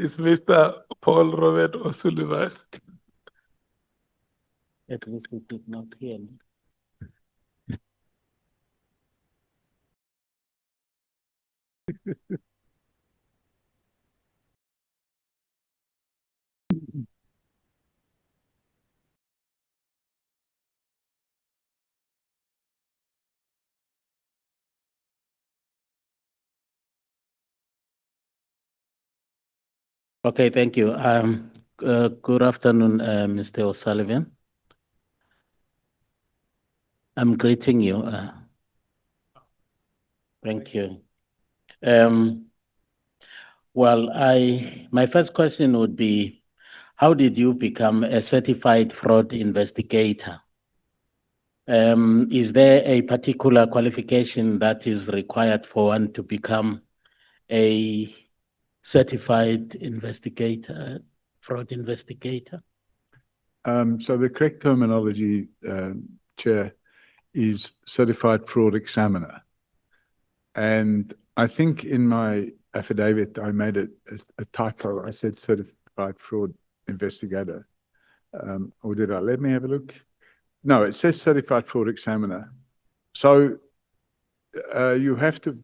is Mr. Paul Robert O'Sullivan. At least we did not hear. Okay, thank you. Good afternoon, Mr. O'Sullivan. I'm greeting you. Thank you. Well, my first question would be, how did you become a certified fraud investigator? Is there a particular qualification that is required for one to become a certified investigator, fraud investigator? So the correct terminology, Chair, is certified fraud examiner. And I think in my affidavit, I made a typo. I said certified fraud investigator. Or did I? Let me have a look. No, it says certified fraud examiner. So you have to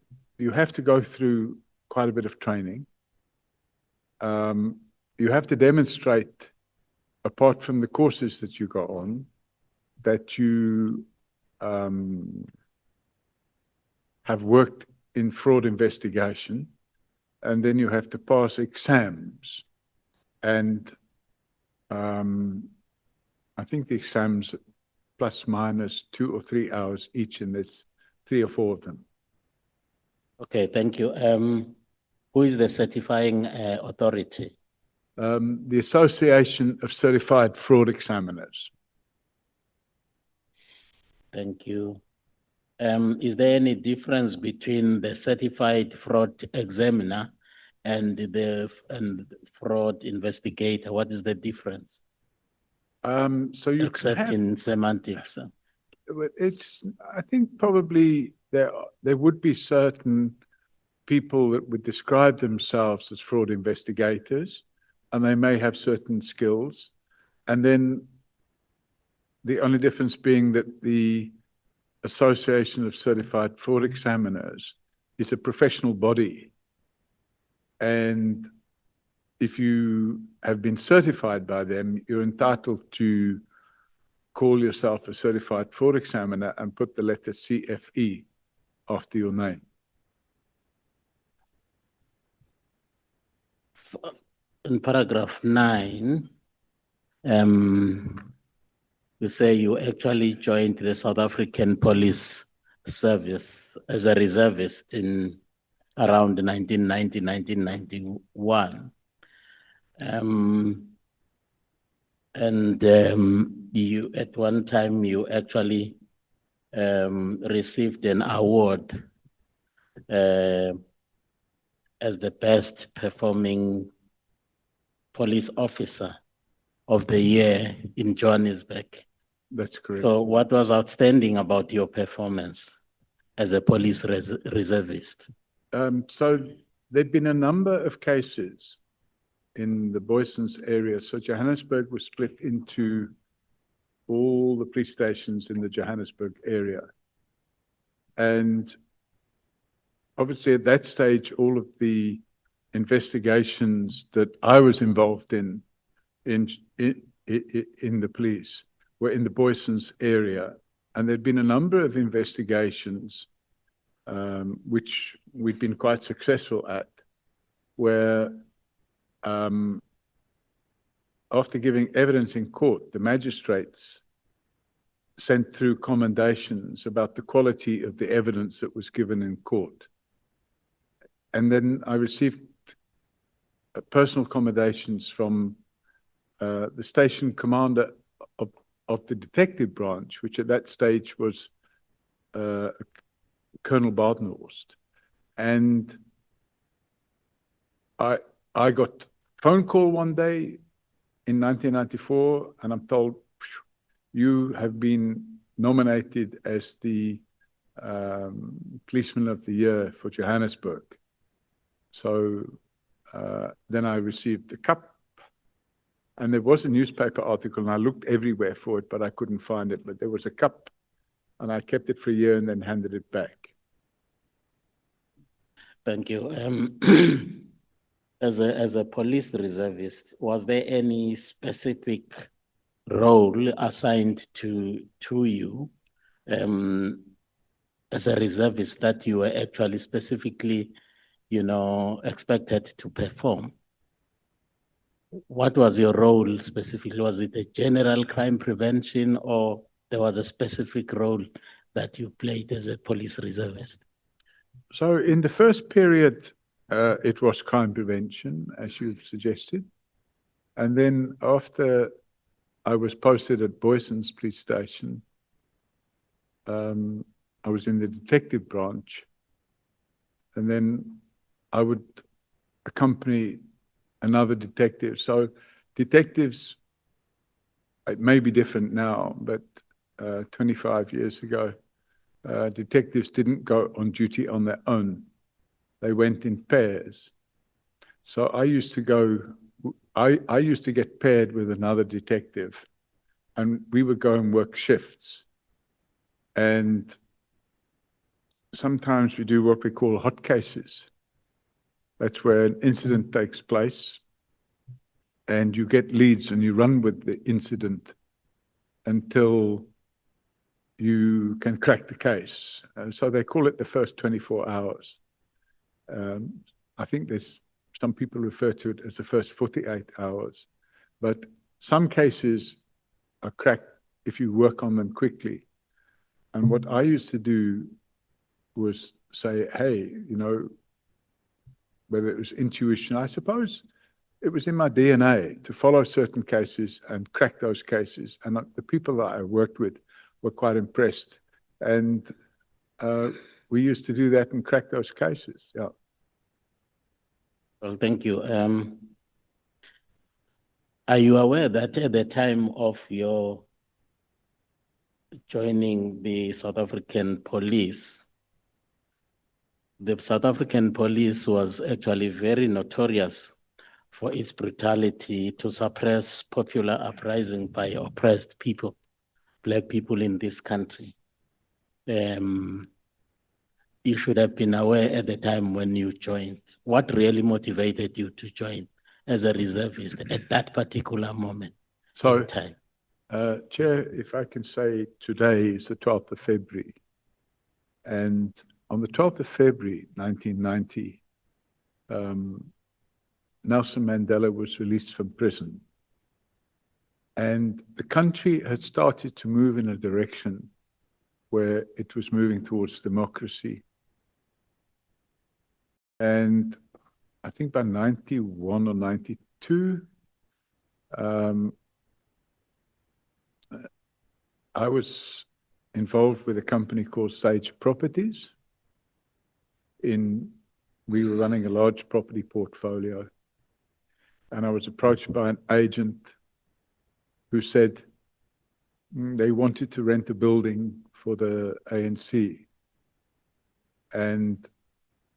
go through quite a bit of training. You have to demonstrate, apart from the courses that you go on, that you have worked in fraud investigation, and then you have to pass exams. And I think the exams plus minus 2 or 3 hours each, and there's 3 or 4 of them. Okay, thank you. Who is the certifying authority? The Association of Certified Fraud Examiners. Thank you. Is there any difference between the certified fraud examiner and the fraud investigator? What is the difference? So you Except in semantics. I think probably there would be certain people that would describe themselves as fraud investigators, and they may have certain skills. And then the only difference being that the Association of Certified Fraud Examiners is a professional body. And if you have been certified by them, you're entitled to call yourself a certified fraud examiner and put the letter CFE after your name. In paragraph 9, you say you actually joined the South African Police Service as a reservist in around 1990, 1991. And you, at one time, you actually received an award as the best performing police officer of the year in Johannesburg. That's correct. So what was outstanding about your performance as a police reservist? So there've been a number of cases in the Booysens area. So Johannesburg was split into all the police stations in the Johannesburg area. And obviously at that stage, all of the investigations that I was involved in the police were in the Booysens area. And there'd been a number of investigations which we've been quite successful at, where after giving evidence in court, the magistrates sent through commendations about the quality of the evidence that was given in court. And then I received personal commendations from the station commander of the detective branch, which at that stage was Colonel Badenhorst. And I got a phone call one day in 1994, and I'm told, you have been nominated as the Policeman of the Year for Johannesburg. So then I received the cup. And there was a newspaper article, and I looked everywhere for it, but I couldn't find it. But there was a cup, and I kept it for a year and then handed it back. Thank you. As a police reservist, was there any specific role assigned to you as a reservist that you were actually specifically, expected to perform? What was your role specifically? Was it a general crime prevention, or there was a specific role that you played as a police reservist? So in the first period, it was crime prevention, as you've suggested. And then after I was posted at Boyson's police station, I was in the detective branch. And then I would accompany another detective. So detectives, it may be different now, but 25 years ago, detectives didn't go on duty on their own. They went in pairs. So I used to go, I used to get paired with another detective, and we would go and work shifts. And sometimes we do what we call hot cases. That's where an incident takes place, and you get leads and you run with the incident until you can crack the case. So they call it the first 24 hours. I think there's some people refer to it as the first 48 hours, but some cases are cracked if you work on them quickly. And what I used to do was say, hey, whether it was intuition, I suppose it was in my DNA to follow certain cases and crack those cases. And the people that I worked with were quite impressed. And we used to do that and crack those cases. Yeah. Well, thank you. Are you aware that at the time of your joining the South African police, the South African police was actually very notorious for its brutality to suppress popular uprising by oppressed people, Black people in this country? You should have been aware at the time when you joined. What really motivated you to join as a reservist at that particular moment in time? Chair, if I can say, today is the 12th of February. And on the 12th of February, 1990, Nelson Mandela was released from prison. And the country had started to move in a direction where it was moving towards democracy. And I think by 91 or 92, I was involved with a company called Sage Properties. We were running a large property portfolio. And I was approached by an agent who said they wanted to rent a building for the ANC. And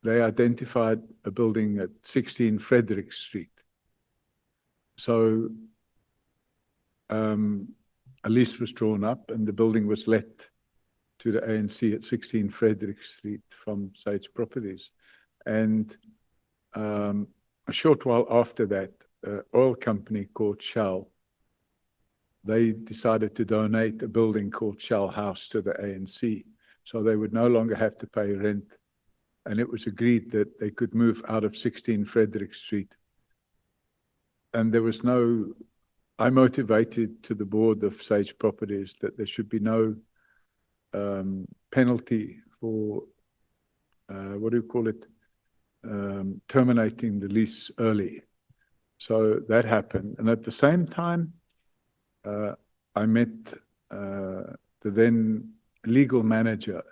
they identified a building at 16 Frederick Street. So a lease was drawn up and the building was let to the ANC at 16 Frederick Street from Sage Properties. And a short while after that, an oil company called Shell, they decided to donate a building called Shell House to the ANC. So they would no longer have to pay rent. And it was agreed that they could move out of 16 Frederick Street. And there was I motivated to the board of Sage Properties that there should be no penalty for, terminating the lease early. So that happened. And at the same time, I met the then legal manager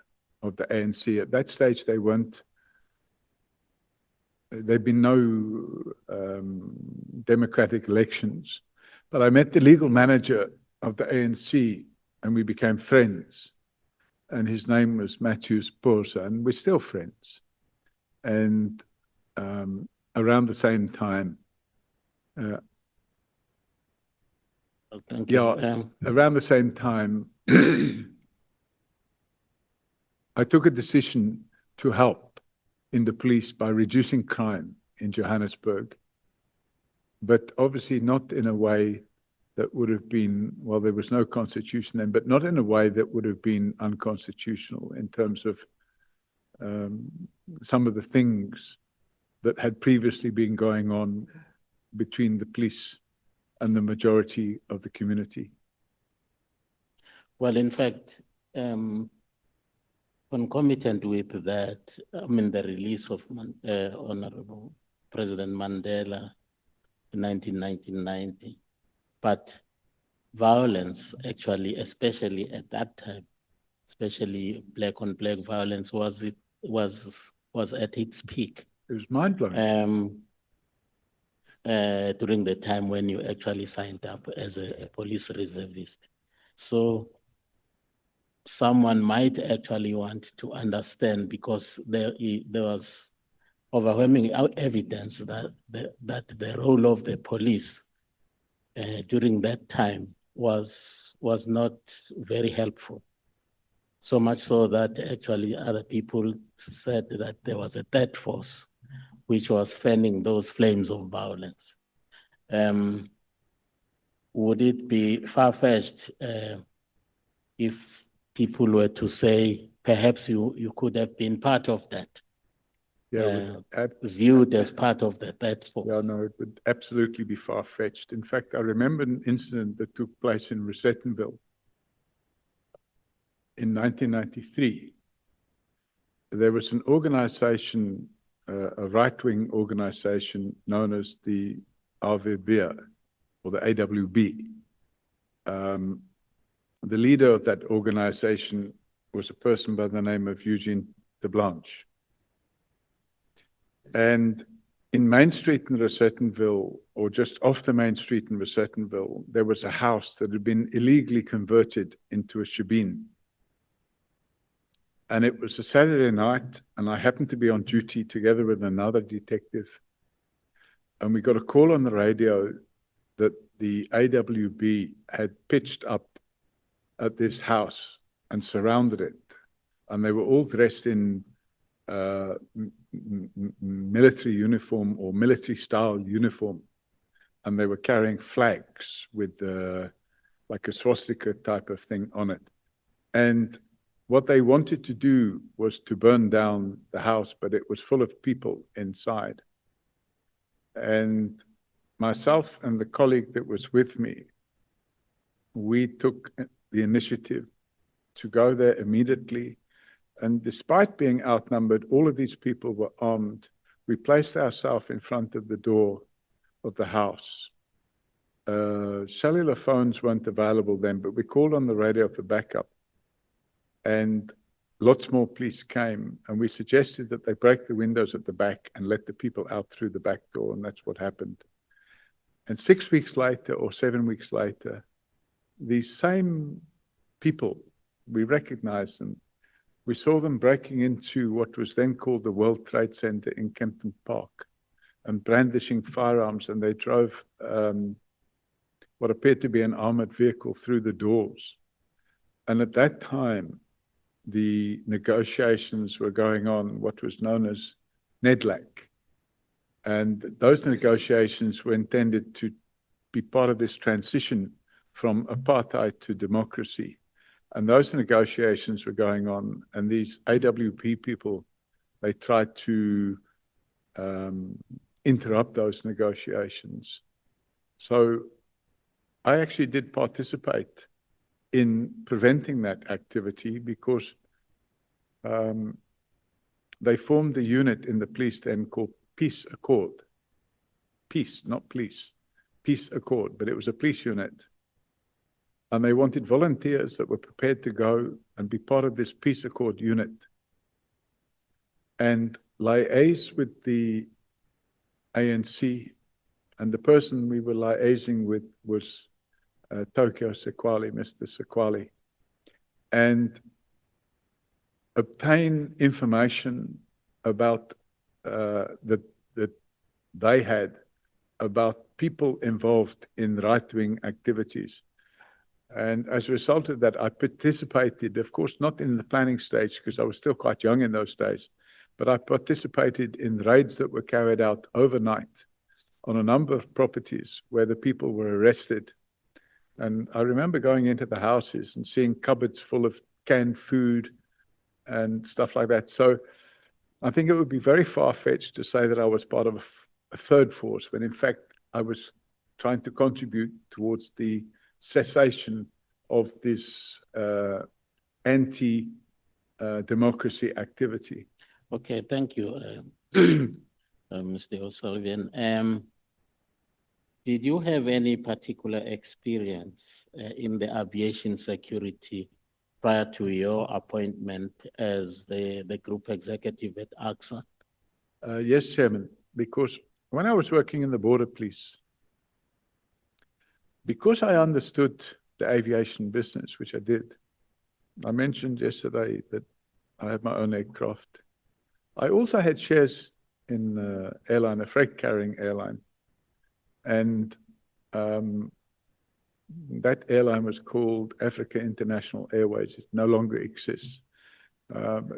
of the ANC. At that stage, there'd been no democratic elections. But I met the legal manager of the ANC and we became friends. And his name was Matthews Porsa, and we're still friends. And around the same time. Thank you. Yeah, around the same time, I took a decision to help in the police by reducing crime in Johannesburg, but obviously not in a way that would have been, well, there was no constitution then, but not in a way that would have been unconstitutional in terms of some of the things that had previously been going on between the police and the majority of the community. Well, in fact, concomitant with that, I mean, the release of Honorable President Mandela in 1990, but violence actually, especially at that time, especially black on black violence was at its peak. It was mind-blowing. During the time when you actually signed up as a police reservist. So someone might actually want to understand, because there was overwhelming evidence that the role of the police during that time was not very helpful. So much so that actually other people said that there was a third force which was fanning those flames of violence. Would it be far-fetched if people were to say, perhaps you could have been part of that, viewed as part of the third force? Yeah, no, it would absolutely be far-fetched. In fact, I remember an incident that took place in Rosettenville in 1993. There was an organization, a right-wing organization known as the AWB, or the AWB. The leader of that organization was a person by the name of Eugene de Blanche. And in Main Street in Rosettenville, or just off the Main Street in Rosettenville, there was a house that had been illegally converted into a shebeen. And it was a Saturday night, and I happened to be on duty together with another detective. And we got a call on the radio that the AWB had pitched up at this house and surrounded it. And they were all dressed in military uniform or military style uniform. And they were carrying flags with like a swastika type of thing on it. And what they wanted to do was to burn down the house, but it was full of people inside. And myself and the colleague that was with me, we took the initiative to go there immediately. And despite being outnumbered, all of these people were armed. We placed ourselves in front of the door of the house. Cellular phones weren't available then, but we called on the radio for backup. And lots more police came, and we suggested that they break the windows at the back and let the people out through the back door, and that's what happened. And 6 weeks later, or 7 weeks later, these same people, we recognized them. We saw them breaking into what was then called the World Trade Center in Kempton Park and brandishing firearms, and they drove what appeared to be an armored vehicle through the doors. And at that time, the negotiations were going on, what was known as NEDLAC. And those negotiations were intended to be part of this transition from apartheid to democracy. And those negotiations were going on, and these AWP people, they tried to interrupt those negotiations. So I actually did participate in preventing that activity, because they formed a unit in the police then called Peace Accord. Peace, not police. Peace Accord, but it was a police unit. And they wanted volunteers that were prepared to go and be part of this Peace Accord unit and liaise with the ANC. And the person we were liaising with was Tokyo Sekwali, Mr. Sekwali, and obtain information about the they had about people involved in right-wing activities. And as a result of that, I participated, of course, not in the planning stage because I was still quite young in those days, but I participated in raids that were carried out overnight on a number of properties where the people were arrested. And I remember going into the houses and seeing cupboards full of canned food and stuff like that. So I think it would be very far-fetched to say that I was part of a third force, when in fact I was trying to contribute towards the cessation of this anti-democracy activity. Okay, thank you, Mr. O'Sullivan. Did you have any particular experience in the aviation security prior to your appointment as the group executive at AXA? Yes, Chairman, because when I was working in the border police, because I understood the aviation business, which I did, I mentioned yesterday that I had my own aircraft. I also had shares in an airline, a freight carrying airline. And that airline was called Africa International Airways. It no longer exists.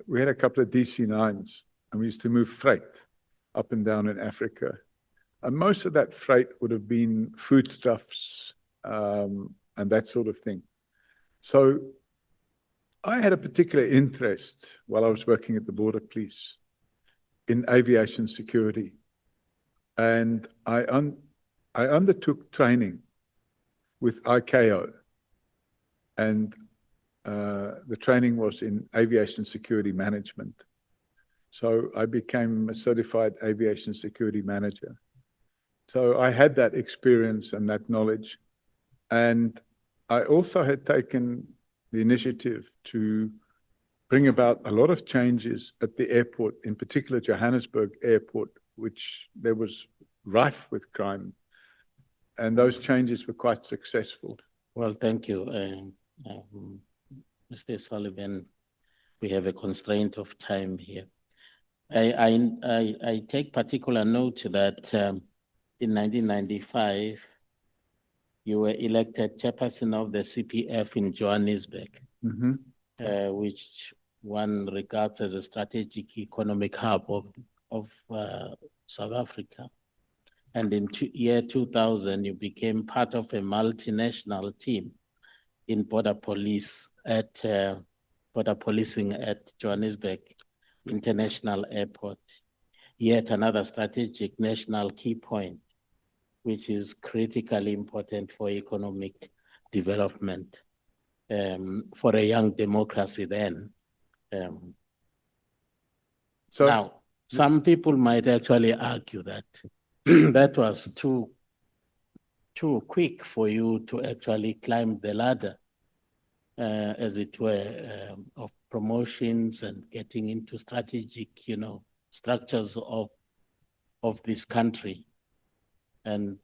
We had a couple of DC-9s, and we used to move freight up and down in Africa. And most of that freight would have been foodstuffs and that sort of thing. So I had a particular interest while I was working at the border police in aviation security. And I undertook training with ICAO, and the training was in aviation security management. So I became a certified aviation security manager. So I had that experience and that knowledge. And I also had taken the initiative to bring about a lot of changes at the airport, in particular Johannesburg Airport, which there was rife with crime. And those changes were quite successful. Well, thank you, Mr. Sullivan. We have a constraint of time here. I take particular note that in 1995, you were elected chairperson of the CPF in Johannesburg, which one regards as a strategic economic hub of South Africa. And in year 2000, you became part of a multinational team in border policing at Johannesburg International Airport. Yet another strategic national key point, which is critically important for economic development for a young democracy then. Now, some people might actually argue that that was too quick for you to actually climb the ladder, as it were, of promotions and getting into strategic, structures of this country. And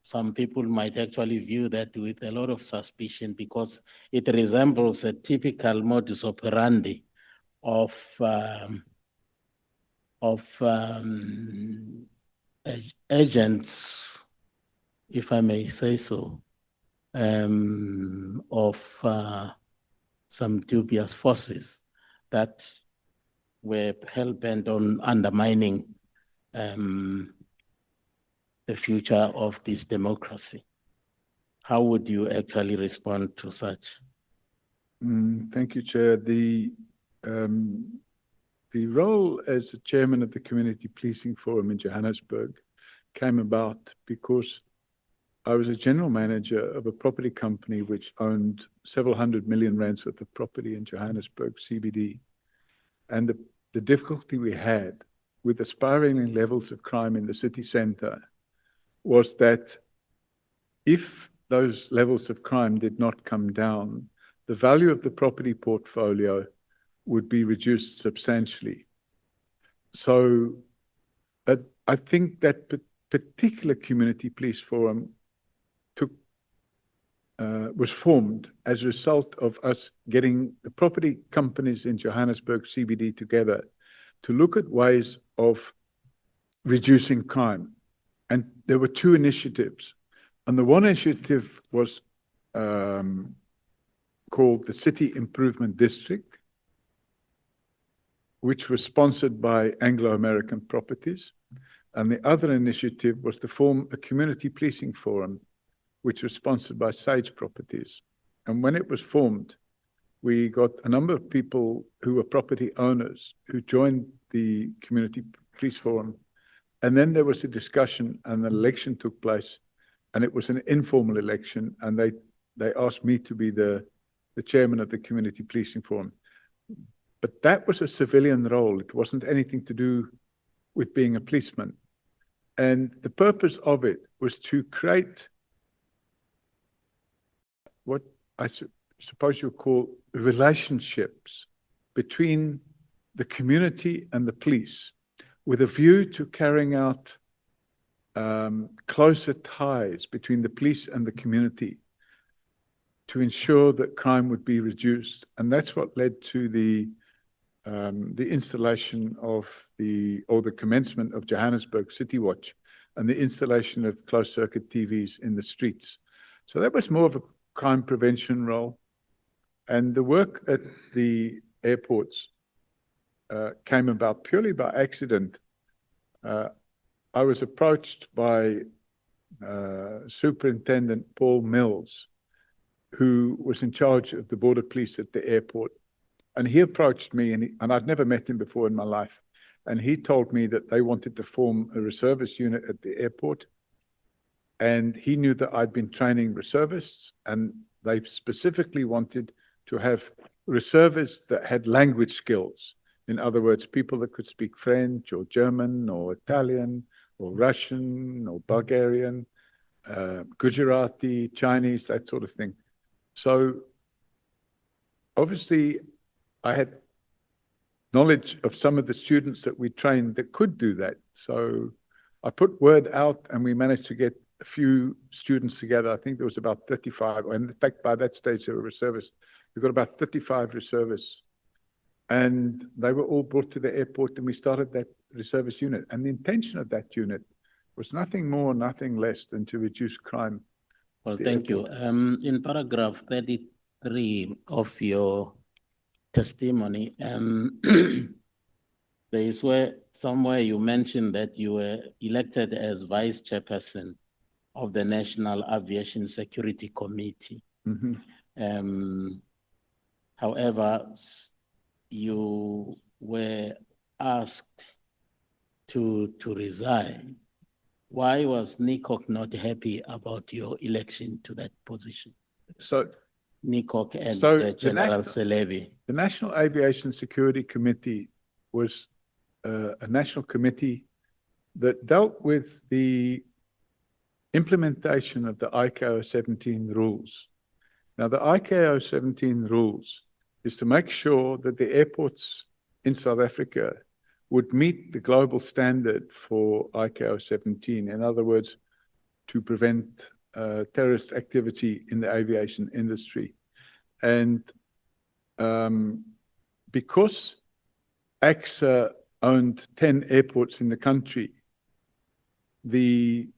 some people might actually view that with a lot of suspicion because it resembles a typical modus operandi of agents, if I may say so, of some dubious forces that were hell-bent on undermining the future of this democracy. How would you actually respond to such? Thank you, Chair. The role as the chairman of the Community Policing Forum in Johannesburg came about because I was a general manager of a property company which owned several hundred million rands worth of property in Johannesburg CBD. And the difficulty we had with the spiraling levels of crime in the city center was that if those levels of crime did not come down, the value of the property portfolio would be reduced substantially. So I think that particular community police forum was formed as a result of us getting the property companies in Johannesburg CBD together to look at ways of reducing crime. And there were two initiatives. And the one initiative was called the City Improvement District, which was sponsored by Anglo-American Properties. And the other initiative was to form a community policing forum, which was sponsored by Sage Properties. And when it was formed, we got a number of people who were property owners who joined the community police forum. And then there was a discussion and an election took place, and it was an informal election. And they asked me to be the chairman of the community policing forum. But that was a civilian role. It wasn't anything to do with being a policeman. And the purpose of it was to create what I suppose you call relationships between the community and the police, with a view to carrying out closer ties between the police and the community to ensure that crime would be reduced. And that's what led to the installation of the commencement of Johannesburg City Watch and the installation of closed-circuit TVs in the streets. So that was more of a crime prevention role. And the work at the airports came about purely by accident. I was approached by Superintendent Paul Mills, who was in charge of the border police at the airport. And he approached me, and I'd never met him before in my life. And he told me that they wanted to form a reservist unit at the airport. And he knew that I'd been training reservists, and they specifically wanted to have reservists that had language skills. In other words, people that could speak French or German or Italian or Russian or Bulgarian, Gujarati, Chinese, that sort of thing. So obviously I had knowledge of some of the students that we trained that could do that. So I put word out, and we managed to get a few students together. I think there was about 35, or in fact, by that stage, they were reservists. We got about 35 reservists, and they were all brought to the airport, and we started that reservist unit. And the intention of that unit was nothing more, nothing less than to reduce crime. Well, thank you. In paragraph 33 of your testimony, there is somewhere you mentioned that you were elected as vice chairperson of the National Aviation Security Committee. Mm-hmm. However, you were asked to resign. Why was NICOC not happy about your election to that position? So NICOC and The General Selebi. National Aviation Security Committee was a national committee that dealt with the implementation of the ICAO 17 rules. Now, the ICAO 17 rules is to make sure that the airports in South Africa would meet the global standard for ICAO 17. In other words, to prevent terrorist activity in the aviation industry. And because AXA owned 10 airports in the country, the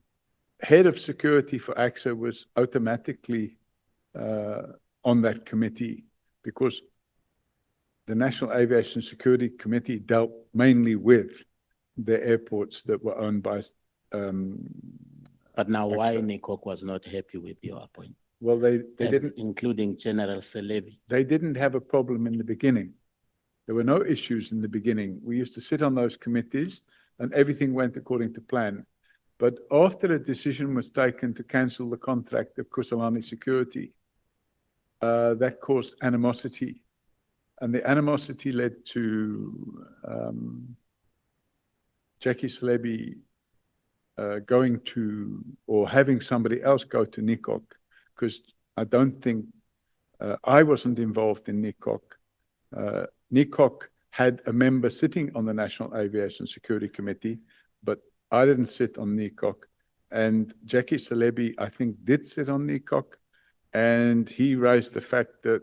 head of security for AXA was automatically on that committee, because the National Aviation Security Committee dealt mainly with the airports that were owned by But now why NICOC was not happy with your appointment? Well, they didn't, including General Selebi. they didn't have a problem in the beginning. There were no issues in the beginning. We used to sit on those committees and everything went according to plan. But after a decision was taken to cancel the contract of Kusalani Security, that caused animosity. And the animosity led to Jackie Selebi going to, or having somebody else go to NICOC, because I don't think, I wasn't involved in NICOC. NICOC had a member sitting on the National Aviation Security Committee, but I didn't sit on NICOC. And Jackie Selebi, I think, did sit on NICOC, and he raised the fact that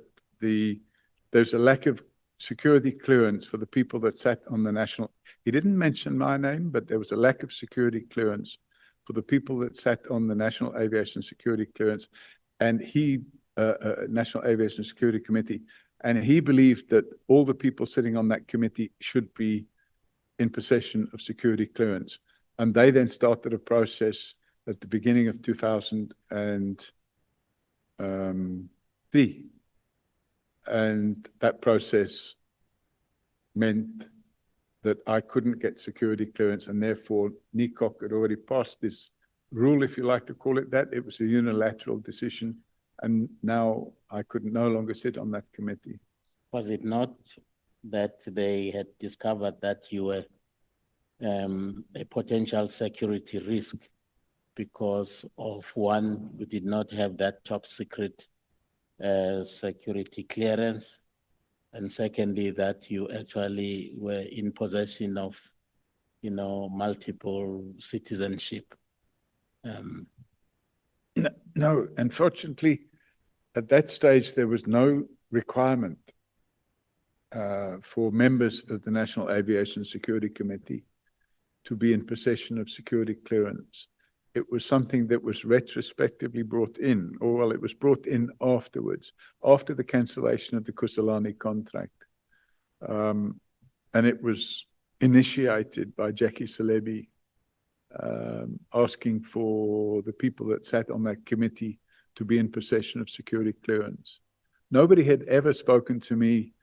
there's a lack of security clearance for the people that sat on the national. He didn't mention my name, but there was a lack of security clearance for the people that sat on the National Aviation Security Clearance, and National Aviation Security Committee, and he believed that all the people sitting on that committee should be in possession of security clearance. And they then started a process at the beginning of 2003. And that process meant that I couldn't get security clearance, and therefore NECOC had already passed this rule, if you like to call it that. It was a unilateral decision, and now I could no longer sit on that committee. Was it not that they had discovered that you were a potential security risk because of one, you did not have that top secret security clearance, and secondly, that you actually were in possession of, multiple citizenship? No, unfortunately, at that stage, there was no requirement for members of the National Aviation Security Committee to be in possession of security clearance. It was something that was retrospectively brought in, or well, it was brought in afterwards, after the cancellation of the Kusalani contract. And it was initiated by Jackie Selebi, asking for the people that sat on that committee to be in possession of security clearance. Nobody had ever spoken to me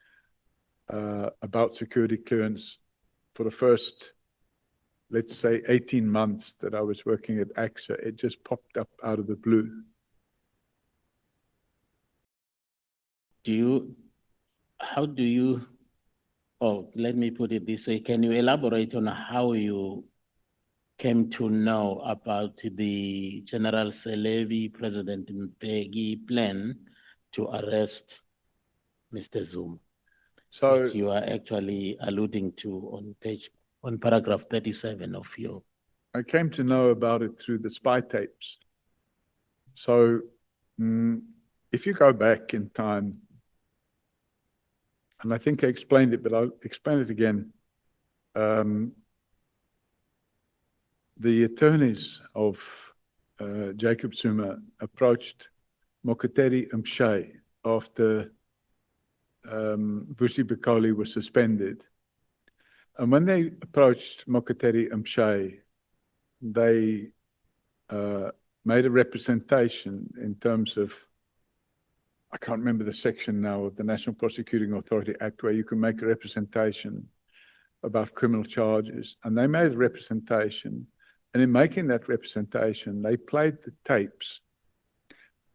about security clearance for the first, let's say, 18 months that I was working at AXA. It just popped up out of the blue. Let me put it this way. Can you elaborate on how you came to know about the General Selebi, President Mbeki plan to arrest Mr. Zuma? So Which you are actually alluding to on paragraph 37 of your. I came to know about it through the spy tapes. So if you go back in time, and I think I explained it, but I'll explain it again. The attorneys of Jacob Zuma approached Mokotedi Umshay after Vusi Bokoli was suspended. And when they approached Mokotedi Umshay, they made a representation in terms of, I can't remember the section now of the National Prosecuting Authority Act, where you can make a representation about criminal charges. And they made a representation. And in making that representation, they played the tapes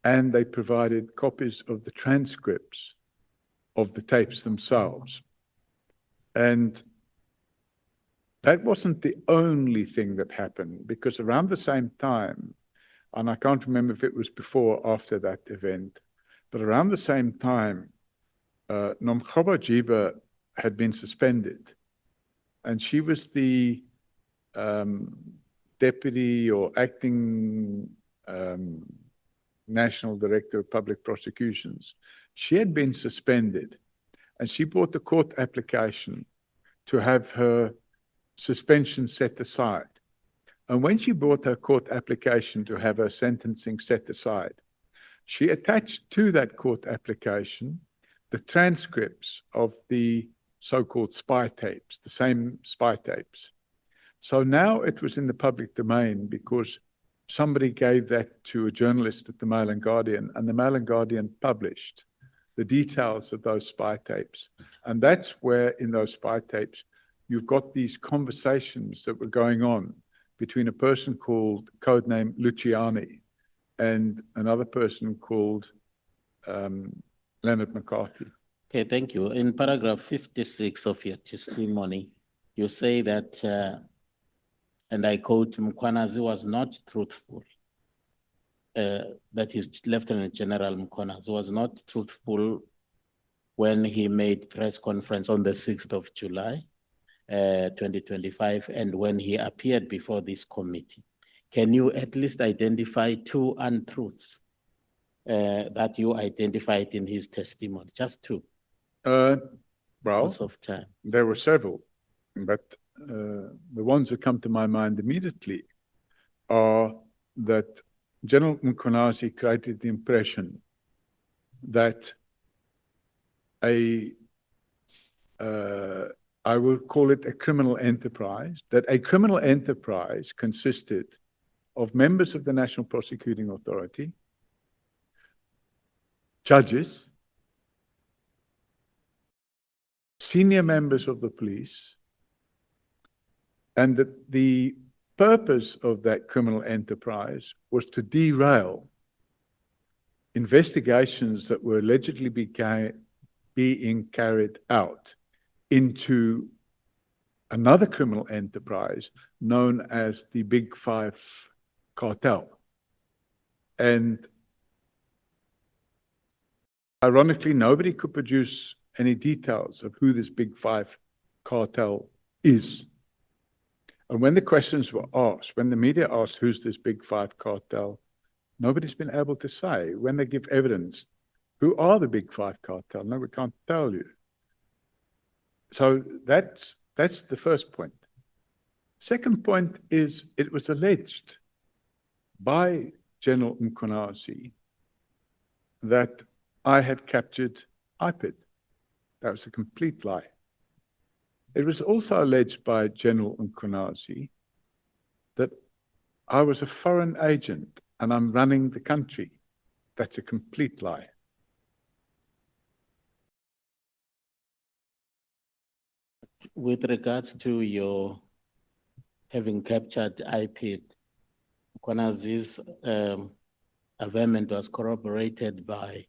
and they provided copies of the transcripts of the tapes themselves. And that wasn't the only thing that happened, because around the same time, and I can't remember if it was before or after that event, but around the same time, Nomgcobo Jiba had been suspended. And she was the deputy or acting National Director of Public Prosecutions. She had been suspended, and she brought a court application to have her suspension set aside. And when she brought her court application to have her sentencing set aside, she attached to that court application the transcripts of the so-called spy tapes, the same spy tapes. So now it was in the public domain because somebody gave that to a journalist at the Mail and Guardian, and the Mail and Guardian published the details of those spy tapes. And that's where, in those spy tapes, you've got these conversations that were going on between a person called codename Luciani and another person called Leonard McCarthy. Okay, thank you. In paragraph 56 of your testimony, you say that, and I quote, Mkhwanazi was not truthful. That is Lieutenant General Mkhwanazi was not truthful when he made press conference on the 6th of July, 2025, and when he appeared before this committee. Can you at least identify two untruths that you identified in his testimony? Just two. Well, lots of time? there were several, but the ones that come to my mind immediately are that General Mkhwanazi created the impression that I would call it a criminal enterprise, that a criminal enterprise consisted of members of the National Prosecuting Authority, judges, senior members of the police, and that the purpose of that criminal enterprise was to derail investigations that were allegedly being carried out into another criminal enterprise known as the Big Five cartel. And ironically, nobody could produce any details of who this Big Five cartel is. And when the questions were asked, when the media asked who's this Big Five cartel, nobody's been able to say. When they give evidence, who are the Big Five cartel? No, we can't tell you. So that's the first point. Second point is it was alleged by General Mkhwanazi that I had captured IPID. That was a complete lie. It was also alleged by General Mkhwanazi that I was a foreign agent and I'm running the country. That's a complete lie. With regards to your having captured IPID, Mkhwanazi's averment was corroborated by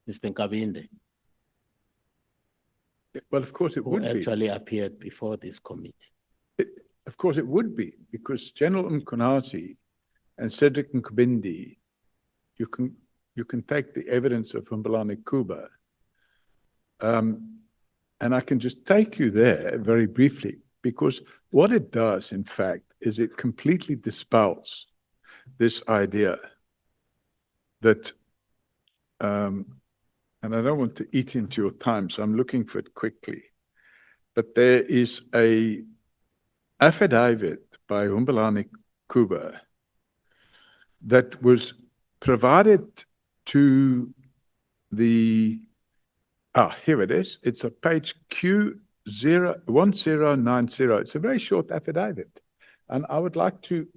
Mr. Nkabinde, Well, of course it who would be. actually appeared before this committee. Of course it would be, because General Mkhwanazi and Cedric Nkabinde, you can take the evidence of Humbalani Kuba, and I can just take you there very briefly, because what it does, in fact, is it completely dispels this idea that, and I don't want to eat into your time, so I'm looking for it quickly, but there is a affidavit by Humbalani Kuba that was provided to the, here it is. It's a page Q1090. It's a very short affidavit. And I would like to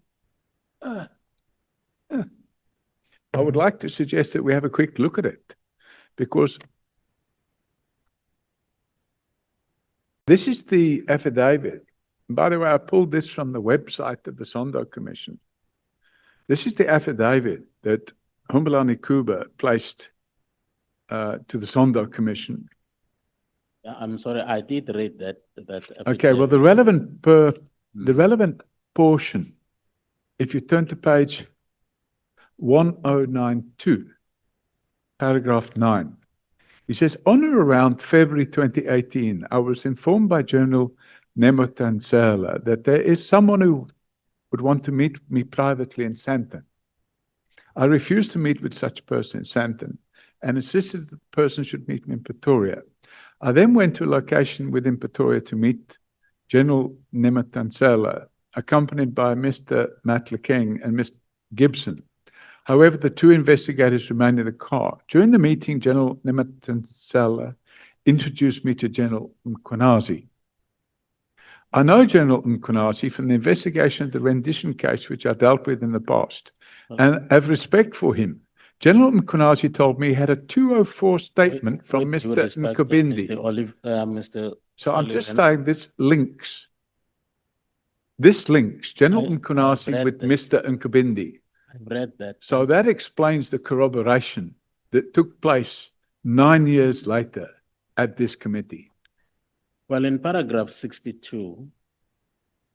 suggest that we have a quick look at it, because this is the affidavit. By the way, I pulled this from the website of the Sondo Commission. This is the affidavit that Humbalani Kuba placed to the Sondo Commission. I'm sorry, I did read that. Okay, well, the relevant portion, if you turn to page 1092, paragraph 9, he says, on or around February 2018, I was informed by General Nemo Tansela that there is someone who would want to meet me privately in Sandton. I refused to meet with such person in Sandton and insisted that the person should meet me in Pretoria. I then went to a location within Pretoria to meet General Nemo Tansela, accompanied by Mr. Matt Lekeng and Mr. Gibson. However, the two investigators remained in the car. During the meeting, General Nemo Tansela introduced me to General Mkhwanazi. I know General Mkhwanazi from the investigation of the rendition case, which I dealt with in the past, and have respect for him. General Mkhwanazi told me he had a 204 statement from Mr. Nkabinde. So I'm just saying this links General Mkhwanazi with Mr. Nkabinde. I've read that. So that explains the corroboration that took place 9 years later at this committee. Well, in paragraph 62,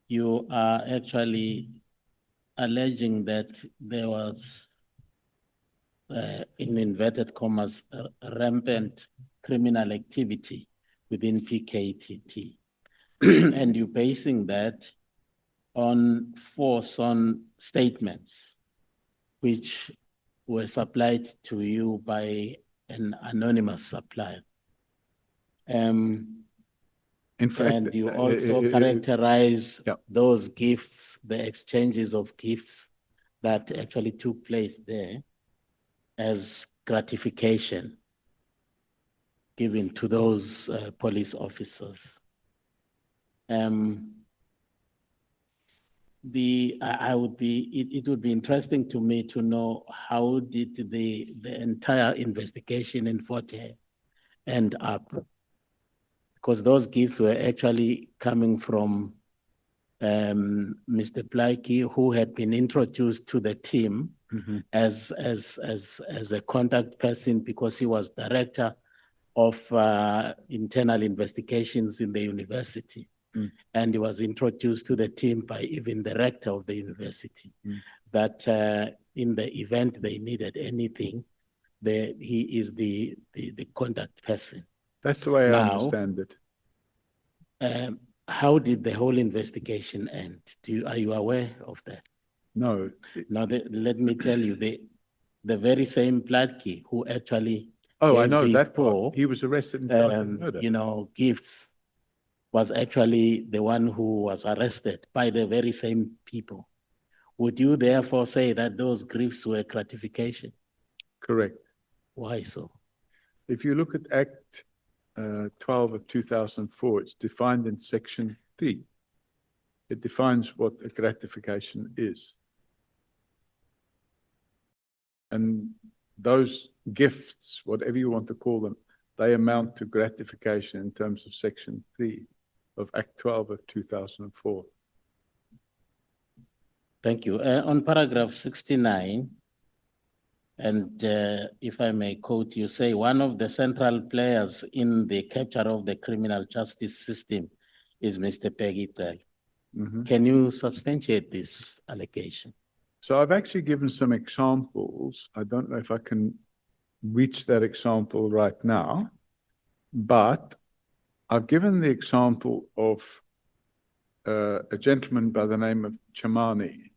you are actually alleging that there was, in inverted commas, rampant criminal activity within PKTT. And you're basing that on 4 sworn statements, which were supplied to you by an anonymous supplier. In fact, And you also characterize yeah. those gifts, the exchanges of gifts that actually took place there as gratification given to those police officers. It would be interesting to me to know how did the entire investigation in Fort Hare end up? Because those gifts were actually coming from Mr. Blakey, who had been introduced to the team as a contact person because he was director of internal investigations in the university. And he was introduced to the team by even the rector of the university, that in the event they needed anything, he is the contact person. That's the way I Now, understand it. How did the whole investigation end? Are you aware of that? No. Now, let me tell you, the very same Platke who actually Oh, I gave know these that poor, part. He was arrested and charged with murder. gifts, was actually the one who was arrested by the very same people. Would you therefore say that those gifts were gratification? Correct. Why so? If you look at Act 12 of 2004, it's defined in Section 3. It defines what a gratification is. And those gifts, whatever you want to call them, they amount to gratification in terms of Section 3 of Act 12 of 2004. Thank you. On paragraph 69, and if I may quote, you say, one of the central players in the capture of the criminal justice system is Mr. Peggy Tel. Can you substantiate this allegation? So I've actually given some examples. I don't know if I can reach that example right now, but I've given the example of a gentleman by the name of Chamani.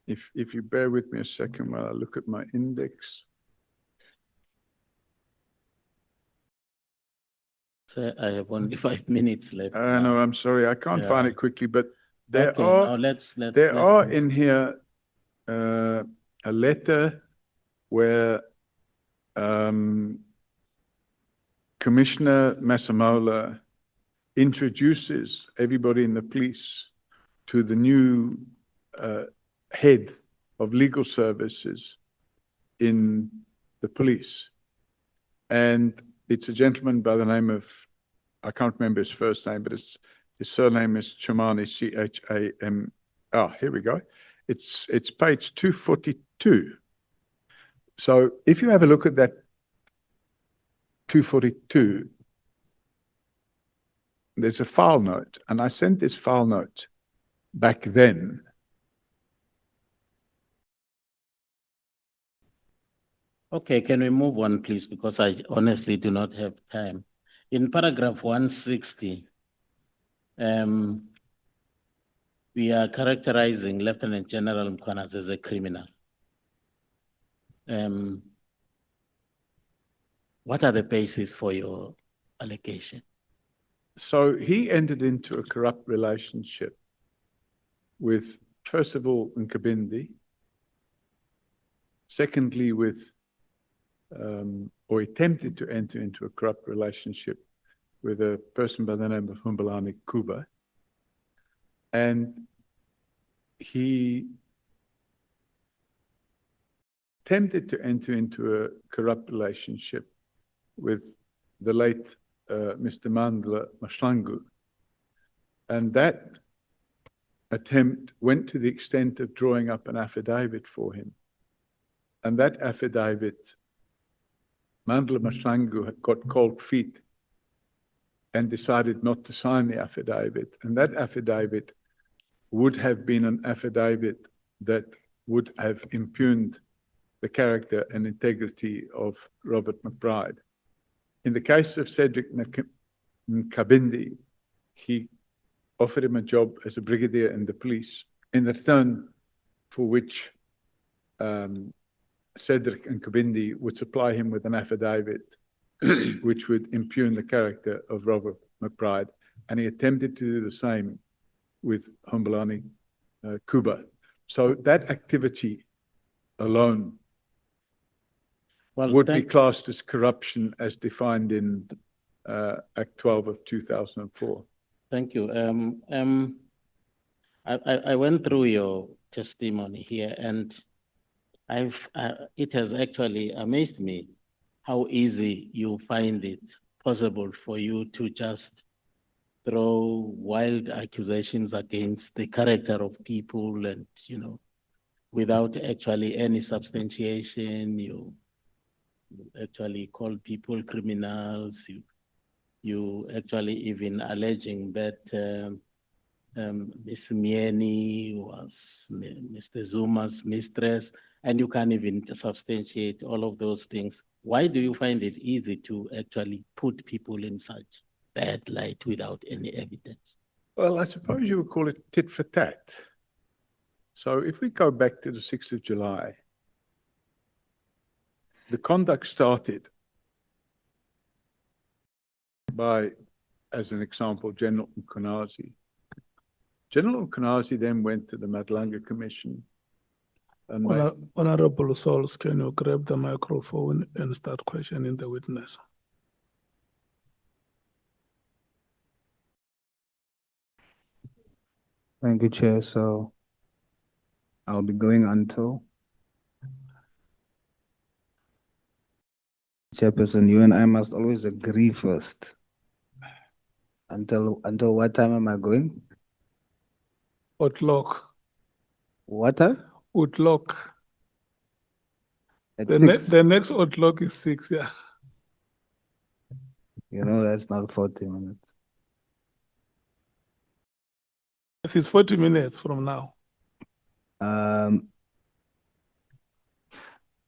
If you bear with me a second while I look at my index. So I have only 5 minutes left. No, I'm sorry, I can't find it quickly, but there Okay, are now let's in here a letter where Commissioner Masemola introduces everybody in the police to the new head of legal services in the police. And it's a gentleman by the name of, I can't remember his first name, but his surname is Chamani, C-H-A-M. Here we go. It's page 242. So if you have a look at that 242, there's a file note, and I sent this file note back then. Okay, can we move on, please? Because I honestly do not have time. In paragraph 160, we are characterizing Lieutenant General Mkhwanazi as a criminal. What are the bases for your allegation? So he entered into a corrupt relationship with, first of all, Nkabindi, secondly with, or attempted to enter into a corrupt relationship with a person by the name of Humbalani Kuba. And he attempted to enter into a corrupt relationship with the late Mr. Mandla Mahlangu. And that attempt went to the extent of drawing up an affidavit for him. And that affidavit, Mandla Mahlangu had got cold feet and decided not to sign the affidavit. And that affidavit would have been an affidavit that would have impugned the character and integrity of Robert McBride. In the case of Cedric Nkabindi, he offered him a job as a brigadier in the police, in return for which Cedric Nkabindi would supply him with an affidavit which would impugn the character of Robert McBride. And he attempted to do the same with Humbulani Kuba. So that activity alone would be classed as corruption as defined in Act 12 of 2004. Thank you. I went through your testimony here, and it has actually amazed me how easy you find it possible for you to just throw wild accusations against the character of people, and without actually any substantiation. You actually call people criminals. You actually even alleging that Ms. Mieni was Mr. Zuma's mistress, and you can't even substantiate all of those things. Why do you find it easy to actually put people in such bad light without any evidence? Well, I suppose you would call it tit for tat. So if we go back to the 6th of July, the conduct started by, as an example, General Mkonazi. General Mkonazi then went to the Madlanga Commission. And Honorable Souls, can you grab the microphone and start questioning the witness? Thank you, Chair. So I'll be going until Chairperson, you and I must always agree first. Until what time am I going? O'clock. What time? O'clock. At The 6? the next o'clock is 6, yeah. That's not 40 minutes. This is 40 minutes from now.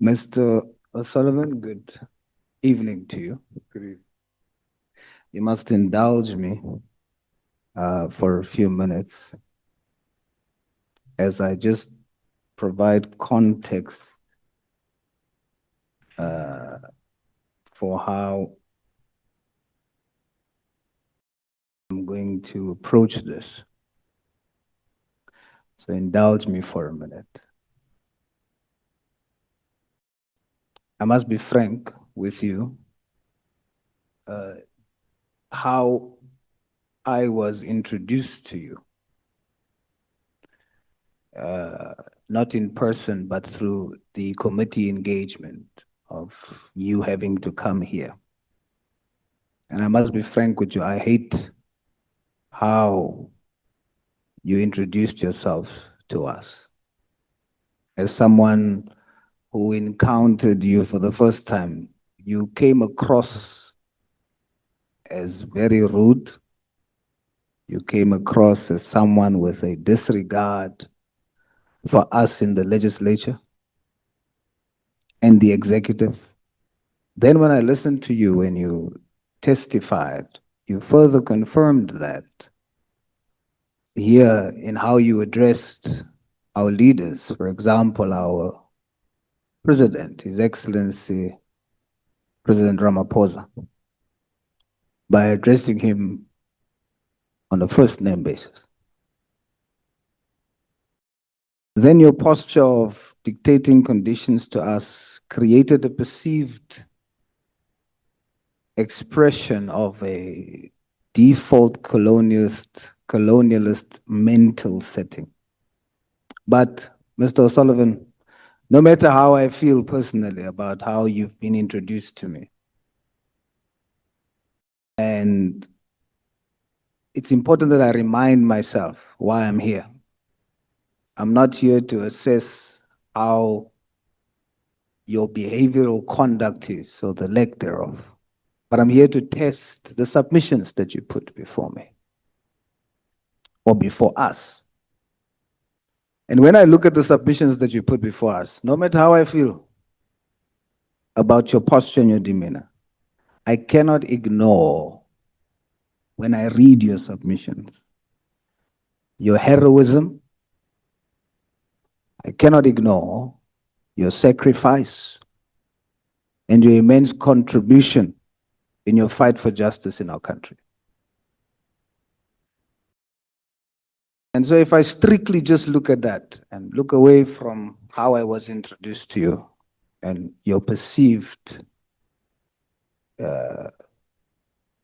Mr. O'Sullivan, good evening to you. Good evening. You must indulge me for a few minutes as I just provide context for how I'm going to approach this. So indulge me for a minute. I must be frank with you. How I was introduced to you, not in person, but through the committee engagement of you having to come here. And I must be frank with you, I hate how you introduced yourself to us. As someone who encountered you for the first time, you came across as very rude. You came across as someone with a disregard for us in the legislature and the executive. Then when I listened to you when you testified, you further confirmed that here in how you addressed our leaders, for example, our President, His Excellency, President Ramaphosa, by addressing him on a first name basis. Then your posture of dictating conditions to us created a perceived expression of a default colonialist mental setting. But Mr. O'Sullivan, no matter how I feel personally about how you've been introduced to me, and it's important that I remind myself why I'm here. I'm not here to assess how your behavioral conduct is or the lack thereof, but I'm here to test the submissions that you put before me or before us. And when I look at the submissions that you put before us, no matter how I feel about your posture and your demeanor, I cannot ignore, when I read your submissions, your heroism. I cannot ignore your sacrifice and your immense contribution in your fight for justice in our country. And so if I strictly just look at that and look away from how I was introduced to you and your perceived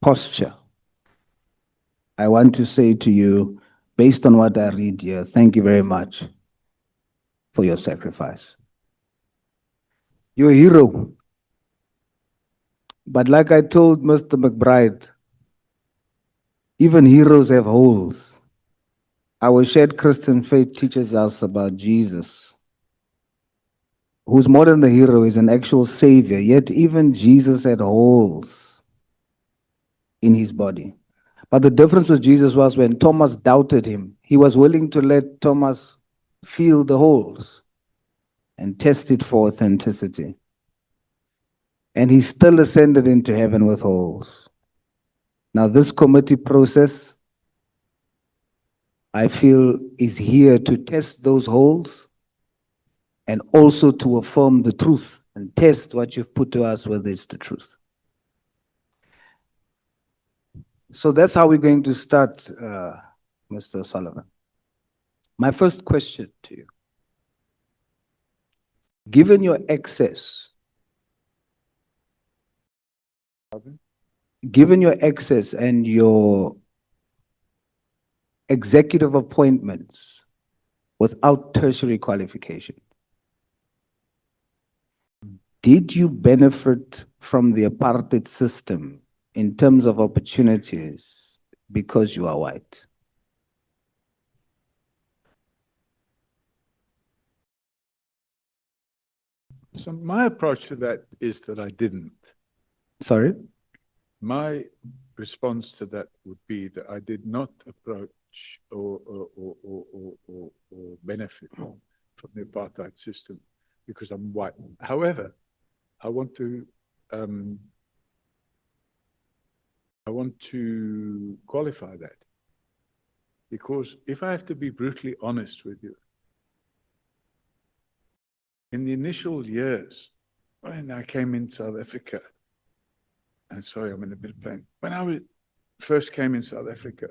posture, I want to say to you, based on what I read here, thank you very much for your sacrifice. You're a hero. But like I told Mr. McBride, even heroes have holes. Our shared Christian faith teaches us about Jesus, who's more than the hero, is an actual savior. Yet even Jesus had holes in his body. But the difference with Jesus was when Thomas doubted him, he was willing to let Thomas feel the holes and test it for authenticity. And he still ascended into heaven with holes. Now, this committee process, I feel, is here to test those holes and also to affirm the truth and test what you've put to us, whether it's the truth. So that's how we're going to start, Mr. Sullivan. My first question to you, given your access and your executive appointments without tertiary qualification, did you benefit from the apartheid system in terms of opportunities because you are white? So my approach to that is that I didn't. Sorry? My response to that would be that I did not approach or benefit from the apartheid system because I'm white. However, I want to qualify that, because if I have to be brutally honest with you, in the initial years when I came in South Africa, and sorry, I'm in a bit of pain. When I first came in South Africa,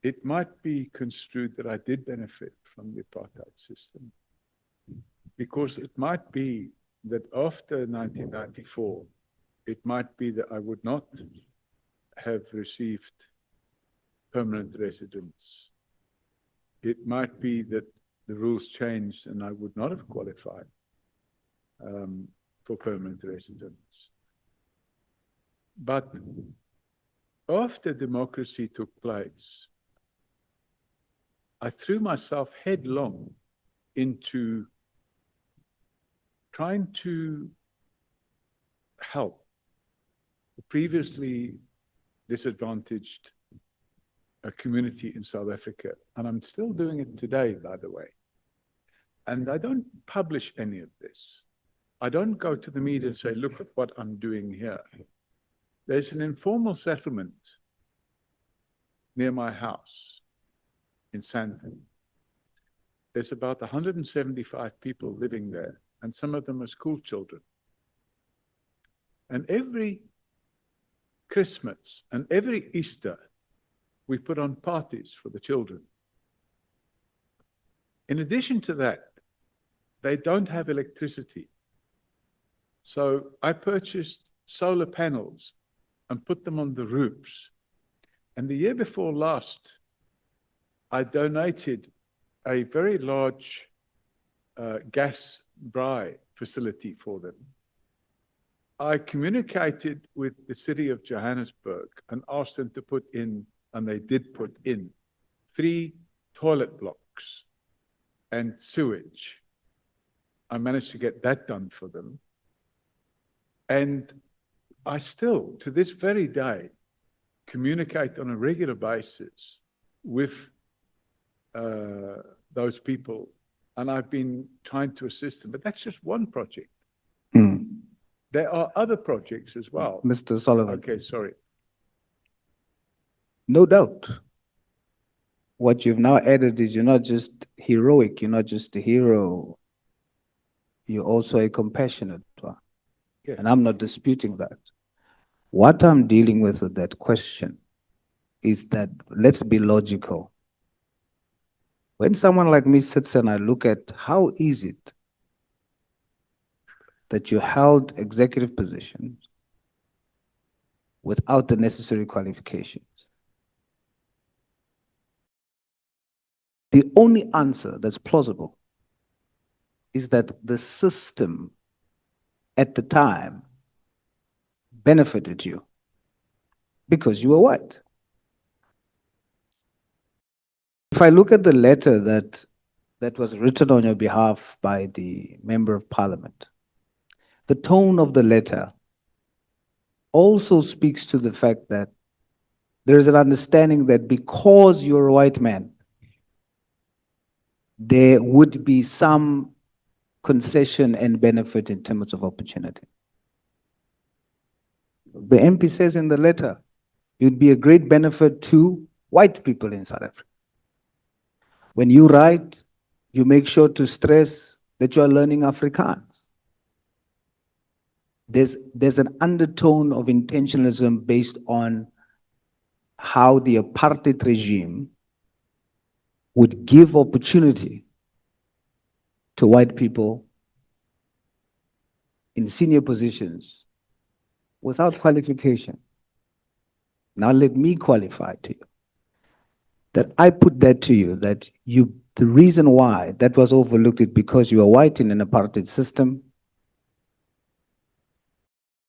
it might be construed that I did benefit from the apartheid system, because it might be that after 1994, it might be that I would not have received permanent residence. It might be that the rules changed and I would not have qualified for permanent residence. But after democracy took place, I threw myself headlong into trying to help the previously disadvantaged community in South Africa. And I'm still doing it today, by the way. And I don't publish any of this. I don't go to the media and say, look at what I'm doing here. There's an informal settlement near my house in Sandton. There's about 175 people living there, and some of them are school children. And every Christmas and every Easter, we put on parties for the children. In addition to that, they don't have electricity. So I purchased solar panels and put them on the roofs. And the year before last, I donated a very large gas braai facility for them. I communicated with the city of Johannesburg and asked them to put in, and they did put in, 3 toilet blocks and sewage. I managed to get that done for them. And I still, to this very day, communicate on a regular basis with those people. And I've been trying to assist them, but that's just one project. There are other projects as well. Mr. Sullivan. Okay, sorry. No doubt. What you've now added is you're not just heroic, you're not just a hero, you're also a compassionate one. Yeah. And I'm not disputing that. What I'm dealing with that question is that let's be logical. When someone like me sits and I look at how is it that you held executive positions without the necessary qualifications? The only answer that's plausible is that the system at the time benefited you because you were white. If I look at the letter that was written on your behalf by the Member of Parliament, the tone of the letter also speaks to the fact that there is an understanding that because you're a white man, there would be some concession and benefit in terms of opportunity. The MP says in the letter, you'd be a great benefit to white people in South Africa. When you write, you make sure to stress that you are learning Afrikaans. There's an undertone of intentionalism based on how the apartheid regime would give opportunity to white people in senior positions without qualification. Now let me qualify to you that I put that to you, that the reason why that was overlooked is because you are white in an apartheid system.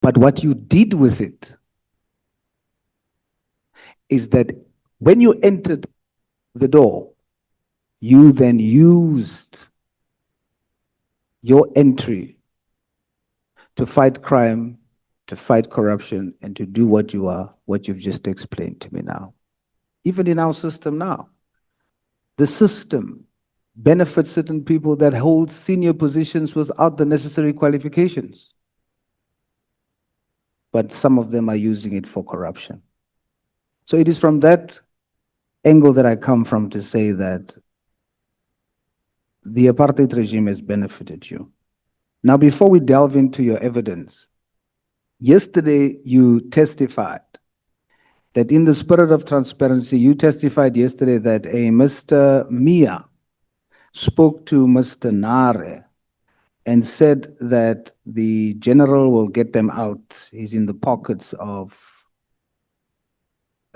But what you did with it is that when you entered the door, you then used your entry to fight crime, to fight corruption, and to do what you've just explained to me now. Even in our system now, the system benefits certain people that hold senior positions without the necessary qualifications. But some of them are using it for corruption. So it is from that angle that I come from to say that the apartheid regime has benefited you. Now, before we delve into your evidence, yesterday you testified that in the spirit of transparency, you testified yesterday that a Mr. Mia spoke to Mr. Nare and said that the general will get them out. He's in the pockets of,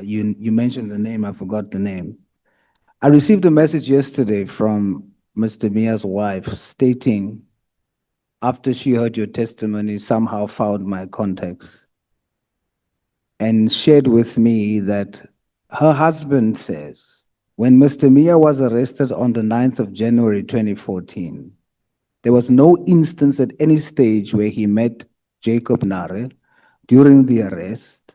you mentioned the name, I forgot the name. I received a message yesterday from Mr. Mia's wife stating, after she heard your testimony, somehow found my contacts and shared with me that her husband says, when Mr. Mia was arrested on the 9th of January 2014, there was no instance at any stage where he met Jacob Nare during the arrest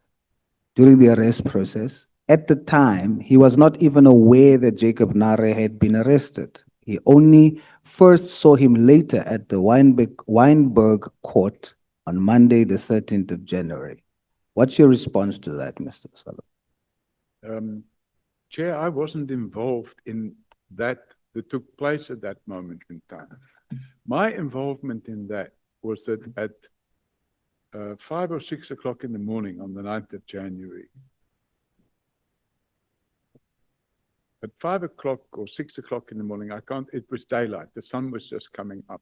process. At the time, he was not even aware that Jacob Nare had been arrested. He only first saw him later at the Wynberg court on Monday, the 13th of January. What's your response to that, Mr. Sullivan? Chair, I wasn't involved in that took place at that moment in time. My involvement in that was that at 5 or 6 o'clock in the morning on the 9th of January, at 5 o'clock or 6 o'clock in the morning, it was daylight, the sun was just coming up.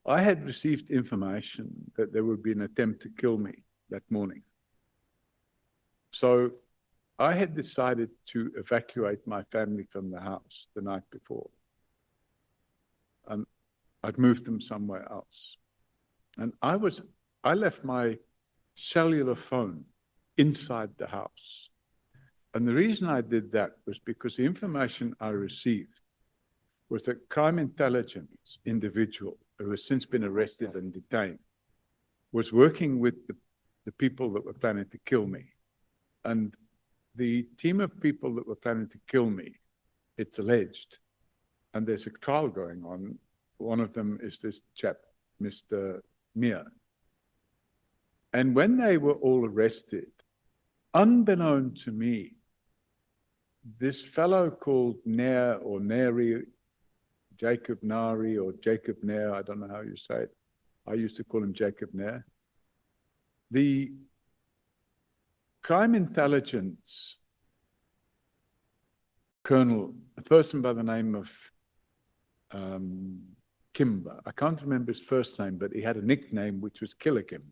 I had received information that there would be an attempt to kill me that morning. So I had decided to evacuate my family from the house the night before. And I'd moved them somewhere else. And I left my cellular phone inside the house. And the reason I did that was because the information I received was that crime intelligence individual who has since been arrested and detained was working with the people that were planning to kill me. And the team of people that were planning to kill me, it's alleged, and there's a trial going on. One of them is this chap, Mr. Mia. And when they were all arrested, unbeknown to me, this fellow called Nair or Neri, Jacob Nari or Jacob Nair, I don't know how you say it. I used to call him Jacob Nair. The crime intelligence colonel, a person by the name of Kimber, I can't remember his first name, but he had a nickname which was Killer Kimber.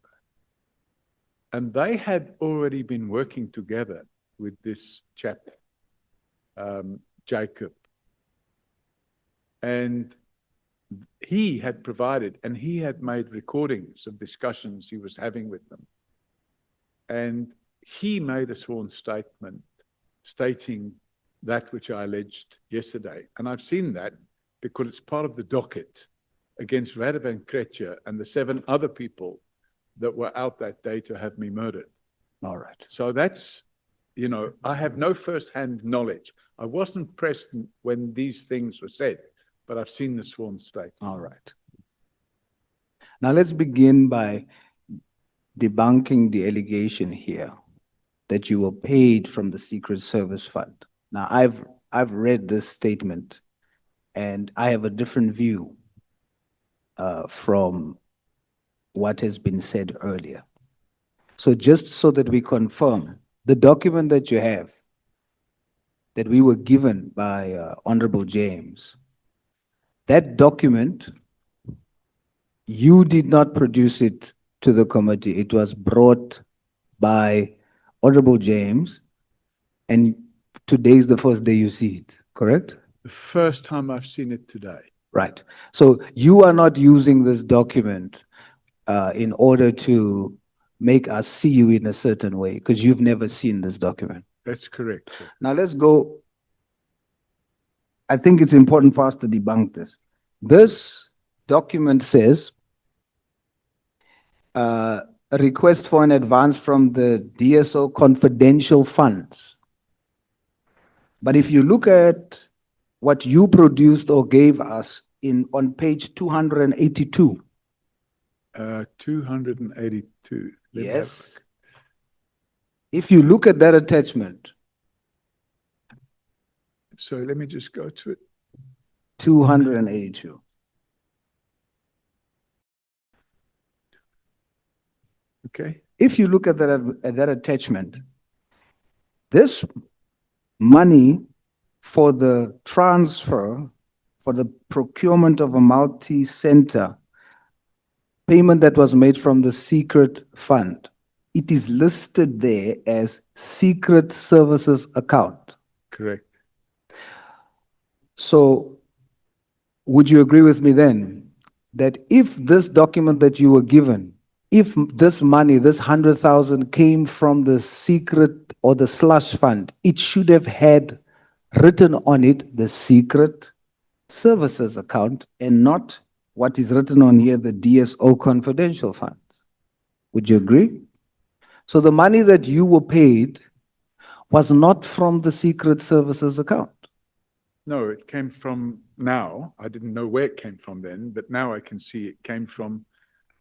And they had already been working together with this chap, Jacob. And he had provided, and he had made recordings of discussions he was having with them. And he made a sworn statement stating that which I alleged yesterday. And I've seen that because it's part of the docket against Radovan Krejcir and the 7 other people that were out that day to have me murdered. All right. So that's, you know, I have no first-hand knowledge. I wasn't present when these things were said, but I've seen the sworn statement. All right. Now let's begin by debunking the allegation here that you were paid from the Secret Service Fund. Now I've read this statement and I have a different view from what has been said earlier. So just so that we confirm, the document that you have that we were given by Honorable James, that document, you did not produce it to the committee. It was brought by Honorable James, and today is the first day you see it, correct? The first time I've seen it today. Right. So you are not using this document in order to make us see you in a certain way, because you've never seen this document. That's correct, sir. Now let's go. I think it's important for us to debunk this. This document says a request for an advance from the DSO confidential funds. But if you look at what you produced or gave us on page 282. 282. Let me have a Yes. look. If you look at that attachment, So let me just go to it. 282. Okay. If you look at that attachment, this money for the transfer, for the procurement of a multi-center payment that was made from the secret fund, it is listed there as secret services account. Correct. So would you agree with me then that if this document that you were given, if this money, this 100,000 came from the secret or the slush fund, it should have had written on it the secret services account and not what is written on here, the DSO confidential funds. Would you agree? So the money that you were paid was not from the secret services account. No, it came from now. I didn't know where it came from then, but now I can see it came from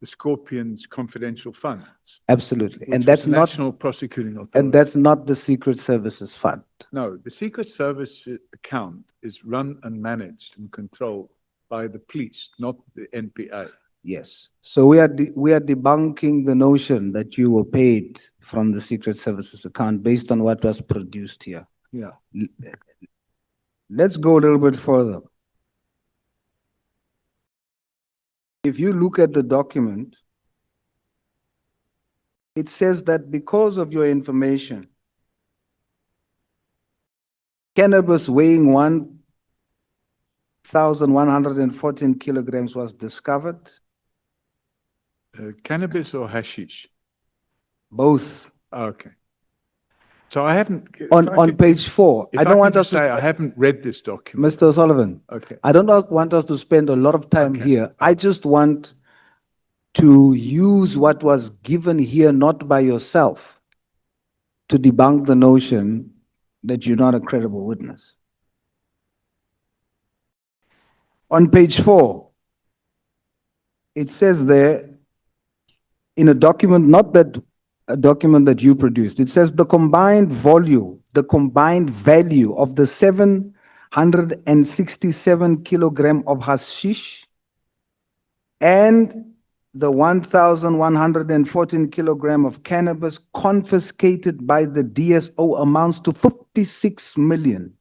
the Scorpions confidential funds. Absolutely. And which that's was not, National Prosecuting Authority. and that's not the secret services fund. No, the Secret Service account is run and managed and controlled by the police, not the NPA. Yes. So we are debunking the notion that you were paid from the secret services account based on what was produced here. Yeah. Let's go a little bit further. If you look at the document, it says that because of your information, cannabis weighing 1,114 kilograms was discovered. Cannabis or hashish? Both. Okay. So I haven't. On page 4. I don't want us say I to, haven't read this document. Mr. O'Sullivan, Okay. I don't want us to spend a lot of time Okay. here. I just want to use what was given here, not by yourself, to debunk the notion that you're not a credible witness. On page 4, it says there, in a document, not that a document that you produced, it says the combined value of the 767 kilogram of hashish and the 1,114 kilogram of cannabis confiscated by the DSO amounts to 56 million,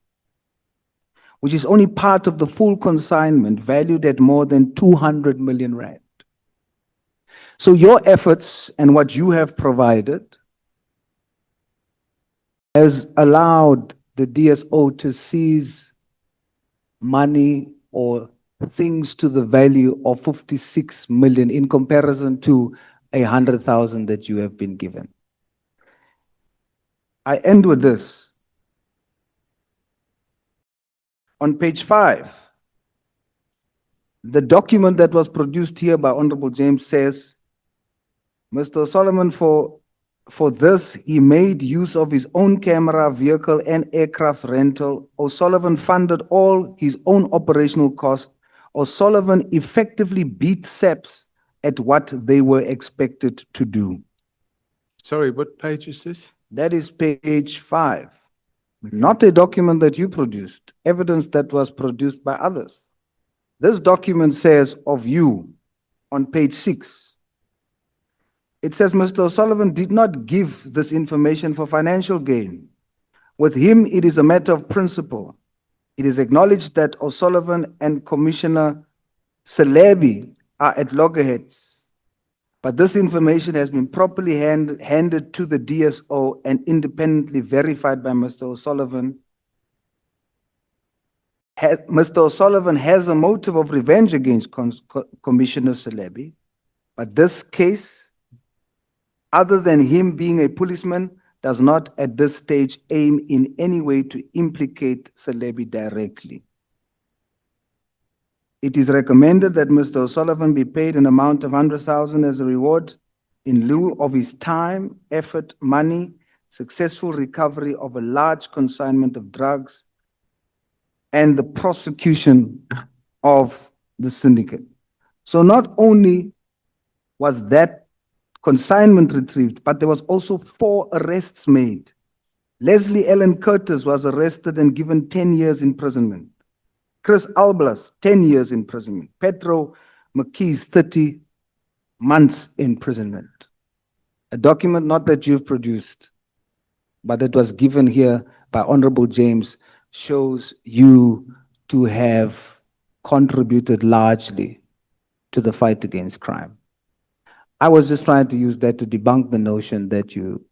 which is only part of the full consignment valued at more than 200 million rand. So your efforts and what you have provided has allowed the DSO to seize money or things to the value of 56 million in comparison to 100,000 that you have been given. I end with this. On page 5, the document that was produced here by Honorable James says, Mr. Solomon, for this, he made use of his own camera, vehicle, and aircraft rental. O'Sullivan funded all his own operational costs. O'Sullivan effectively beat SAPS at what they were expected to do. Sorry, what page is this? That is page 5. Not a document that you produced, evidence that was produced by others. This document says of you on page 6. It says Mr. O'Sullivan did not give this information for financial gain. With him, it is a matter of principle. It is acknowledged that O'Sullivan and Commissioner Celebi are at loggerheads, but this information has been properly handed to the DSO and independently verified by Mr. O'Sullivan. Mr. O'Sullivan has a motive of revenge against Commissioner Celebi, but this case, other than him being a policeman, does not at this stage aim in any way to implicate Celebi directly. It is recommended that Mr. O'Sullivan be paid an amount of 100,000 as a reward in lieu of his time, effort, money, successful recovery of a large consignment of drugs, and the prosecution of the syndicate. So not only was that consignment retrieved, but there was also 4 arrests made. Leslie Ellen Curtis was arrested and given 10 years imprisonment. Chris Alblas, 10 years imprisonment. Petro McKees, 30 months imprisonment. A document not that you've produced, but that was given here by Honorable James, shows you to have contributed largely to the fight against crime. I was just trying to use that to debunk the notion that you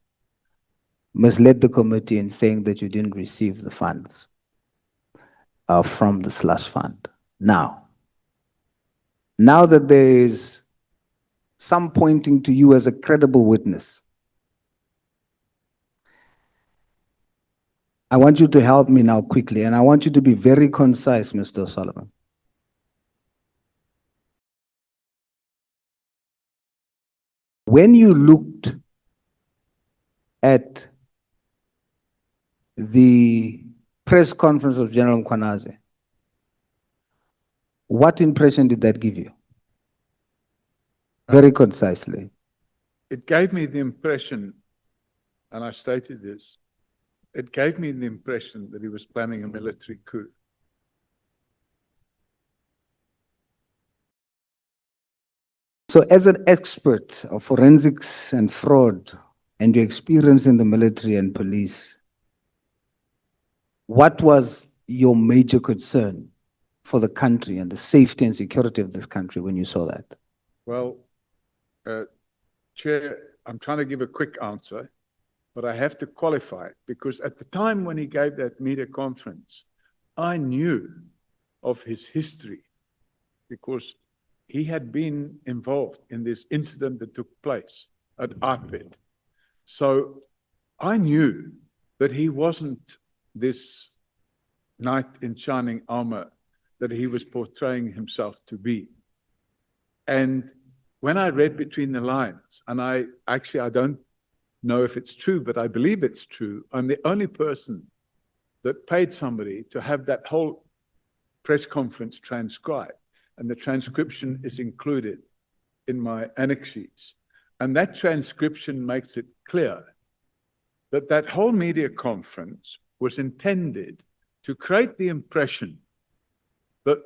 misled the committee in saying that you didn't receive the funds from the slush fund. Now that there is some pointing to you as a credible witness, I want you to help me now quickly, and I want you to be very concise, Mr. O'Sullivan. When you looked at the press conference of General Mkhwanazi, what impression did that give you? Very concisely. It gave me the impression, and I stated this, it gave me the impression that he was planning a military coup. So as an expert of forensics and fraud and your experience in the military and police, what was your major concern for the country and the safety and security of this country when you saw that? Well, Chair, I'm trying to give a quick answer, but I have to qualify it because at the time when he gave that media conference, I knew of his history because he had been involved in this incident that took place at Artpit. So I knew that he wasn't this knight in shining armor that he was portraying himself to be. And when I read between the lines, and I don't know if it's true, but I believe it's true, I'm the only person that paid somebody to have that whole press conference transcribed. And the transcription is included in my annex sheets. And that transcription makes it clear that that whole media conference was intended to create the impression that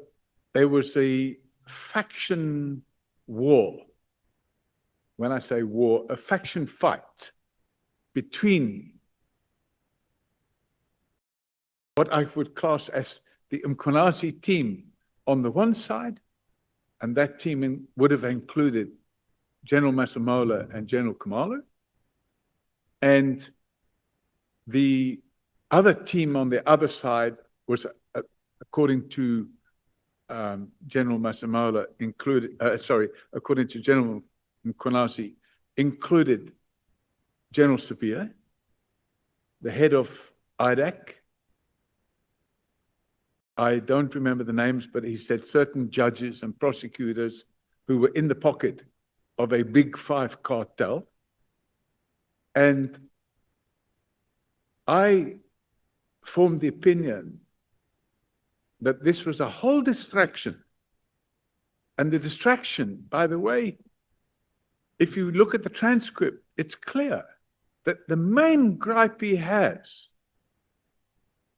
there was a faction war when I say war, a faction fight between what I would class as the Mkhwanazi team on the one side, and that team would have included General Masemola and General Khumalo, and the other team on the other side was, according to General Masemola, according to General Mkhwanazi, included General Sibiya, the head of IDAC. I don't remember the names, but he said certain judges and prosecutors who were in the pocket of a big five cartel. And I formed the opinion that this was a whole distraction. And the distraction, by the way, if you look at the transcript, it's clear that the main gripe he has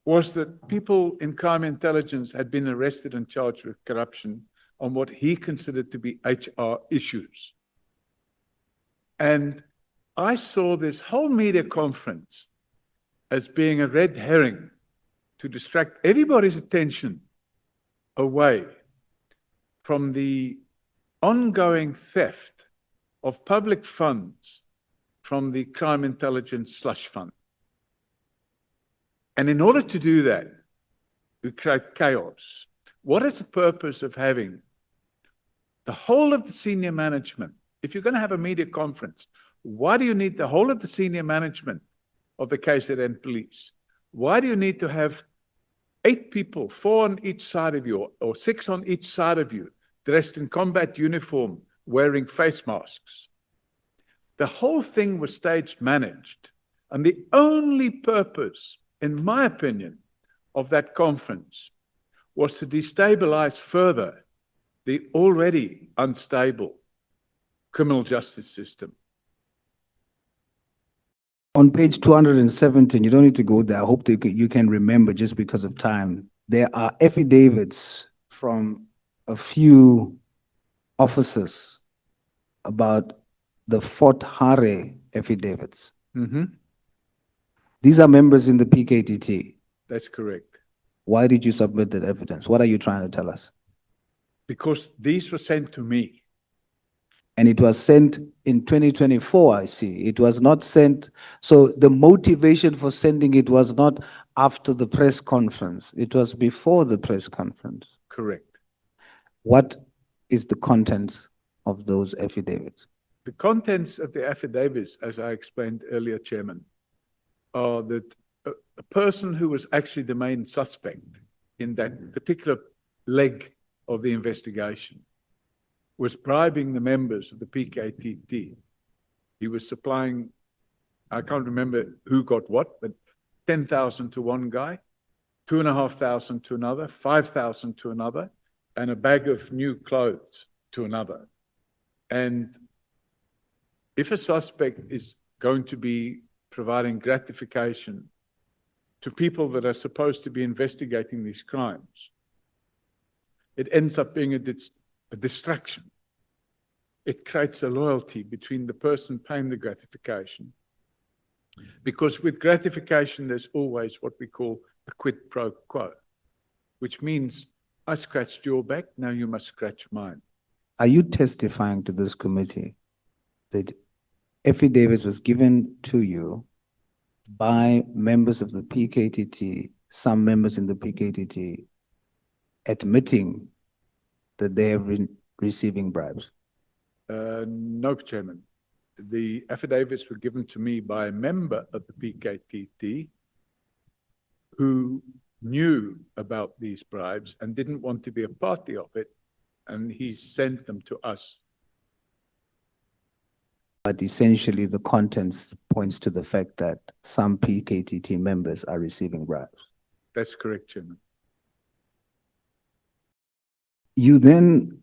was that people in crime intelligence had been arrested and charged with corruption on what he considered to be HR issues. And I saw this whole media conference as being a red herring to distract everybody's attention away from the ongoing theft of public funds from the crime intelligence slush fund. And in order to do that, we create chaos. What is the purpose of having the whole of the senior management? If you're going to have a media conference, why do you need the whole of the senior management of the KZN police? Why do you need to have 8 people, 4 on each side of you, or 6 on each side of you, dressed in combat uniform, wearing face masks? The whole thing was staged managed. And the only purpose, in my opinion, of that conference was to destabilize further the already unstable criminal justice system. On page 217, you don't need to go there. I hope that you can remember just because of time. There are affidavits from a few officers about the Fort Hare affidavits. These are members in the PKTT. That's correct. Why did you submit that evidence? What are you trying to tell us? Because these were sent to me. And it was sent in 2024, I see. It was not sent. So the motivation for sending it was not after the press conference. It was before the press conference. Correct. What is the contents of those affidavits? The contents of the affidavits, as I explained earlier, Chairman, are that a person who was actually the main suspect in that particular leg of the investigation was bribing the members of the PKTT. He was supplying, I can't remember who got what, but 10,000 to one guy, 2,500 to another, 5,000 to another, and a bag of new clothes to another. And if a suspect is going to be providing gratification to people that are supposed to be investigating these crimes, it ends up being a distraction. It creates a loyalty between the person paying the gratification. Because with gratification, there's always what we call a quid pro quo, which means I scratched your back, now you must scratch mine. Are you testifying to this committee that affidavits was given to you by members of the PKTT, some members in the PKTT, admitting that they have been receiving bribes? No, Chairman. The affidavits were given to me by a member of the PKTT who knew about these bribes and didn't want to be a party of it, and he sent them to us. But essentially the contents points to the fact that some PKTT members are receiving bribes. That's correct, Chairman. You then,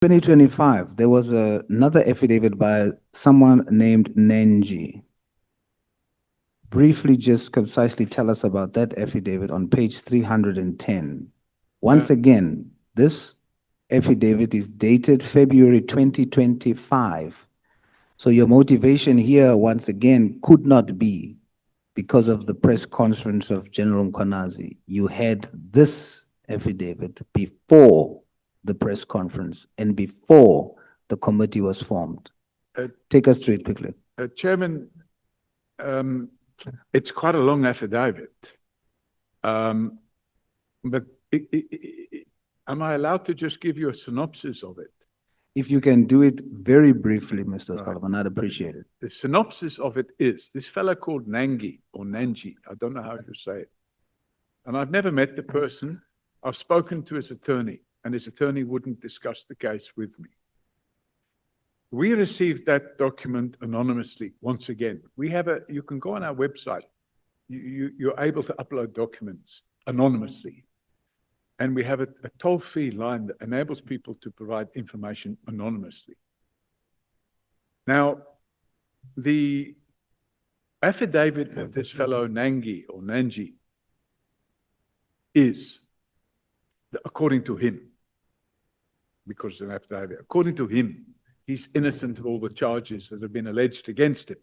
2025, there was another affidavit by someone named Nenji. Briefly, just concisely tell us about that affidavit on page 310. Once again, this affidavit is dated February 2025. So your motivation here, once again, could not be because of the press conference of General Mkhwanazi. You had this affidavit before the press conference and before the committee was formed. Take us through it quickly. Chairman, it's quite a long affidavit. But am I allowed to just give you a synopsis of it? If you can do it very briefly, Mr. Right. Solomon, I'd appreciate it. The synopsis of it is this fellow called Nangi or Nanji, I don't know how to say it. And I've never met the person. I've spoken to his attorney, and his attorney wouldn't discuss the case with me. We received that document anonymously once again. You can go on our website. You're able to upload documents anonymously. And we have a toll-free line that enables people to provide information anonymously. Now, the affidavit of this fellow Nangi or Nanji is, according to him, because it's an affidavit, according to him, he's innocent of all the charges that have been alleged against him.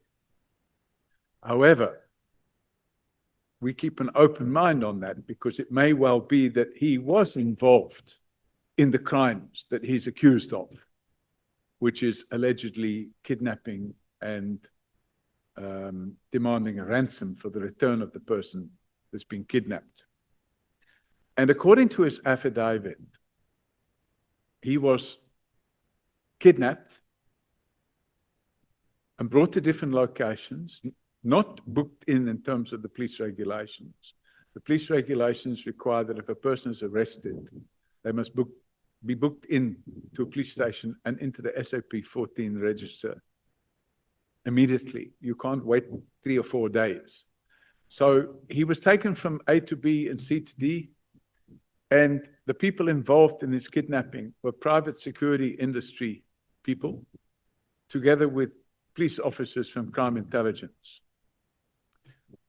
However, we keep an open mind on that because it may well be that he was involved in the crimes that he's accused of, which is allegedly kidnapping and demanding a ransom for the return of the person that's been kidnapped. And according to his affidavit, he was kidnapped and brought to different locations, not booked in terms of the police regulations. The police regulations require that if a person is arrested, they must be booked in to a police station and into the SOP 14 register immediately. You can't wait 3 or 4 days. So he was taken from A to B and C to D, and the people involved in his kidnapping were private security industry people, together with police officers from crime intelligence.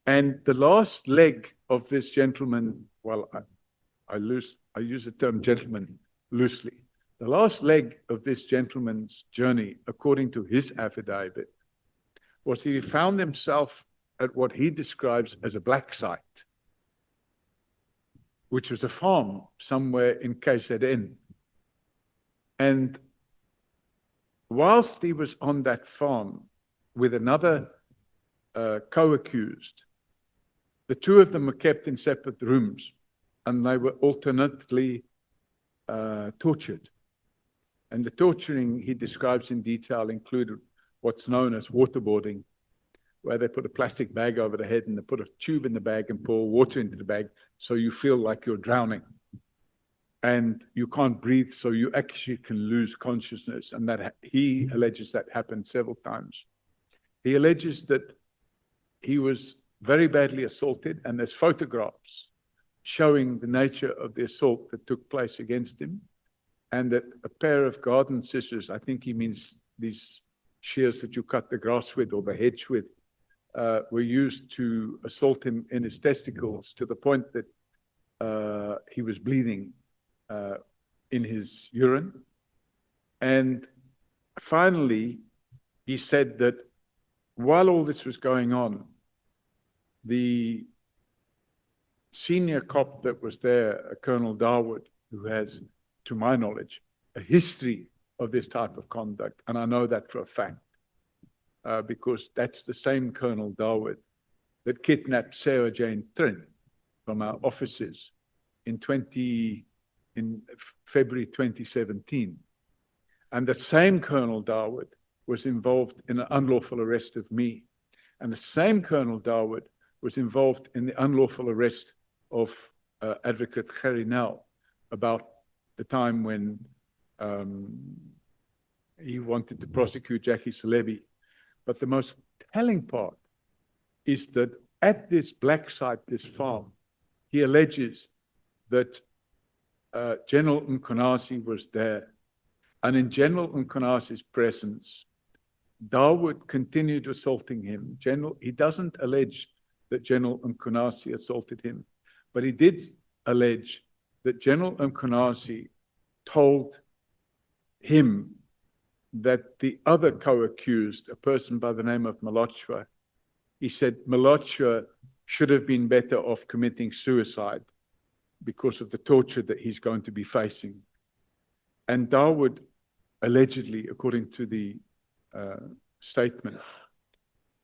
And the last leg of this gentleman, well, I use the term gentleman loosely. The last leg of this gentleman's journey, according to his affidavit, was he found himself at what he describes as a black site, which was a farm somewhere in KZN. And whilst he was on that farm with another co-accused, the two of them were kept in separate rooms, and they were alternately tortured. And the torturing he describes in detail included what's known as waterboarding, where they put a plastic bag over the head and they put a tube in the bag and pour water into the bag so you feel like you're drowning. And you can't breathe, so you actually can lose consciousness. And that he alleges that happened several times. He alleges that he was very badly assaulted, and there's photographs showing the nature of the assault that took place against him, and that a pair of garden scissors, I think he means these shears that you cut the grass with or the hedge with, were used to assault him in his testicles to the point that he was bleeding in his urine. And finally, he said that while all this was going on, the senior cop that was there, Colonel Darwood, who has, to my knowledge, a history of this type of conduct, and I know that for a fact, because that's the same Colonel Darwood that kidnapped Sarah Jane Trin from our offices in February 2017. And the same Colonel Darwood was involved in an unlawful arrest of me. And the same Colonel Darwood was involved in the unlawful arrest of Advocate Gerrie Nel about the time when he wanted to prosecute Jackie Salebi. But the most telling part is that at this black site, this farm, he alleges that General Mkhwanazi was there. And in General Mkhwanazi's presence, Darwood continued assaulting him. He doesn't allege that General Mkhwanazi assaulted him, but he did allege that General Mkhwanazi told him that the other co-accused, a person by the name of Malotshwa, he said Malotshwa should have been better off committing suicide because of the torture that he's going to be facing. And Dawood, allegedly, according to the statement,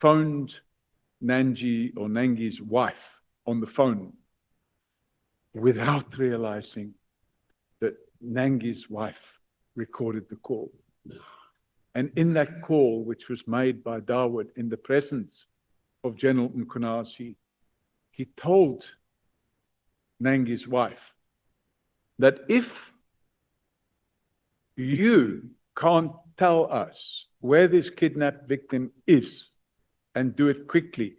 phoned Nangi's wife on the phone without realizing that Nangi's wife recorded the call. And in that call, which was made by Dawood in the presence of General Mkhwanazi, he told Nangi's wife that if you can't tell us where this kidnapped victim is and do it quickly,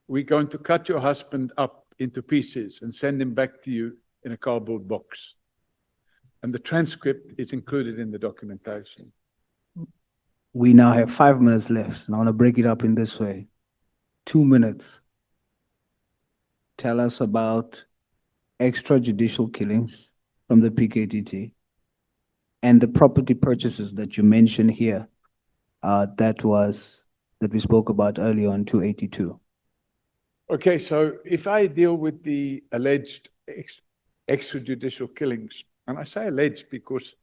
we're going to cut your husband up into pieces and send him back to you in a cardboard box. And the transcript is included in the documentation. We now have 5 minutes left, and I want to break it up in this way. 2 minutes. Tell us about extrajudicial killings from the PKTT and the property purchases that you mentioned here, that we spoke about earlier on 282. Okay, so if I deal with the alleged extrajudicial killings, and I say alleged because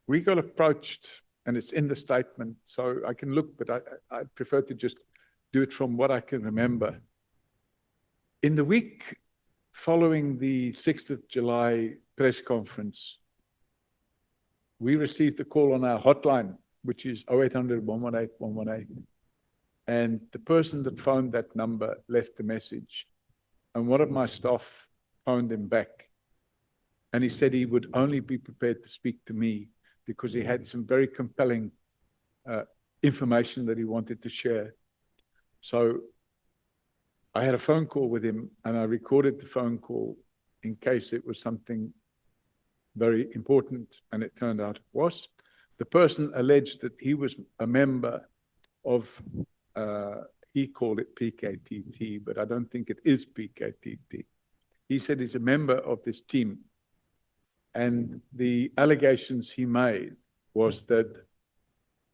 we got approached, and it's in the statement, so I can look, but I prefer to just do it from what I can remember. In the week following the 6th of July press conference, we received a call on our hotline, which is 0800 118 118. And the person that phoned that number left a message. And one of my staff phoned him back. And he said he would only be prepared to speak to me because he had some very compelling information that he wanted to share. So I had a phone call with him, and I recorded the phone call in case it was something very important, and it turned out it was. The person alleged that he was a member of, he called it PKTT, but I don't think it is PKTT. He said he's a member of this team. And the allegations he made was that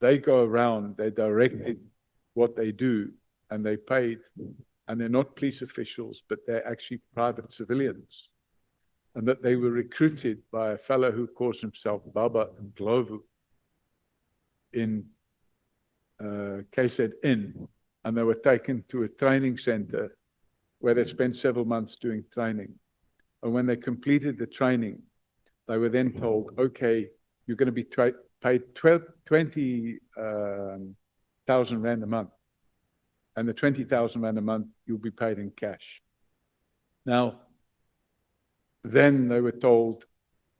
they go around, they directed what they do, and they paid, and they're not police officials, but they're actually private civilians. And that they were recruited by a fellow who calls himself Baba Ndlovu in KZN, and they were taken to a training center where they spent several months doing training. And when they completed the training, they were then told, okay, you're going to be paid 20,000 Rand a month. And the 20,000 Rand a month, you'll be paid in cash. Now, then they were told,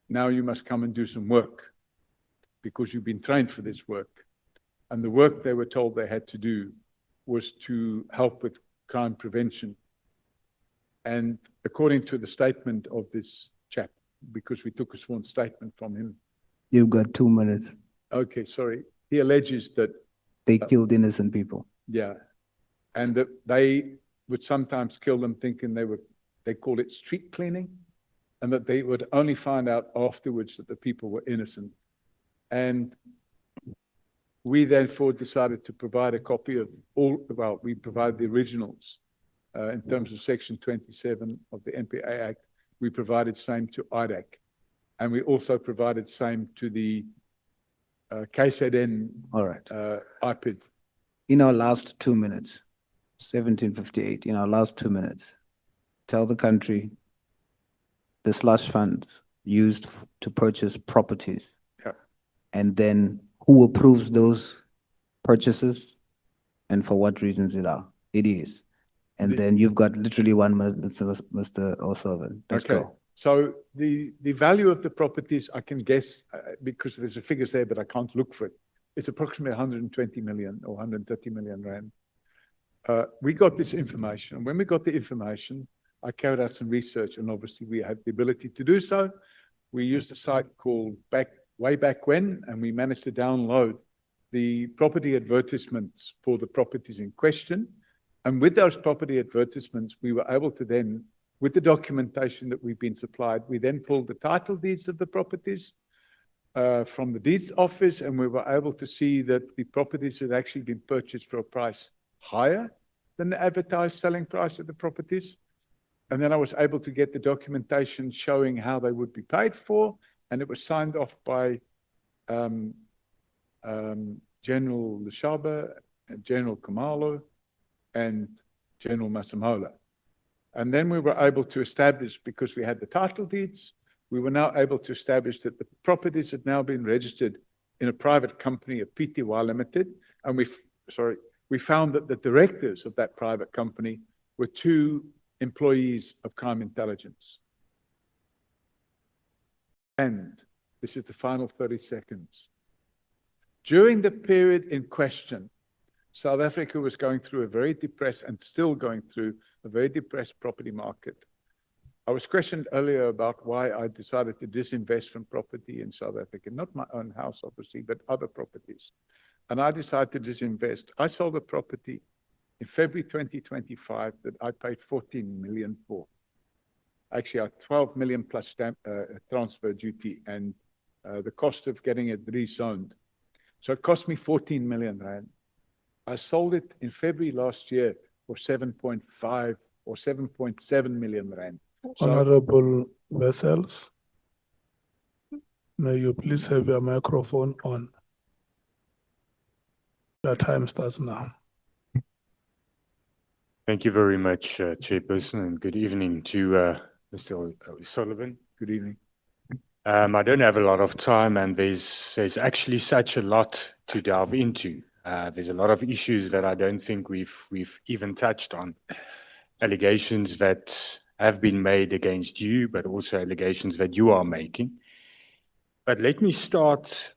now you must come and do some work because you've been trained for this work. And the work they were told they had to do was to help with crime prevention. And according to the statement of this chap, because we took a sworn statement from him. You've got 2 minutes. Okay, sorry. He alleges that They killed innocent people. yeah, and that they would sometimes kill them thinking they called it street cleaning, and that they would only find out afterwards that the people were innocent. And we therefore decided to provide a copy of we provide the originals in terms of Section 27 of the NPA Act. We provided same to IDAC, and we also provided same to the KZN All right. IPID. In our last 2 minutes, 1758, in our last 2 minutes, tell the country the slush funds used to purchase properties. Yeah. And then who approves those purchases and for what reasons it is. And then you've got literally 1 minute, Mr. O'Sullivan. Let's Okay. go. So the value of the properties, I can guess, because there's a figures there, but I can't look for it. It's approximately 120 million or 130 million Rand. We got this information. And when we got the information, I carried out some research, and obviously we had the ability to do so. We used a site called Way Back When, and we managed to download the property advertisements for the properties in question. And with those property advertisements, we were able to then with the documentation that we've been supplied, we then pulled the title deeds of the properties from the deeds office, and we were able to see that the properties had actually been purchased for a price higher than the advertised selling price of the properties. And then I was able to get the documentation showing how they would be paid for, and it was signed off by General Leshaba, General Kamalo, and General Masemola. And then we were able to establish, because we had the title deeds, we were now able to establish that the properties had now been registered in a private company, a PTY Limited, and we found that the directors of that private company were 2 employees of Crime Intelligence. And this is the final 30 seconds. During the period in question, South Africa was going through a very depressed, and still going through a very depressed property market. I was questioned earlier about why I decided to disinvest from property in South Africa, not my own house, obviously, but other properties. And I decided to disinvest. I sold a property in February 2025 that I paid 14 million for. Actually, 12 million plus stamp transfer duty and the cost of getting it rezoned. So it cost me 14 million rand. I sold it in February last year for 7.5 or 7.7 million rand. So, Honorable Wessels, may you please have your microphone on? Your time starts now. Thank you very much, Chairperson, and good evening to Mr. O'Sullivan. good evening. I don't have a lot of time, and there's actually such a lot to delve into. There's a lot of issues that I don't think we've even touched on. Allegations that have been made against you, but also allegations that you are making. But let me start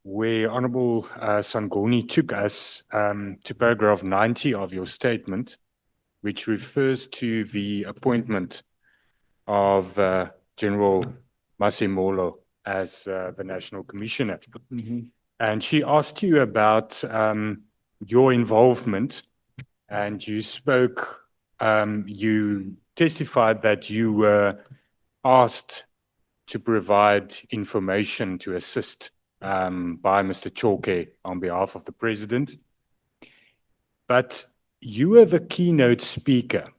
where Honorable Sangoni took us to paragraph 90 of your statement, which refers to the appointment of General Masemola as the National Commissioner. And she asked you about your involvement, and you spoke, you testified that you were asked to provide information to assist by Mr. Chauke on behalf of the President. But you were the keynote speaker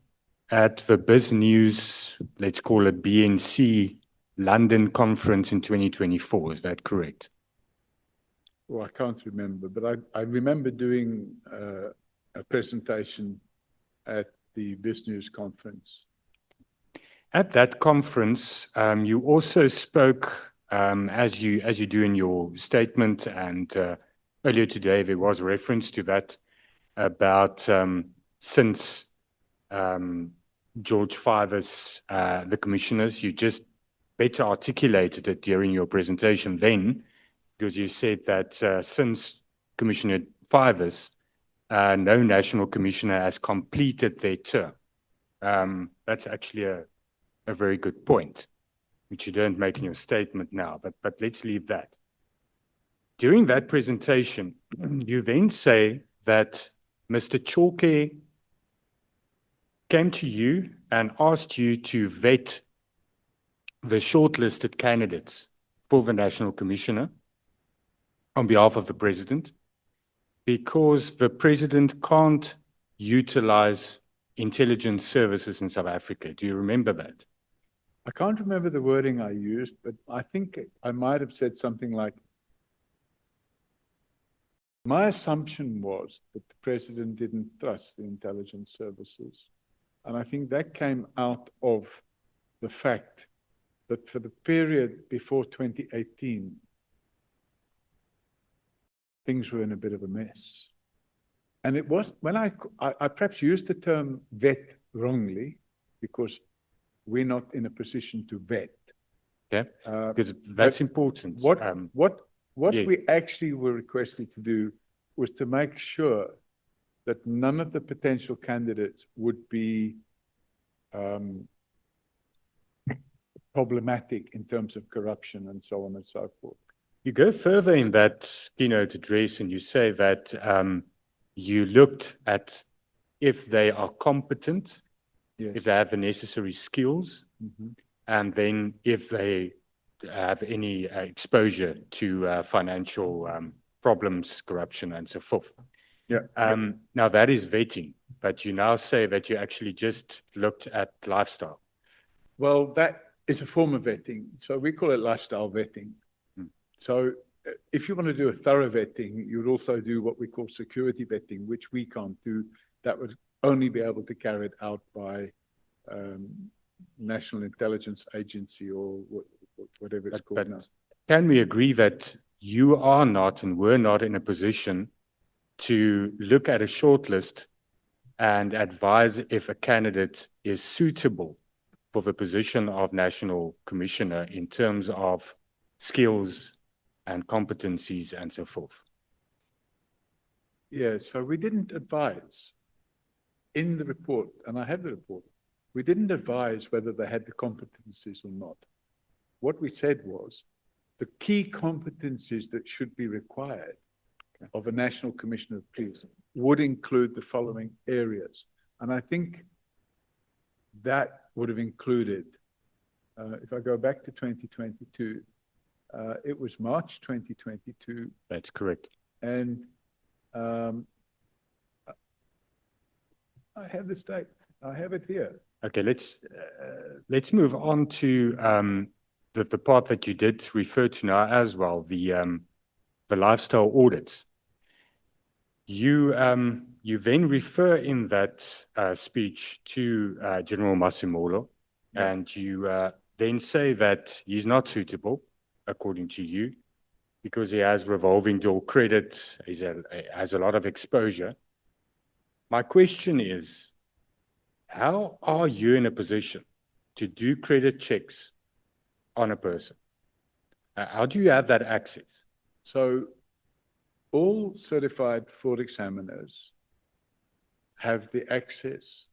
at the BizNews, let's call it BNC, London conference in 2024. Is that correct? Well, I can't remember, but I remember doing a presentation at the BizNews conference. At that conference, you also spoke, as you do in your statement, and earlier today there was reference to that, about since George Fivers, the commissioners, you just better articulated it during your presentation then, because you said that since Commissioner Fivers, no national commissioner has completed their term. That's actually a very good point, which you don't make in your statement now, but let's leave that. During that presentation, you then say that Mr. Chauke came to you and asked you to vet the shortlisted candidates for the National Commissioner on behalf of the President, because the President can't utilize intelligence services in South Africa. Do you remember that? I can't remember the wording I used, but I think I might have said something like, my assumption was that the President didn't trust the intelligence services. And I think that came out of the fact that for the period before 2018, things were in a bit of a mess. And it was, when I perhaps used the term vet wrongly, because we're not in a position to vet. Yeah, because that's important. What Yeah. we actually were requested to do was to make sure that none of the potential candidates would be problematic in terms of corruption and so on and so forth. You go further in that keynote address and you say that you looked at if they are competent Yes. if they have the necessary skills, Mhm. and then if they have any exposure to financial problems, corruption, and so forth. Yeah. Now that is vetting, but you now say that you actually just looked at lifestyle. Well, that is a form of vetting. So we call it lifestyle vetting. Hmm. So if you want to do a thorough vetting, you would also do what we call security vetting, which we can't do. That would only be able to carry it out by National Intelligence Agency or whatever it's called now. Can we agree that you are not and were not in a position to look at a shortlist and advise if a candidate is suitable for the position of National Commissioner in terms of skills and competencies and so forth? Yeah, so we didn't advise in the report, and I have the report, we didn't advise whether they had the competencies or not. What we said was the key competencies that should be required of a National Commissioner of Police would include the following areas. And I think that would have included, if I go back to 2022, it was March 2022, That's correct. and I have this date. I have it here. Okay, let's move on to the part that you did refer to now as well, the lifestyle audits. You then refer in that speech to General Masimolo, Yeah. and you then say that he's not suitable, according to you, because he has revolving door credit, he has a lot of exposure. My question is, how are you in a position to do credit checks on a person? How do you have that access? So all certified fraud examiners have the access.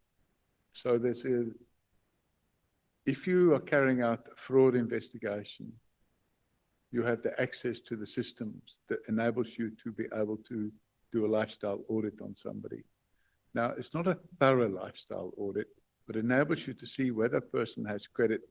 So if you are carrying out a fraud investigation, you have the access to the systems that enables you to be able to do a lifestyle audit on somebody. Now, it's not a thorough lifestyle audit, but enables you to see whether a person has credit.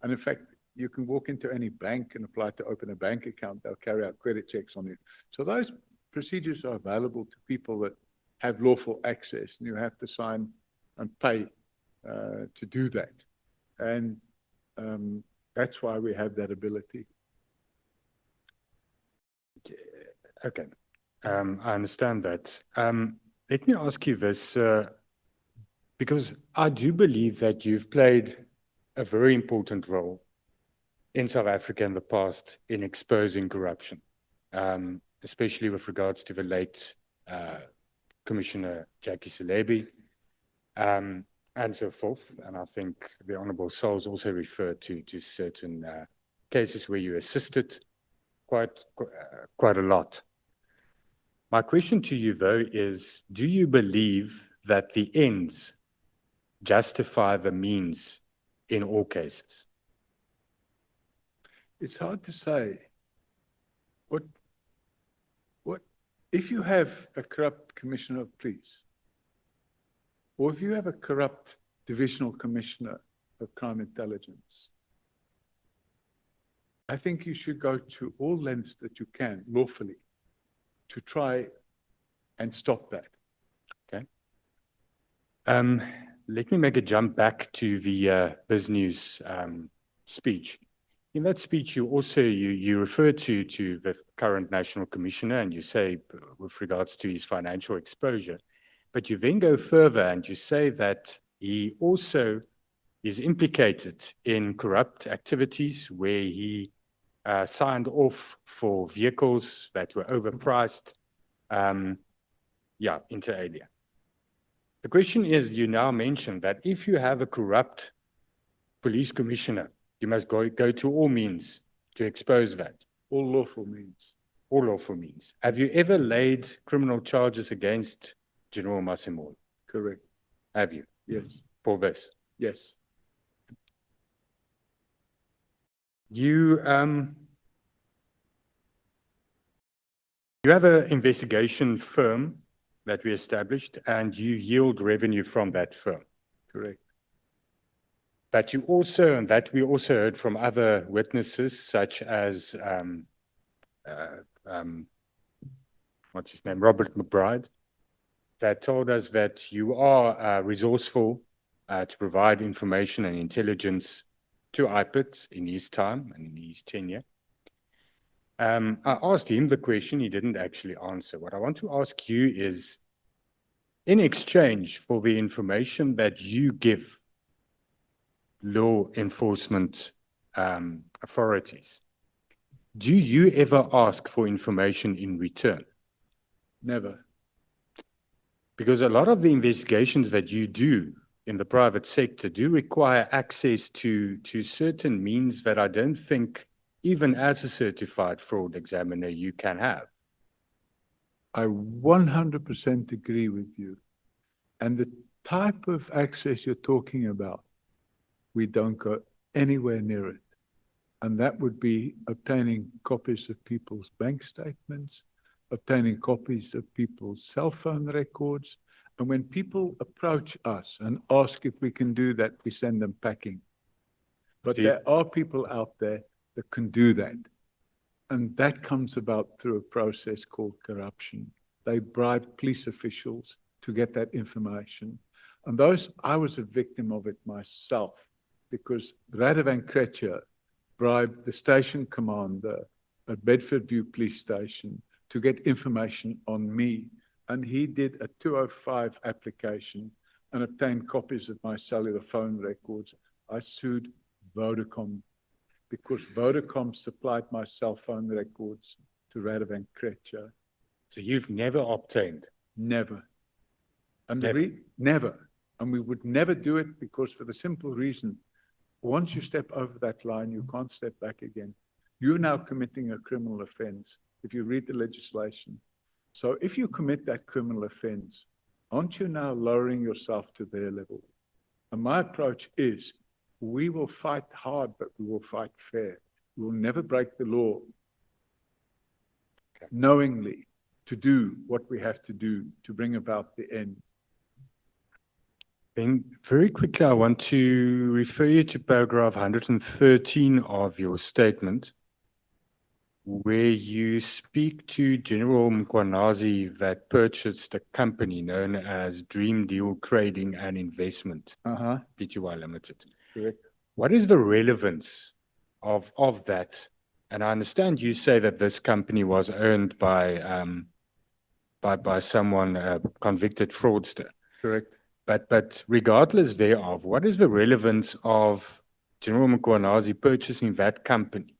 And in fact, you can walk into any bank and apply to open a bank account. They'll carry out credit checks on you. So those procedures are available to people that have lawful access, and you have to sign and pay to do that. And that's why we have that ability. Okay, I understand that. Let me ask you this, because I do believe that you've played a very important role in South Africa in the past in exposing corruption, especially with regards to the late Commissioner Jackie Selebi, and so forth. And I think the Honourable Souls also referred to certain cases where you assisted quite a lot. My question to you, though, is, do you believe that the ends justify the means in all cases? It's hard to say. If you have a corrupt commissioner of police, or if you have a corrupt divisional commissioner of crime intelligence, I think you should go to all lengths that you can lawfully to try and stop that. Okay. Let me make a jump back to the BizNews speech. In that speech, you also you refer to the current National Commissioner, and you say with regards to his financial exposure, but you then go further and you say that he also is implicated in corrupt activities where he signed off for vehicles that were overpriced, inter alia. The question is, you now mentioned that if you have a corrupt police commissioner, you must go to all means to expose that. All lawful means. All lawful means. Have you ever laid criminal charges against General Masimolo? Correct. Have you? Yes. For this? Yes. You have an investigation firm that we established, and you yield revenue from that firm. Correct. But you also, and that we also heard from other witnesses, such as, what's his name, Robert McBride, that told us that you are resourceful to provide information and intelligence to IPIT in his time and in his tenure. I asked him the question, he didn't actually answer. What I want to ask you is, in exchange for the information that you give law enforcement authorities, do you ever ask for information in return? Never. Because a lot of the investigations that you do in the private sector do require access to certain means that I don't think, even as a certified fraud examiner, you can have. I 100% agree with you. And the type of access you're talking about, we don't go anywhere near it. And that would be obtaining copies of people's bank statements, obtaining copies of people's cell phone records. And when people approach us and ask if we can do that, we send them packing. But there are people out there that can do that. And that comes about through a process called corruption. They bribe police officials to get that information. And I was a victim of it myself, because Radovan Krejcir bribed the station commander at Bedford View Police Station to get information on me. And he did a 205 application and obtained copies of my cellular phone records. I sued Vodacom because Vodacom supplied my cell phone records to Radovan Krejcir. So you've never obtained? Never. And Never. Never. And we would never do it because, for the simple reason, once you step over that line, you can't step back again. You're now committing a criminal offense if you read the legislation. So if you commit that criminal offense, aren't you now lowering yourself to their level? And my approach is, we will fight hard, but we will fight fair. We will never break the law knowingly to do what we have to do to bring about the end. Then very quickly, I want to refer you to paragraph 113 of your statement, where you speak to General Mkwanazi that purchased a company known as Dream Deal Trading and Investment, Pty Limited. Correct. What is the relevance of that? And I understand you say that this company was owned by someone, a convicted fraudster. Correct. But regardless thereof, what is the relevance of General Mkwanazi purchasing that company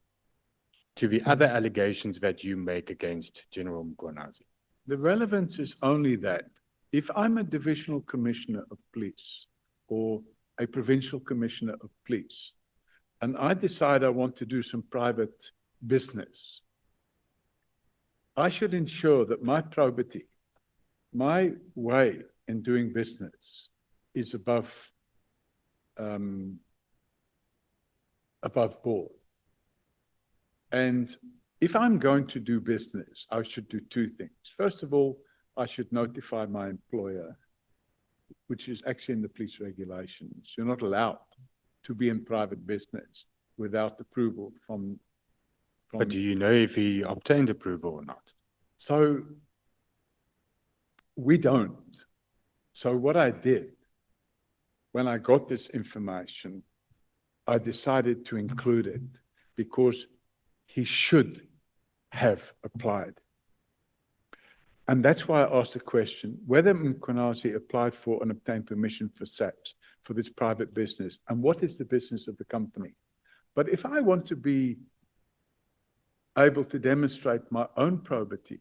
to the other allegations that you make against General Mkwanazi? The relevance is only that if I'm a divisional commissioner of police or a provincial commissioner of police, and I decide I want to do some private business, I should ensure that my probity, my way in doing business is above board. And if I'm going to do business, I should do two things. First of all, I should notify my employer, which is actually in the police regulations. You're not allowed to be in private business without approval from But do you know if he obtained approval or not? So we don't. So what I did, when I got this information, I decided to include it because he should have applied. And that's why I asked the question, whether Mkwanazi applied for and obtained permission for SAPS, for this private business, and what is the business of the company? But if I want to be able to demonstrate my own probity,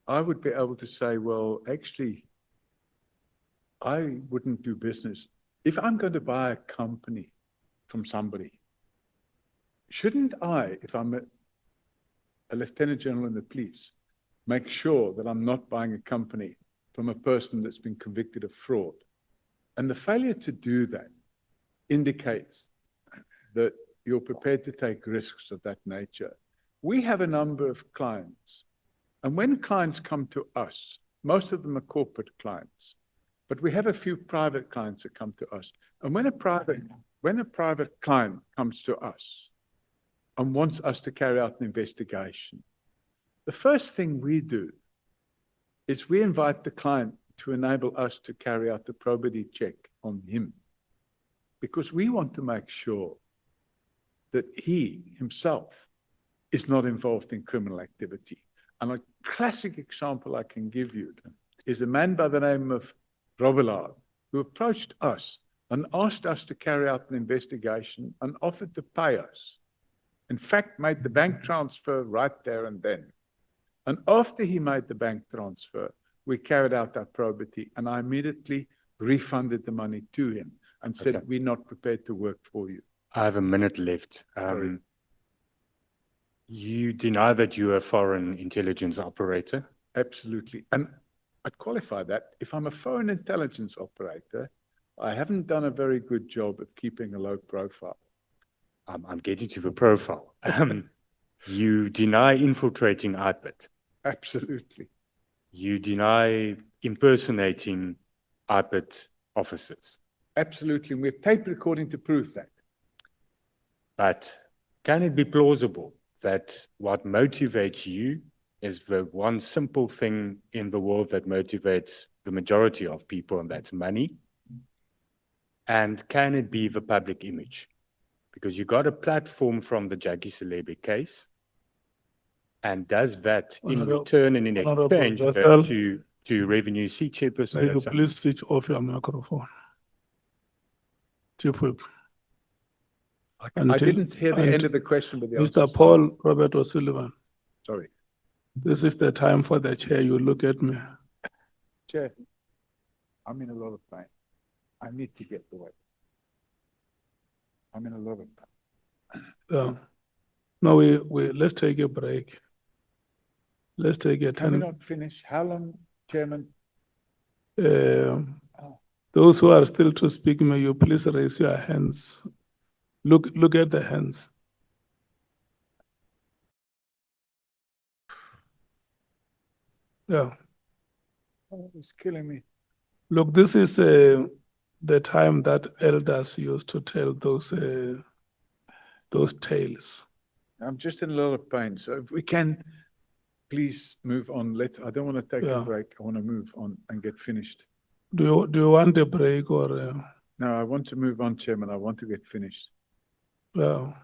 I would be able to say, well, actually, I wouldn't do business. If I'm going to buy a company from somebody, shouldn't I, if I'm a lieutenant general in the police, make sure that I'm not buying a company from a person that's been convicted of fraud? And the failure to do that indicates that you're prepared to take risks of that nature. We have a number of clients, and when clients come to us, most of them are corporate clients, But we have a few private clients that come to us. And when a private client comes to us and wants us to carry out an investigation, the first thing we do is we invite the client to enable us to carry out the probity check on him, because we want to make sure that he himself is not involved in criminal activity. And a classic example I can give you is a man by the name of Robillard, who approached us and asked us to carry out an investigation and offered to pay us. In fact, made the bank transfer right there and then. And after he made the bank transfer, we carried out our probity, and I immediately refunded the money to him and said, Okay. we're not prepared to work for you. I have a minute left. Sorry. You deny that you're a foreign intelligence operator? Absolutely. And I'd qualify that. If I'm a foreign intelligence operator, I haven't done a very good job of keeping a low profile. I'm getting to the profile. You deny infiltrating IPIT. Absolutely. You deny impersonating IPIT officers. Absolutely. And we have tape recording to prove that. But can it be plausible that what motivates you is the one simple thing in the world that motivates the majority of people, and that's money? And can it be the public image? Because you got a platform from the Jackie Celebi case. And does that in Honorable- return and in Honorable exchange Justel. to Revenue C chairperson? May you and so- please switch off your microphone? Chief Whip. I Until- didn't hear the end of the question, but the answer Mr. is- Paul Robert O'Sullivan, Sorry. this is the time for the chair. You look at me. Chair, I'm in a lot of pain. I need to get away. I'm in a lot of pain. No, let's take a break. Let's take a Can we 10. not finish? How long, Chairman? Those who are still to speak, may you please raise your hands. Look at the hands. Yeah. Oh, it's killing me. Look, this is the time that elders used to tell those tales. I'm just in a lot of pain. So if we can, please move on. I don't want to take a Yeah. break. I want to move on and get finished. Do you want a break or? No, I want to move on, Chairman. I want to get finished. Well,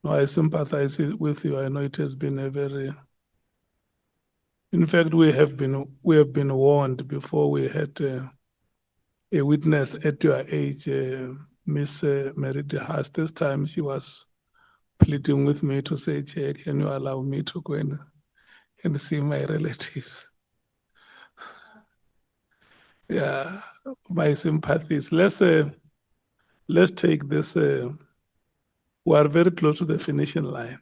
no, I sympathize with you. I know it has been a very. In fact, we have been warned before. We had a witness at your age, Miss Mary de Haas. This time she was pleading with me to say, Chair, can you allow me to go and see my relatives? Yeah, my sympathies. Let's take this. We are very close to the finishing line.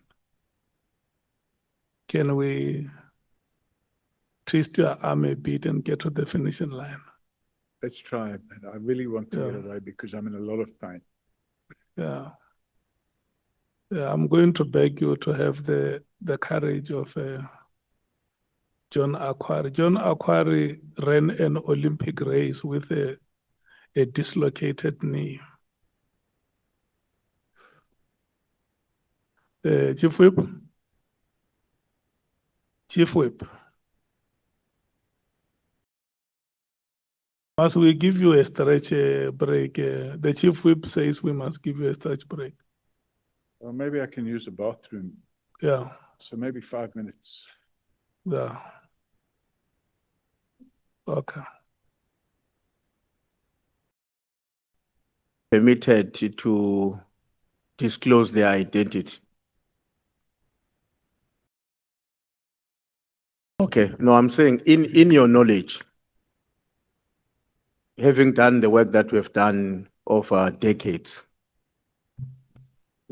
Can we twist your arm a bit and get to the finishing line? Let's try it. I really want to get Yeah. away because I'm in a lot of pain. Yeah. Yeah, I'm going to beg you to have the courage of John Aquari. John Aquari ran an Olympic race with a dislocated knee. Chief Whip? Chief Whip. Must we give you a stretch break? The Chief Whip says we must give you a stretch break. Well, maybe I can use the bathroom. Yeah, So maybe 5 minutes. yeah. Okay. Permitted to disclose their identity. Okay, no, I'm saying in your knowledge, having done the work that we have done over decades,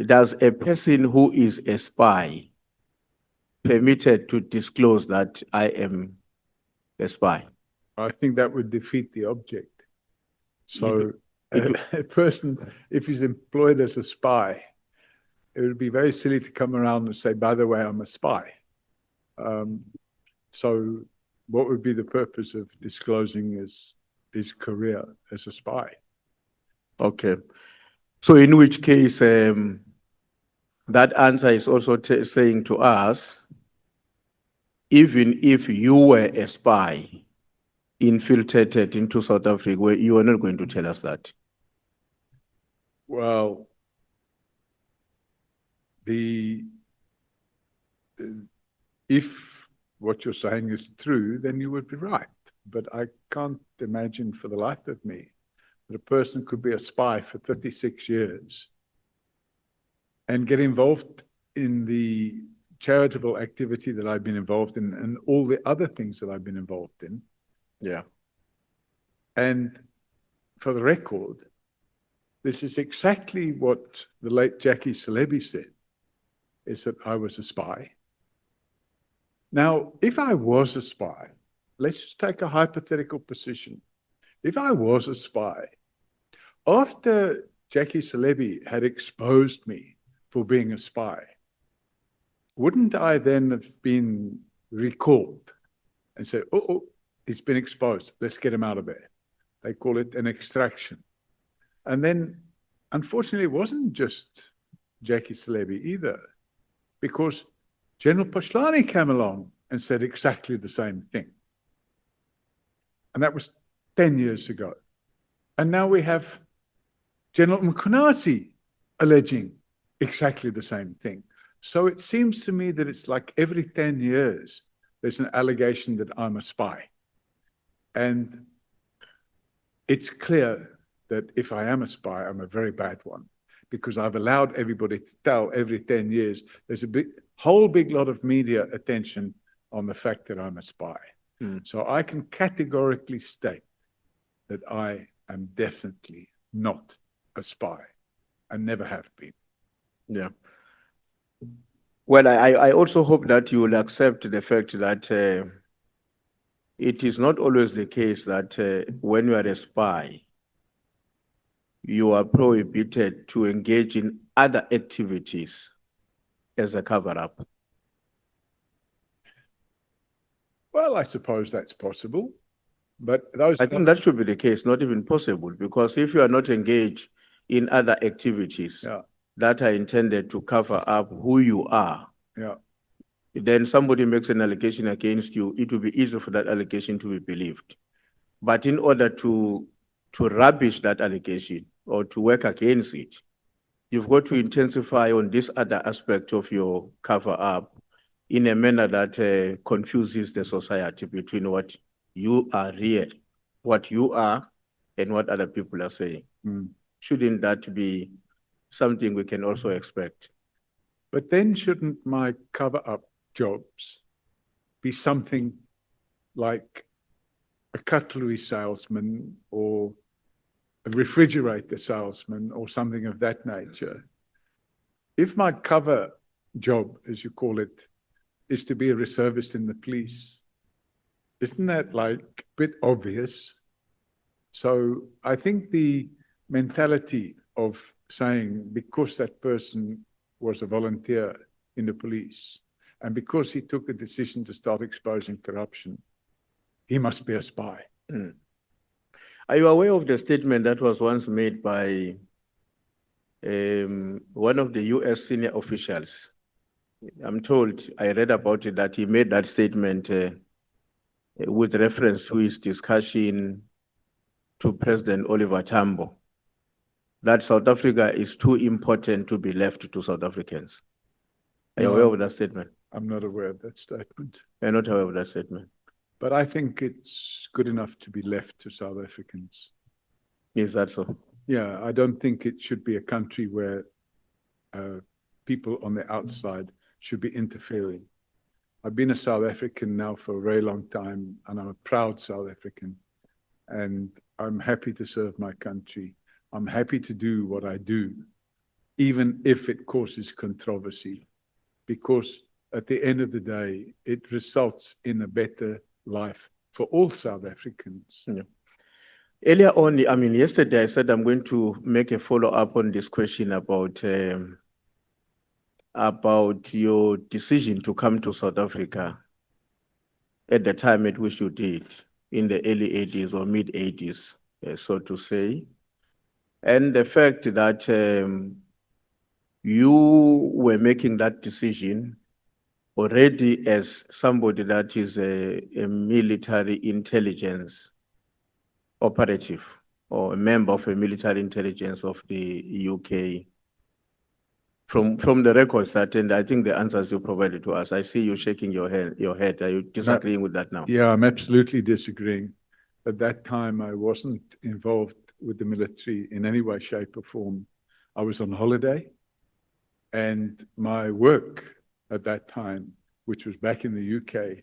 does a person who is a spy permitted to disclose that I am a spy? I think that would defeat the object. So a person, if he's employed as a spy, it would be very silly to come around and say, by the way, I'm a spy. So what would be the purpose of disclosing his career as a spy? Okay. So in which case, that answer is also saying to us, even if you were a spy infiltrated into South Africa, you are not going to tell us that. Well, if what you're saying is true, then you would be right. But I can't imagine for the life of me that a person could be a spy for 36 years and get involved in the charitable activity that I've been involved in and all the other things that I've been involved in. Yeah. And for the record, this is exactly what the late Jackie Selebi said, is that I was a spy. Now, if I was a spy, let's just take a hypothetical position. If I was a spy, after Jackie Selebi had exposed me for being a spy, wouldn't I then have been recalled and said, oh, he's been exposed, let's get him out of there? They call it an extraction. And then, unfortunately, it wasn't just Jackie Selebi either, because General Pashlani came along and said exactly the same thing. And that was 10 years ago. And now we have General Mkhwanazi alleging exactly the same thing. So it seems to me that it's like every 10 years, there's an allegation that I'm a spy. And it's clear that if I am a spy, I'm a very bad one, because I've allowed everybody to tell every 10 years, there's a whole big lot of media attention on the fact that I'm a spy. So I can categorically state that I am definitely not a spy and never have been. Yeah. Well, I also hope that you will accept the fact that it is not always the case that when you are a spy, you are prohibited to engage in other activities as a cover-up. Well, I suppose that's possible, but those. I think that should be the case, not even possible, because if you are not engaged in other activities Yeah. that are intended to cover up who you are, Yeah. then somebody makes an allegation against you, it will be easy for that allegation to be believed. But in order to rubbish that allegation or to work against it, you've got to intensify on this other aspect of your cover-up in a manner that confuses the society between what you are real, what you are, and what other people are saying. Shouldn't that be something we can also expect? But then shouldn't my cover-up jobs be something like a cutlery salesman or a refrigerator salesman or something of that nature? If my cover job, as you call it, is to be a reservist in the police, isn't that like a bit obvious? So I think the mentality of saying because that person was a volunteer in the police and because he took a decision to start exposing corruption, he must be a spy. Are you aware of the statement that was once made by one of the US senior officials? I'm told, I read about it, that he made that statement with reference to his discussion to President Oliver Tambo, that South Africa is too important to be left to South Africans. Are you aware of that statement? I'm not aware of that statement. You're not aware of that statement? But I think it's good enough to be left to South Africans. Is that so? Yeah, I don't think it should be a country where people on the outside should be interfering. I've been a South African now for a very long time, and I'm a proud South African. And I'm happy to serve my country. I'm happy to do what I do, even if it causes controversy, because at the end of the day, it results in a better life for all South Africans. Yeah. Earlier on, yesterday I said I'm going to make a follow-up on this question about your decision to come to South Africa. at the time at which you did, in the early 80s or mid 80s, so to say. And the fact that you were making that decision already as somebody that is a military intelligence operative or a member of a military intelligence of the UK. From the records that, and I think the answers you provided to us, I see you shaking your head. Are you disagreeing with that now? Yeah, I'm absolutely disagreeing. At that time, I wasn't involved with the military in any way, shape, or form. I was on holiday, and my work at that time, which was back in the UK,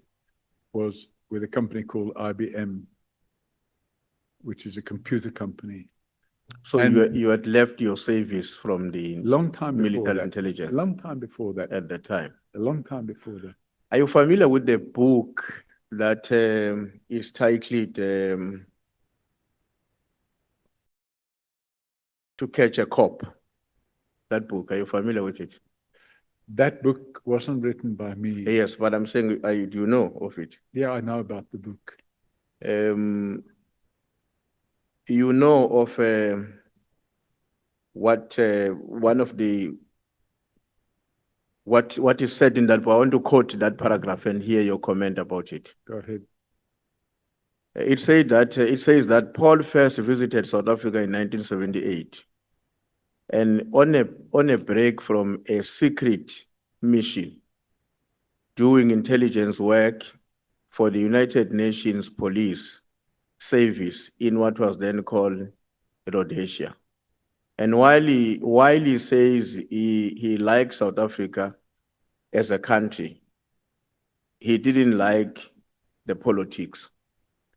was with a company called IBM, which is a computer company. So And- you had left your service from the Long time before military that. intelligence A long time before that. at the time. A long time before that. Are you familiar with the book that is titled To Catch a Cop? That book, are you familiar with it? That book wasn't written by me. Yes, but I'm saying, do you know of it? Yeah, I know about the book. You know of what one of the what is said in that book? I want to quote that paragraph and hear your comment about it. Go ahead. It says that Paul first visited South Africa in 1978, and on a break from a secret mission, doing intelligence work for the United Nations Police Service in what was then called Rhodesia. And while he says he likes South Africa as a country, he didn't like the politics.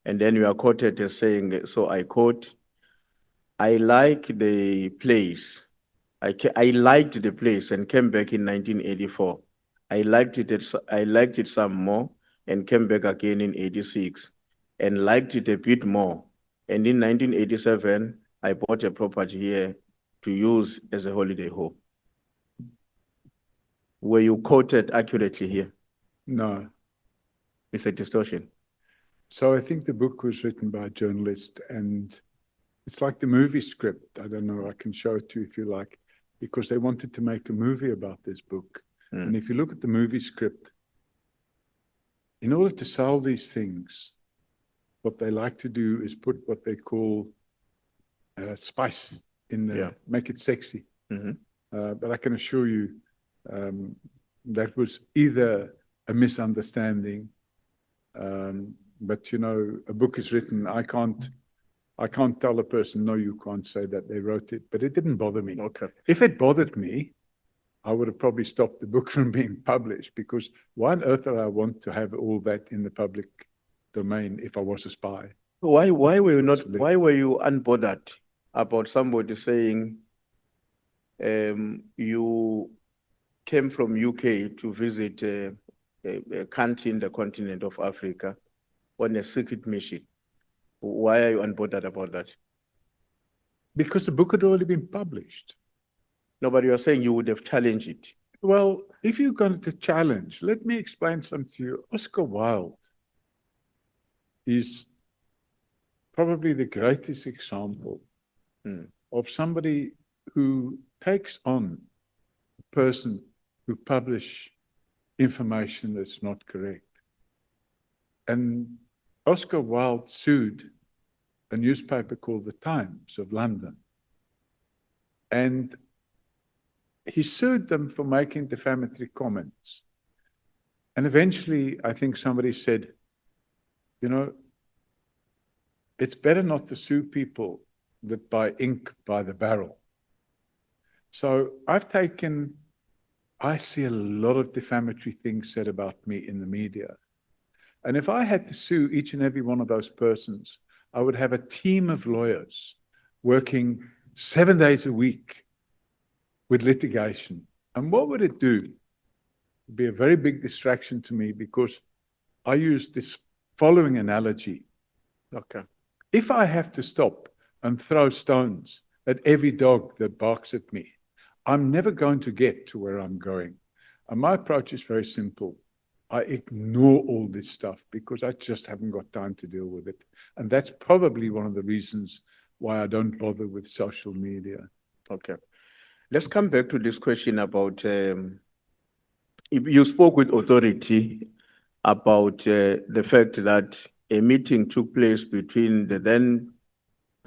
And then you are quoted as saying, so I quote, I like the place. I liked the place and came back in 1984. I liked it some more and came back again in 86 and liked it a bit more. And in 1987, I bought a property here to use as a holiday home. Were you quoted accurately here? No. It's a distortion. So I think the book was written by a journalist, and it's like the movie script. I don't know, I can show it to you if you like, because they wanted to make a movie about this book. And if you look at the movie script, in order to sell these things, what they like to do is put what they call spice in there, Yeah. make it sexy. Mhm. But I can assure you that was either a misunderstanding. But you know, a book is written. I can't tell a person, no, you can't say that they wrote it. But it didn't bother me. Okay. If it bothered me, I would have probably stopped the book from being published, because why on earth would I want to have all that in the public domain if I was a spy? Why were you not? Absolutely. Why were you unbothered about somebody saying you came from UK to visit a country in the continent of Africa on a secret mission? Why are you unbothered about that? Because the book had already been published. No, but you are saying you would have challenged it. Well, if you're going to challenge, let me explain something to you. Oscar Wilde is probably the greatest example of somebody who takes on a person who publish information that's not correct. And Oscar Wilde sued a newspaper called The Times of London. And he sued them for making defamatory comments. And eventually, I think somebody said, you know, it's better not to sue people that buy ink by the barrel. So I see a lot of defamatory things said about me in the media. And if I had to sue each and every one of those persons, I would have a team of lawyers working 7 days a week with litigation. And what would it do? It'd be a very big distraction to me, because I use this following analogy. Okay. If I have to stop and throw stones at every dog that barks at me, I'm never going to get to where I'm going. And my approach is very simple. I ignore all this stuff because I just haven't got time to deal with it. And that's probably one of the reasons why I don't bother with social media. Okay. Let's come back to this question about, if you spoke with authority about the fact that a meeting took place between the then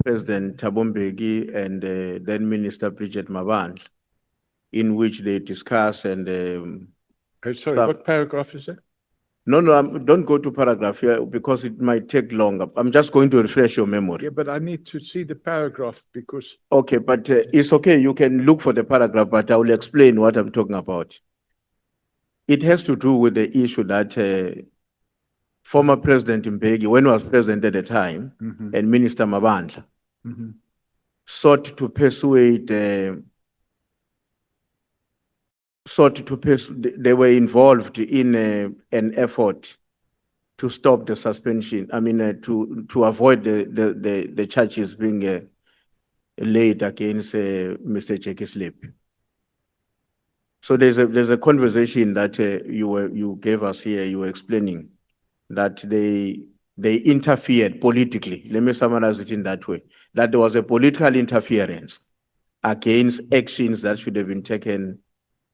President Thabo Mbeki and then Minister Bridget Mabandla, in which they discuss and Sorry, Stop. what paragraph is that? no, don't go to paragraph here because it might take longer. I'm just going to refresh your memory. Yeah, but I need to see the paragraph because Okay, but it's okay. You can look for the paragraph, but I will explain what I'm talking about. It has to do with the issue that former President Mbeki, when he was president at the time, Mhm. and Minister Mabandla, Mhm. sought to persuade, they were involved in an effort to stop the suspension. I mean, to avoid the charges being laid against Mr. Jackie Slip. So there's a conversation that you gave us here. You were explaining that they interfered politically. Let me summarize it in that way. That there was a political interference against actions that should have been taken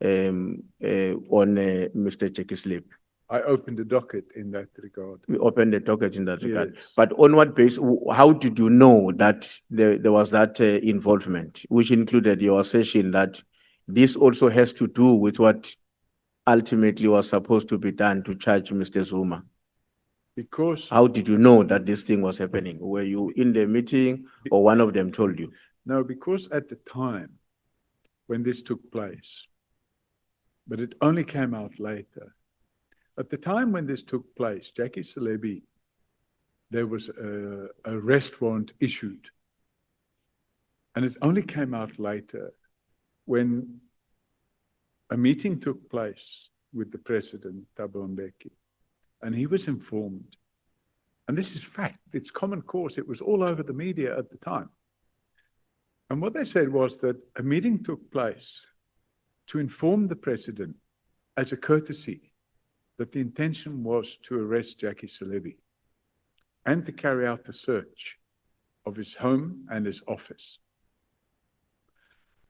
on Mr. Jackie Slip. I opened a docket in that regard. We opened the docket in that regard. Yes. But on what basis, how did you know that there was that involvement, which included your assertion that this also has to do with what ultimately was supposed to be done to charge Mr. Zuma? Because, How did you know that this thing was happening? Were you in the meeting or one of them told you? no, because at the time when this took place, but it only came out later. At the time when this took place, Jackie Celebi, there was a arrest warrant issued. And it only came out later when a meeting took place with the president, Thabo Mbeki, and he was informed. And this is fact, it's common course, it was all over the media at the time. And what they said was that a meeting took place to inform the president as a courtesy that the intention was to arrest Jackie Celebi and to carry out the search of his home and his office.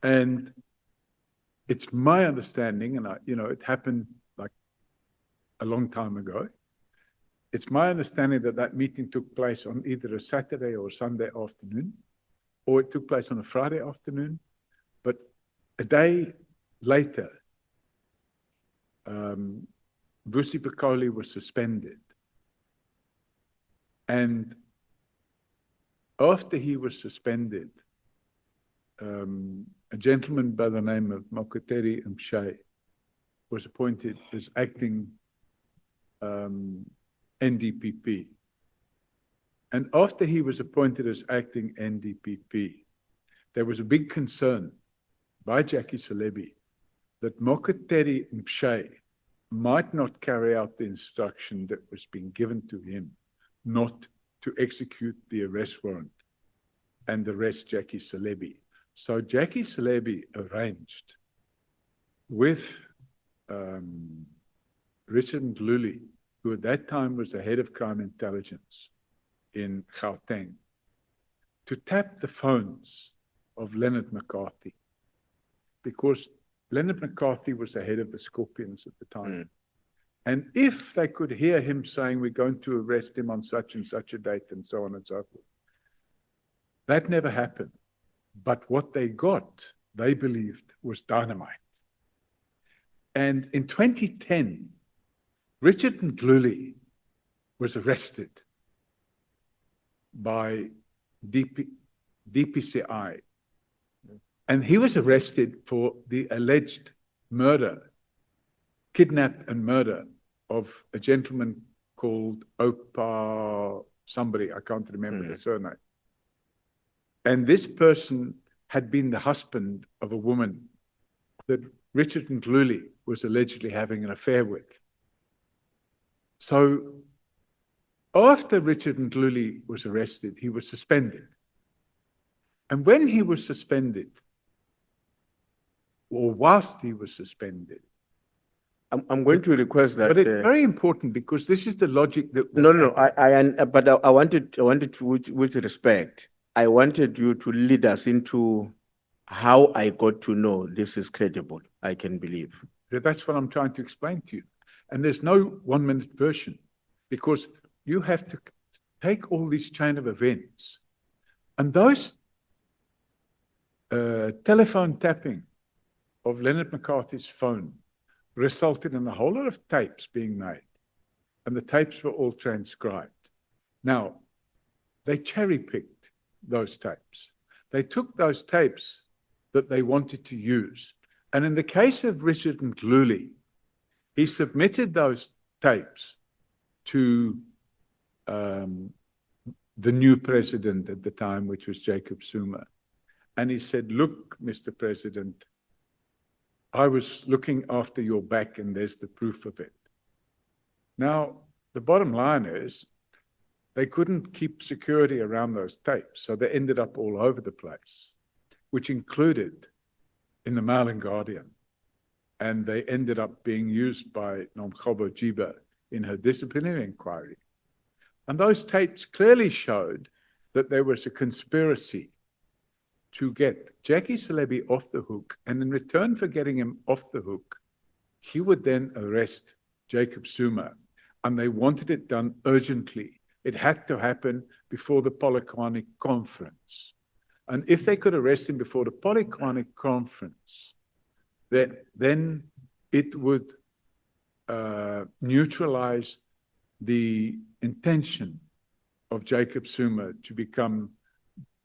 And it's my understanding, and it happened like a long time ago. It's my understanding that that meeting took place on either a Saturday or a Sunday afternoon, or it took place on a Friday afternoon. But a day later, Vusi Pikoli was suspended. And after he was suspended, a gentleman by the name of Mokoteri Mshay was appointed as acting NDPP. And after he was appointed as acting NDPP, there was a big concern by Jackie Celebi that Mokoteri Mshay might not carry out the instruction that was being given to him not to execute the arrest warrant and arrest Jackie Celebi. So Jackie Celebi arranged with Richard Ndluli, who at that time was the head of crime intelligence in Gauteng, to tap the phones of Leonard McCarthy, because Leonard McCarthy was the head of the Scorpions at the time. And if they could hear him saying, we're going to arrest him on such and such a date and so on and so forth, that never happened. But what they got, they believed, was dynamite. And in 2010, Richard Ndluli was arrested by DPCI. And he was arrested for the alleged murder, kidnap and murder of a gentleman called Opa somebody, I can't remember the surname. And this person had been the husband of a woman that Richard Ndluli was allegedly having an affair with. So after Richard Ndluli was arrested, he was suspended. And when he was suspended, or whilst he was suspended, I'm going to request that. But it's very important because this is the logic that. No, no, but I wanted to, with respect, I wanted you to lead us into how I got to know this is credible, I can believe. That's what I'm trying to explain to you. And there's no 1 minute version because you have to take all these chain of events and those telephone tapping of Leonard McCarthy's phone resulted in a whole lot of tapes being made. And the tapes were all transcribed. Now, they cherry-picked those tapes. They took those tapes that they wanted to use. And in the case of Richard Mdluli, he submitted those tapes to the new president at the time, which was Jacob Zuma. And he said, look, Mr. President, I was looking after your back and there's the proof of it. Now, the bottom line is they couldn't keep security around those tapes, so they ended up all over the place, which included in the Mail and Guardian. And they ended up being used by Nomgcobo Jiba in her disciplinary inquiry. And those tapes clearly showed that there was a conspiracy to get Jackie Celebi off the hook, and in return for getting him off the hook, he would then arrest Jacob Zuma, and they wanted it done urgently. It had to happen before the Polokwane conference. And if they could arrest him before the Polokwane conference, then it would neutralize the intention of Jacob Zuma to become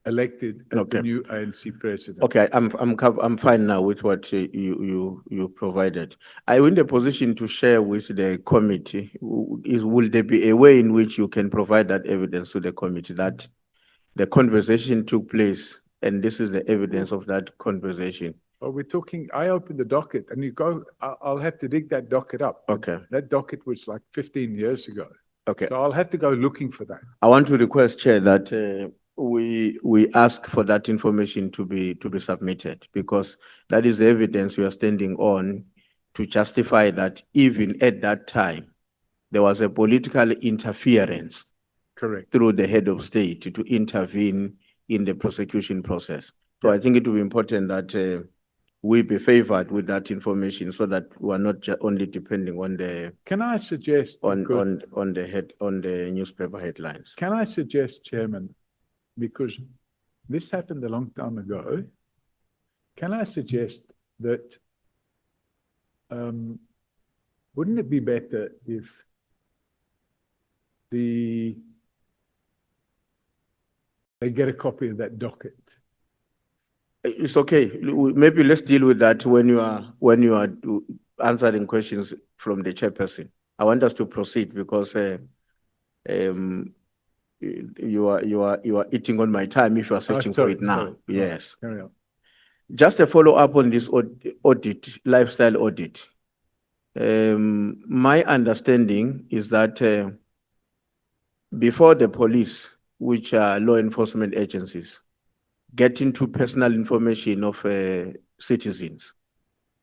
elected as Okay. the new ANC president. Okay, I'm fine now with what you provided. Are you in the position to share with the committee? Will there be a way in which you can provide that evidence to the committee that the conversation took place and this is the evidence of that conversation? Well, we're talking, I opened the docket and you go, I'll have to dig that docket up. Okay, That docket was like 15 years ago. okay. So I'll have to go looking for that. I want to request, Chair, that we ask for that information to be submitted because that is the evidence we are standing on to justify that even at that time, there was a political interference Correct. through the head of state to intervene in the prosecution process. So I think it will be important that we be favored with that information so that we are not only depending on the Can I suggest, on because- the newspaper headlines. can I suggest, Chairman, because this happened a long time ago, can I suggest that wouldn't it be better if they get a copy of that docket? It's okay. Maybe let's deal with that when you are answering questions from the chairperson. I want us to proceed because you are eating on my time if you are searching for sorry, it now. sorry. Yes. Carry on. Just a follow-up on this audit, lifestyle audit. My understanding is that before the police, which are law enforcement agencies, get into personal information of citizens,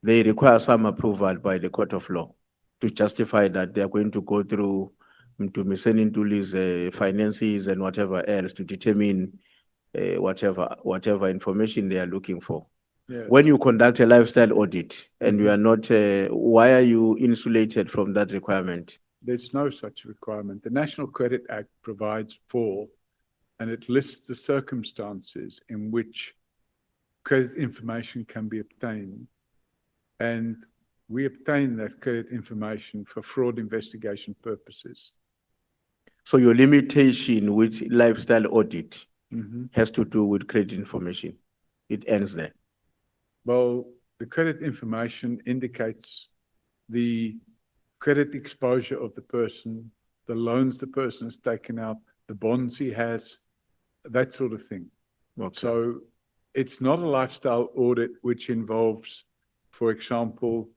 they require some approval by the court of law to justify that they are going to go through to Msenintuli's finances and whatever else to determine whatever information they are looking for. Yeah. When you conduct a lifestyle audit and you are not, why are you insulated from that requirement? There's no such requirement. The National Credit Act provides for, and it lists the circumstances in which credit information can be obtained. And we obtain that credit information for fraud investigation purposes. So your limitation with lifestyle audit Mhm. has to do with credit information. It ends there. Well, the credit information indicates the credit exposure of the person, the loans the person has taken out, the bonds he has, that sort of thing. So it's not a lifestyle audit which involves, for example,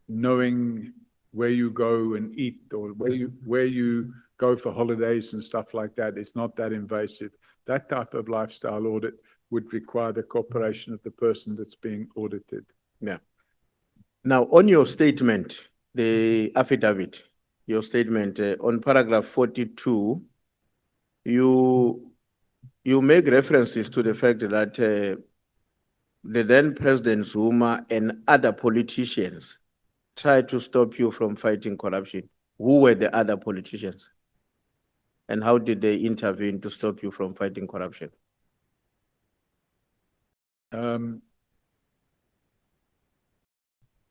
knowing where you go and eat or where you go for holidays and stuff like that. It's not that invasive. that type of lifestyle audit would require the cooperation of the person that's being audited. Now, on your statement, the affidavit, your statement on paragraph 42, you make references to the fact that the then President Zuma and other politicians tried to stop you from fighting corruption. Who were the other politicians? And how did they intervene to stop you from fighting corruption? The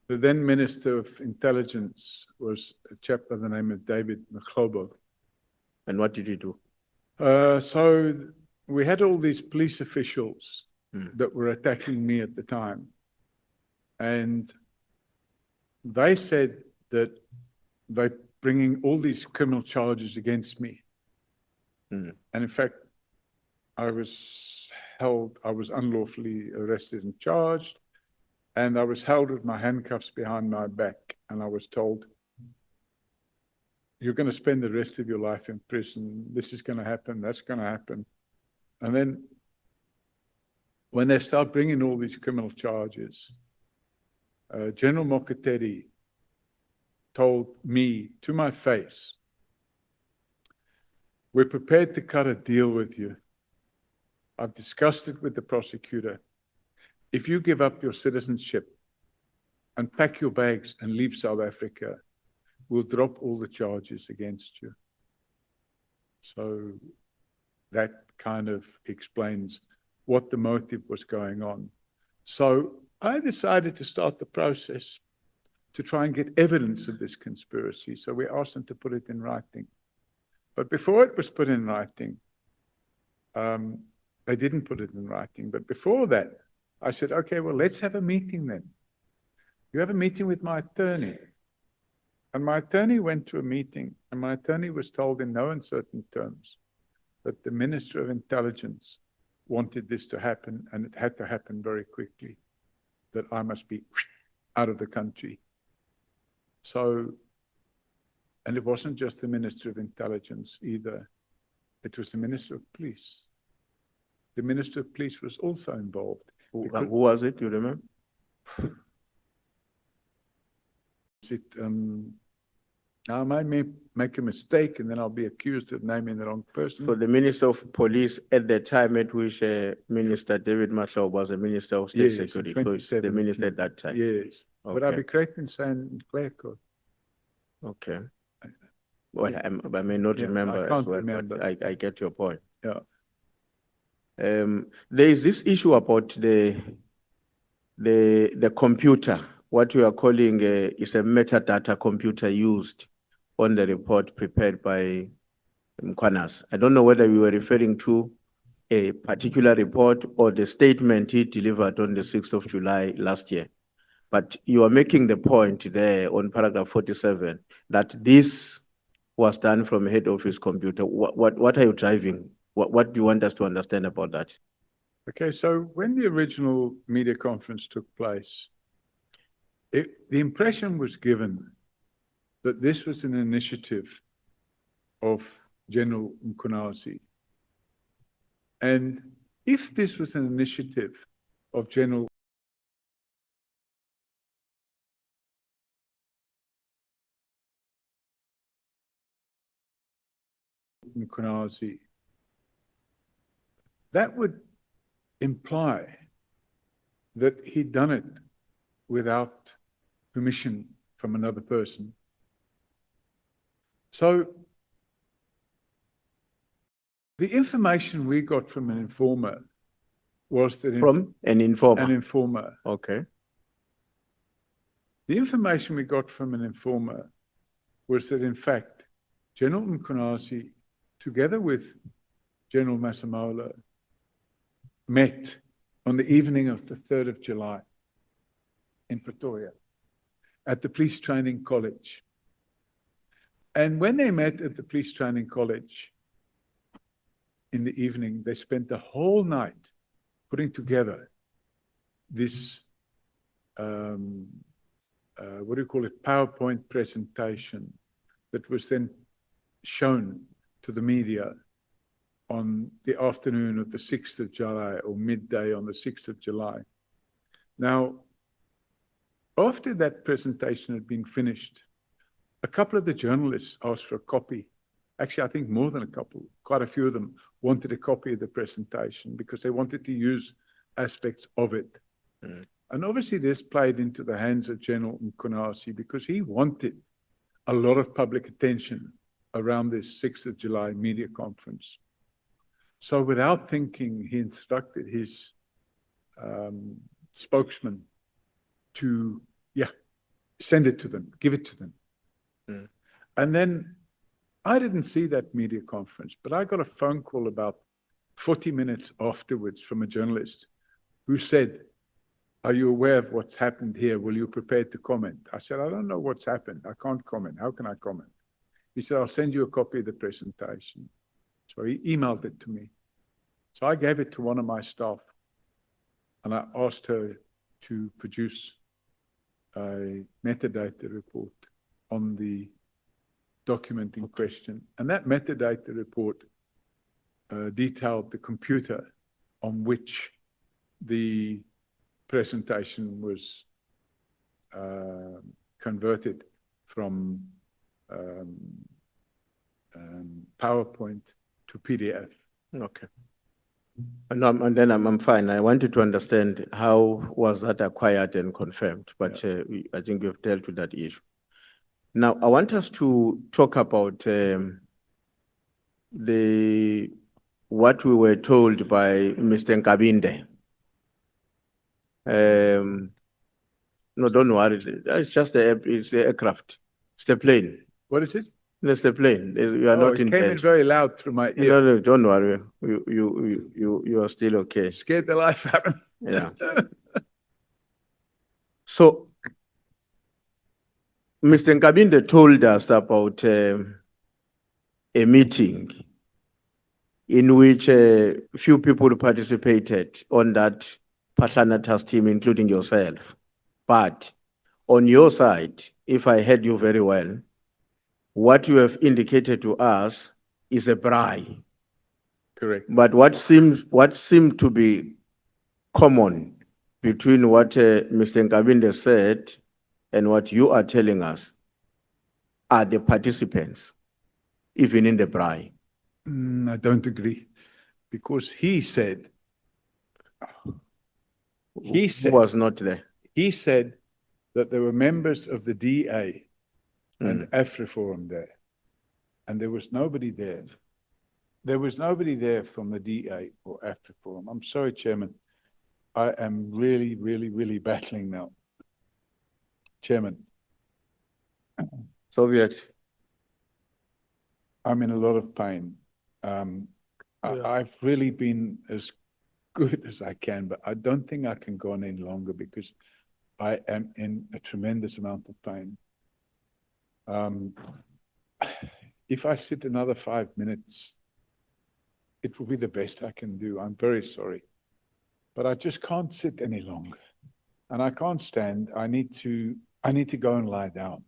then Minister of Intelligence was a chap by the name of David Mkhobo. And what did you do? So we had all these police officials Hmm. that were attacking me at the time. And they said that they're bringing all these criminal charges against me. Hmm. And in fact, I was unlawfully arrested and charged. And I was held with my handcuffs behind my back. And I was told, you're going to spend the rest of your life in prison. This is going to happen. That's going to happen. And then when they start bringing all these criminal charges, General Mokateri told me to my face, we're prepared to cut a deal with you. I've discussed it with the prosecutor. If you give up your citizenship and pack your bags and leave South Africa, we'll drop all the charges against you. So that kind of explains what the motive was going on. So I decided to start the process to try and get evidence of this conspiracy. So we asked them to put it in writing. But before it was put in writing, they didn't put it in writing. But before that, I said, okay, well, let's have a meeting then. You have a meeting with my attorney. And my attorney went to a meeting, and my attorney was told in no uncertain terms that the Minister of Intelligence wanted this to happen, and it had to happen very quickly, that I must be out of the country. So, and it wasn't just the Minister of Intelligence either. It was the Minister of Police. The Minister of Police was also involved. Who was it? You remember? Is it, I may make a mistake and then I'll be accused of naming the wrong person. So the Minister of Police at the time at which Minister David Mahlobo was a Minister of State Yes, in Security, so it's the 2017. Minister at that time. Yes, but I'll Okay. be correct in saying Clerco. Okay. Well, I may not Yeah, I remember as can't well, remember. but I get your point. Yeah. There is this issue about the computer, what you are calling is a metadata computer used on the report prepared by Mkwanas. I don't know whether you were referring to a particular report or the statement he delivered on the 6th of July last year. But you are making the point there on paragraph 47 that this was done from head office computer. What are you driving? What do you want us to understand about that? Okay, so when the original media conference took place, the impression was given that this was an initiative of General Mkhwanazi. And if this was an initiative of General Mkhwanazi, that would imply that he'd done it without permission from another person. So the information we got from an informer was that From an informer? an informer. Okay. The information we got from an informer was that, in fact, General Mkhwanazi, together with General Masemola, met on the evening of the 3rd of July in Pretoria at the Police Training College. And when they met at the Police Training College in the evening, they spent the whole night putting together this, PowerPoint presentation that was then shown to the media on the afternoon of the 6th of July or midday on the 6th of July. Now, after that presentation had been finished, a couple of the journalists asked for a copy. Actually, I think more than a couple, quite a few of them wanted a copy of the presentation because they wanted to use aspects of it. And obviously this played into the hands of General Mkhonasi because he wanted a lot of public attention around this 6th of July media conference. So without thinking, he instructed his spokesman to, send it to them, give it to them. And then I didn't see that media conference, but I got a phone call about 40 minutes afterwards from a journalist who said, "Are you aware of what's happened here? Will you prepare to comment?" I said, "I don't know what's happened. I can't comment. How can I comment?" He said, "I'll send you a copy of the presentation." So he emailed it to me. So I gave it to one of my staff and I asked her to produce a metadata report on the document in question. And that metadata report detailed the computer on which the presentation was converted from PowerPoint to PDF. Okay. And then I'm fine. I wanted to understand how was that acquired and confirmed, but I think we've dealt with that issue. Now, I want us to talk about what we were told by Mr. Nkabinde. No, don't worry. It's just it's the aircraft. It's the plane. What is it? It's the plane. You are not it in came in danger. very loud through my ear. No, don't worry. You are still okay. Scared the life out of me. Yeah. So, Mr. Nkabinde told us about a meeting in which few people participated on that Pahlana task team, including yourself. But on your side, if I heard you very well, what you have indicated to us is a bribe. Correct. But what seemed to be common between what Mr. Nkabinde said and what you are telling us are the participants, even in the bribe. I don't agree, because he said Who was not there. he said that there were members of the DA and AfriForum there, and there was nobody there. There was nobody there from the DA or AfriForum. I'm sorry, Chairman. I am really, really, really battling now. Chairman, Soviet. I'm in a lot of pain. I've really been as good as I can, but I don't think I can go on any longer because I am in a tremendous amount of pain. If I sit another 5 minutes, it will be the best I can do. I'm very sorry, but I just can't sit any longer, and I can't stand. I need to go and lie down,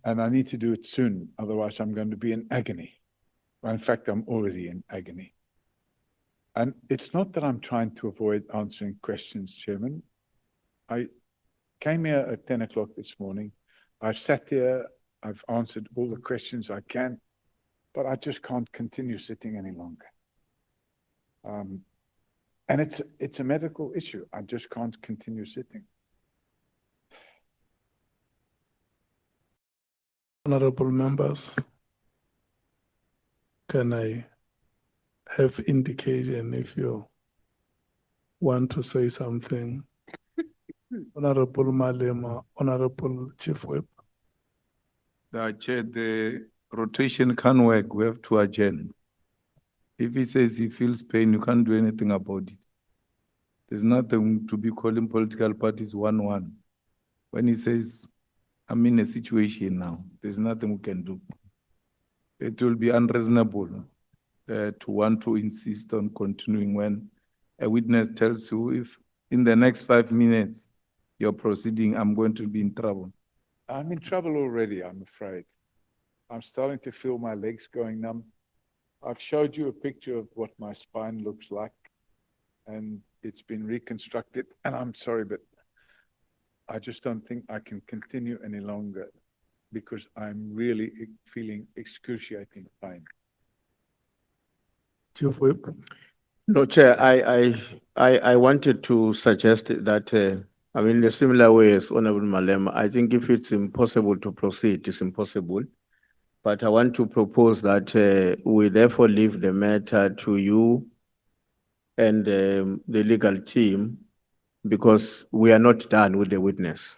and I need to do it soon. Otherwise, I'm going to be in agony. Well, in fact, I'm already in agony. And it's not that I'm trying to avoid answering questions, Chairman. I came here at 10 o'clock this morning. I've sat here, I've answered all the questions I can, but I just can't continue sitting any longer. And it's a medical issue. I just can't continue sitting. Honorable members, can I have indication if you want to say something? Honorable Malema, Honorable Chief Whip. Chair, the rotation can't work. We have to adjourn. If he says he feels pain, you can't do anything about it. There's nothing to be calling political parties 1-1. When he says, I'm in a situation now, there's nothing we can do. It will be unreasonable to want to insist on continuing when a witness tells you if in the next 5 minutes you're proceeding, I'm going to be in trouble. I'm in trouble already, I'm afraid. I'm starting to feel my legs going numb. I've showed you a picture of what my spine looks like, and it's been reconstructed, and I'm sorry, but I just don't think I can continue any longer because I'm really feeling excruciating pain. Chief Whip. No, Chair, I wanted to suggest that, I mean, in a similar way as Honorable Malema, I think if it's impossible to proceed, it's impossible. But I want to propose that we therefore leave the matter to you and the legal team because we are not done with the witness.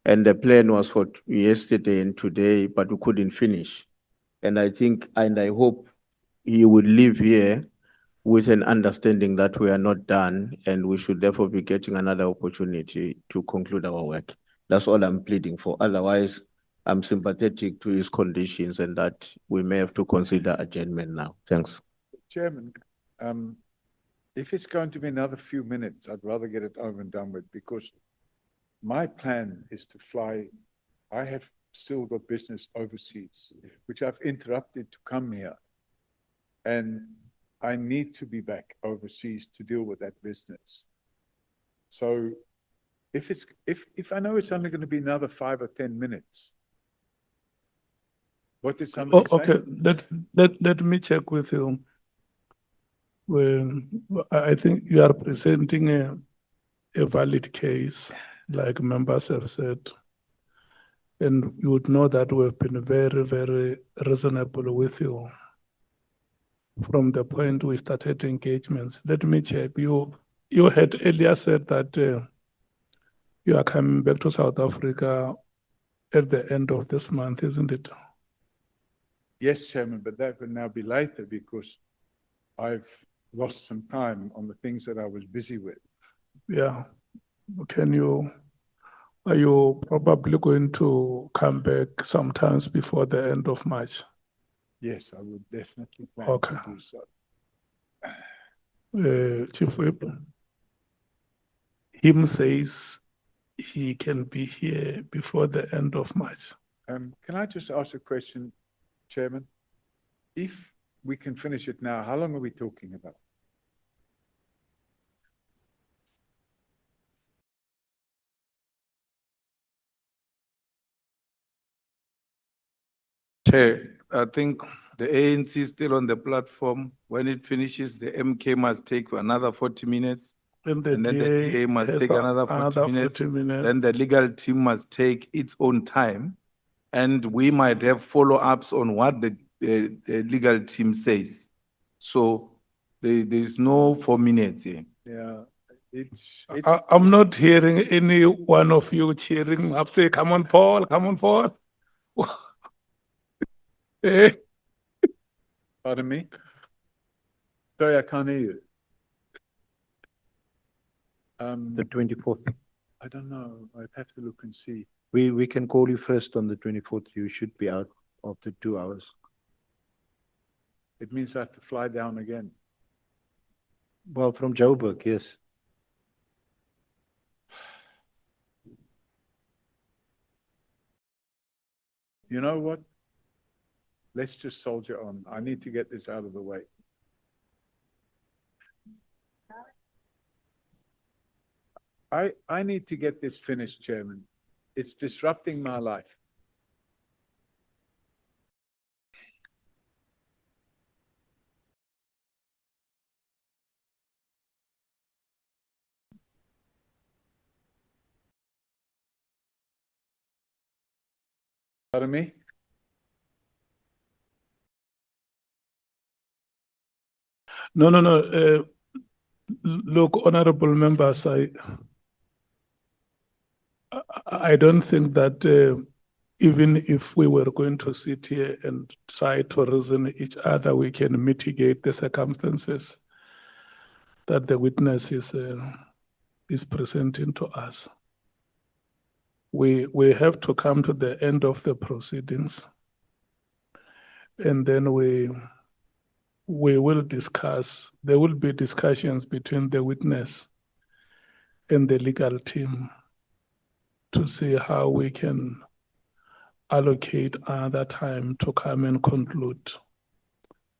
And the plan was for yesterday and today, but we couldn't finish. And I think, and I hope you will leave here with an understanding that we are not done and we should therefore be getting another opportunity to conclude our work. That's all I'm pleading for. Otherwise, I'm sympathetic to his conditions and that we may have to consider adjournment now. Thanks. Chairman, if it's going to be another few minutes, I'd rather get it over and done with because my plan is to fly. I have still got business overseas, which I've interrupted to come here. And I need to be back overseas to deal with that business. So if I know it's only going to be another 5 or 10 minutes, what did somebody say? Okay, let me check with you. Well, I think you are presenting a valid case, like members have said. And you would know that we've been very, very reasonable with you from the point we started engagements. Let me check. You had earlier said that you are coming back to South Africa at the end of this month, isn't it? Yes, Chairman, but that will now be later because I've lost some time on the things that I was busy with. Yeah. Are you probably going to come back sometimes before the end of March? Yes, I would definitely plan Okay. to do so. Chief Whip, him says he can be here before the end of March. Can I just ask a question, Chairman? If we can finish it now, how long are we talking about? Chair, I think the ANC is still on the platform. When it finishes, the MK must take another 40 minutes. And And then the DA must has take another 40 minutes. 40 minutes. Then the legal team must take its own time. And we might have follow-ups on what the legal team says. So there's no 4 minutes here. Yeah, I'm not hearing any one of you cheering up, say, come on, Paul, come on, Paul. Eh, pardon me? Sorry, I can't hear you. The 24th. I don't know. I'd have to look and see. We can call you first on the 24th. You should be out after 2 hours. It means I have to fly down again. Well, from Joburg, yes. You know what? Let's just soldier on. I need to get this out of the way. I need to get this finished, Chairman. It's disrupting my life. Pardon me? No. Look, honorable members, I don't think that even if we were going to sit here and try to reason each other, we can mitigate the circumstances that the witness is presenting to us. We have to come to the end of the proceedings, and then we will discuss. There will be discussions between the witness and the legal team to see how we can allocate other time to come and conclude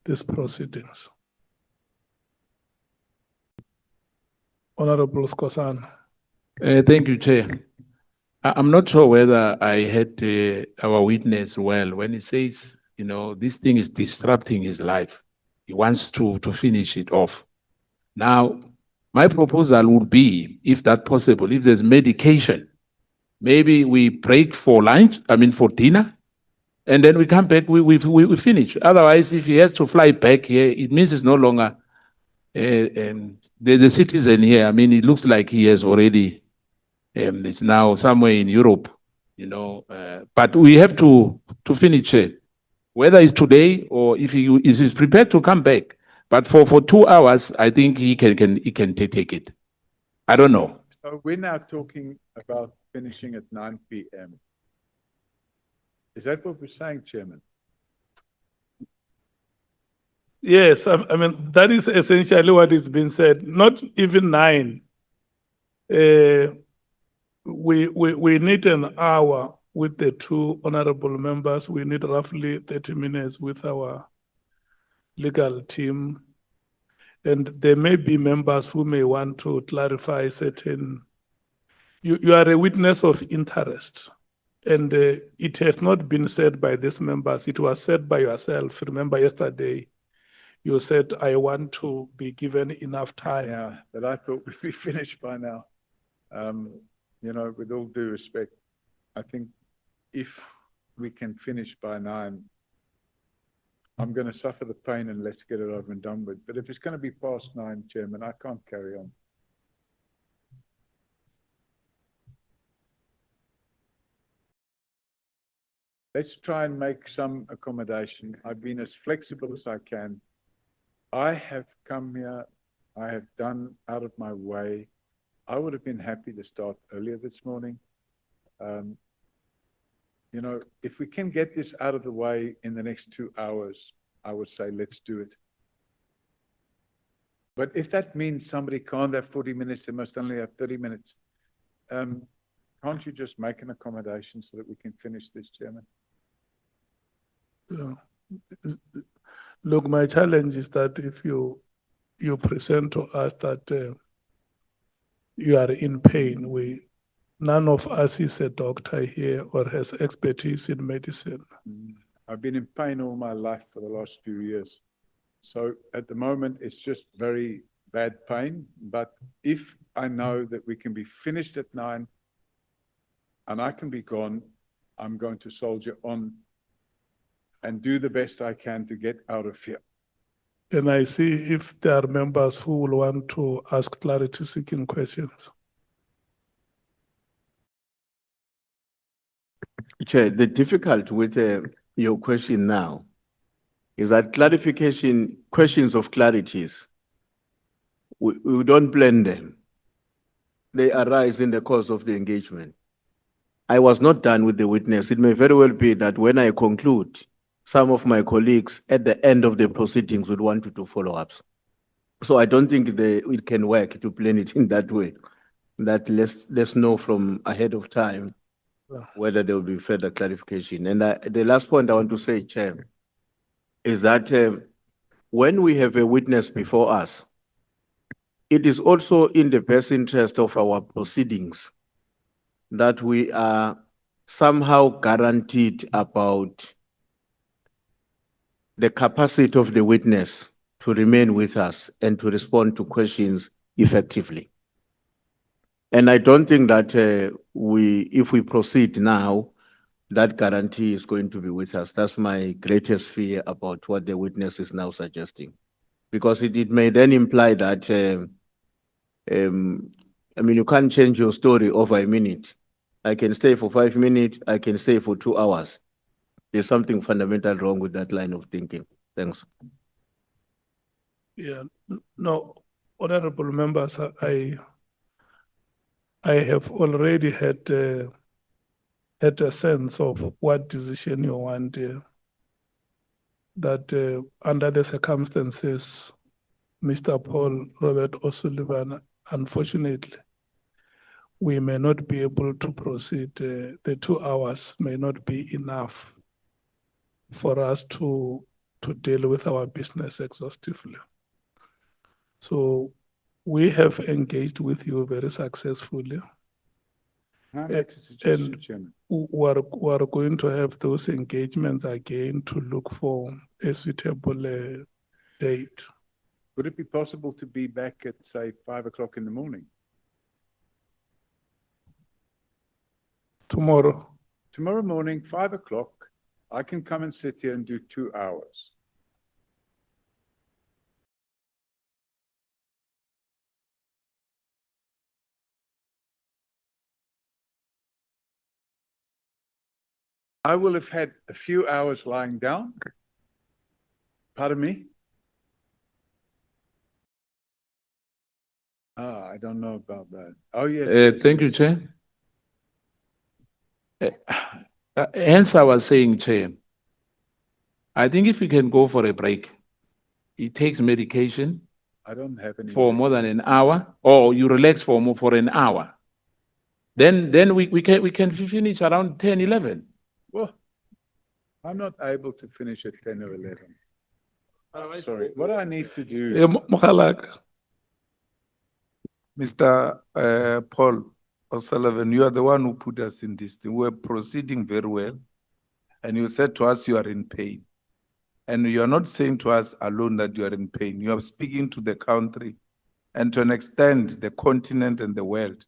these proceedings. Honorable Skosana. Thank you, Chair. I'm not sure whether I heard our witness well when he says, you know, this thing is disrupting his life. He wants to finish it off. Now, my proposal would be, if that possible, if there's medication, maybe we break for lunch, for dinner, and then we come back, we finish. Otherwise, if he has to fly back here, it means it's no longer the citizen here. It looks like he has already, it's now somewhere in Europe, but we have to finish it. Whether it's today or if he's prepared to come back. But for 2 hours, I think he can take it. I don't know. So we're now talking about finishing at 9 p.m. Is that what we're saying, Chairman? Yes, that is essentially what is being said. Not even 9. We need an hour with the two honorable members. We need roughly 30 minutes with our legal team. And there may be members who may want to clarify certain. You are a witness of interest. And it has not been said by these members. It was said by yourself. Remember yesterday, you said, I want to be given enough time. Yeah, but I thought we'd be finished by now. With all due respect, I think if we can finish by 9, I'm going to suffer the pain and let's get it over and done with. But if it's going to be past 9, Chairman, I can't carry on. Let's try and make some accommodation. I've been as flexible as I can. I have come here. I have done out of my way. I would have been happy to start earlier this morning. If we can get this out of the way in the next 2 hours, I would say let's do it. But if that means somebody can't have 40 minutes, they must only have 30 minutes. Can't you just make an accommodation so that we can finish this, Chairman? Yeah. Look, my challenge is that if you present to us that you are in pain, none of us is a doctor here or has expertise in medicine. I've been in pain all my life for the last few years. So at the moment, it's just very bad pain. But if I know that we can be finished at 9 and I can be gone, I'm going to soldier on and do the best I can to get out of here. Can I see if there are members who will want to ask clarity-seeking questions? Chair, the difficulty with your question now is that questions of clarities, we don't plan them. They arise in the course of the engagement. I was not done with the witness. It may very well be that when I conclude, some of my colleagues at the end of the proceedings would want to do follow-ups. So I don't think it can work to plan it in that way. That let's know from ahead of time whether there will be further clarification. And the last point I want to say, Chair, is that when we have a witness before us, it is also in the best interest of our proceedings that we are somehow guaranteed about the capacity of the witness to remain with us and to respond to questions effectively. And I don't think that if we proceed now, that guarantee is going to be with us. That's my greatest fear about what the witness is now suggesting. Because it may then imply that, you can't change your story over a minute. I can stay for 5 minutes, I can stay for 2 hours. There's something fundamental wrong with that line of thinking. Thanks. Yeah, no, honorable members, I have already had a sense of what decision you want. That under the circumstances, Mr. Paul Robert O'Sullivan, unfortunately, we may not be able to proceed. The 2 hours may not be enough for us to to deal with our business exhaustively. So we have engaged with you very successfully. Can I make a suggestion, and- Chairman? We are going to have those engagements again to look for a suitable date. Would it be possible to be back at, say, 5 o'clock in the morning? Tomorrow, Tomorrow morning, 5 o'clock, I can come and sit here and do 2 hours. I will have had a few hours lying down. Pardon me? I don't know about that. Oh, yeah. Thank you, Chair. Hence I was saying, Chair, I think if you can go for a break, he takes medication I don't have any. for more than an hour, or you relax for an hour. Then we can finish around 10, 11. Well, I'm not able to finish at 10 or 11. Sorry, what I need to do, Mokgalaka, Mr. Paul O'Sullivan, you are the one who put us in this thing. We're proceeding very well. And you said to us you are in pain. And you are not saying to us alone that you are in pain. You are speaking to the country and to an extent the continent and the world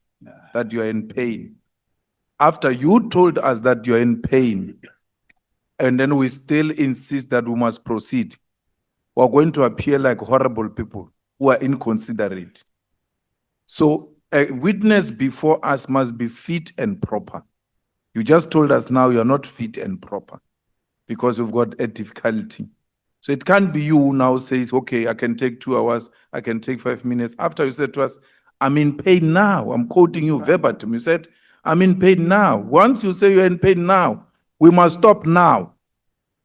that you are in pain. After you told us that you are in pain, and then we still insist that we must proceed, we are going to appear like horrible people who are inconsiderate. So a witness before us must be fit and proper. You just told us now you are not fit and proper because we've got a difficulty. So it can't be you who now says, okay, I can take 2 hours, I can take 5 minutes. After you said to us, I'm in pain now. I'm quoting you verbatim. You said, I'm in pain now. Once you say you're in pain now, we must stop now.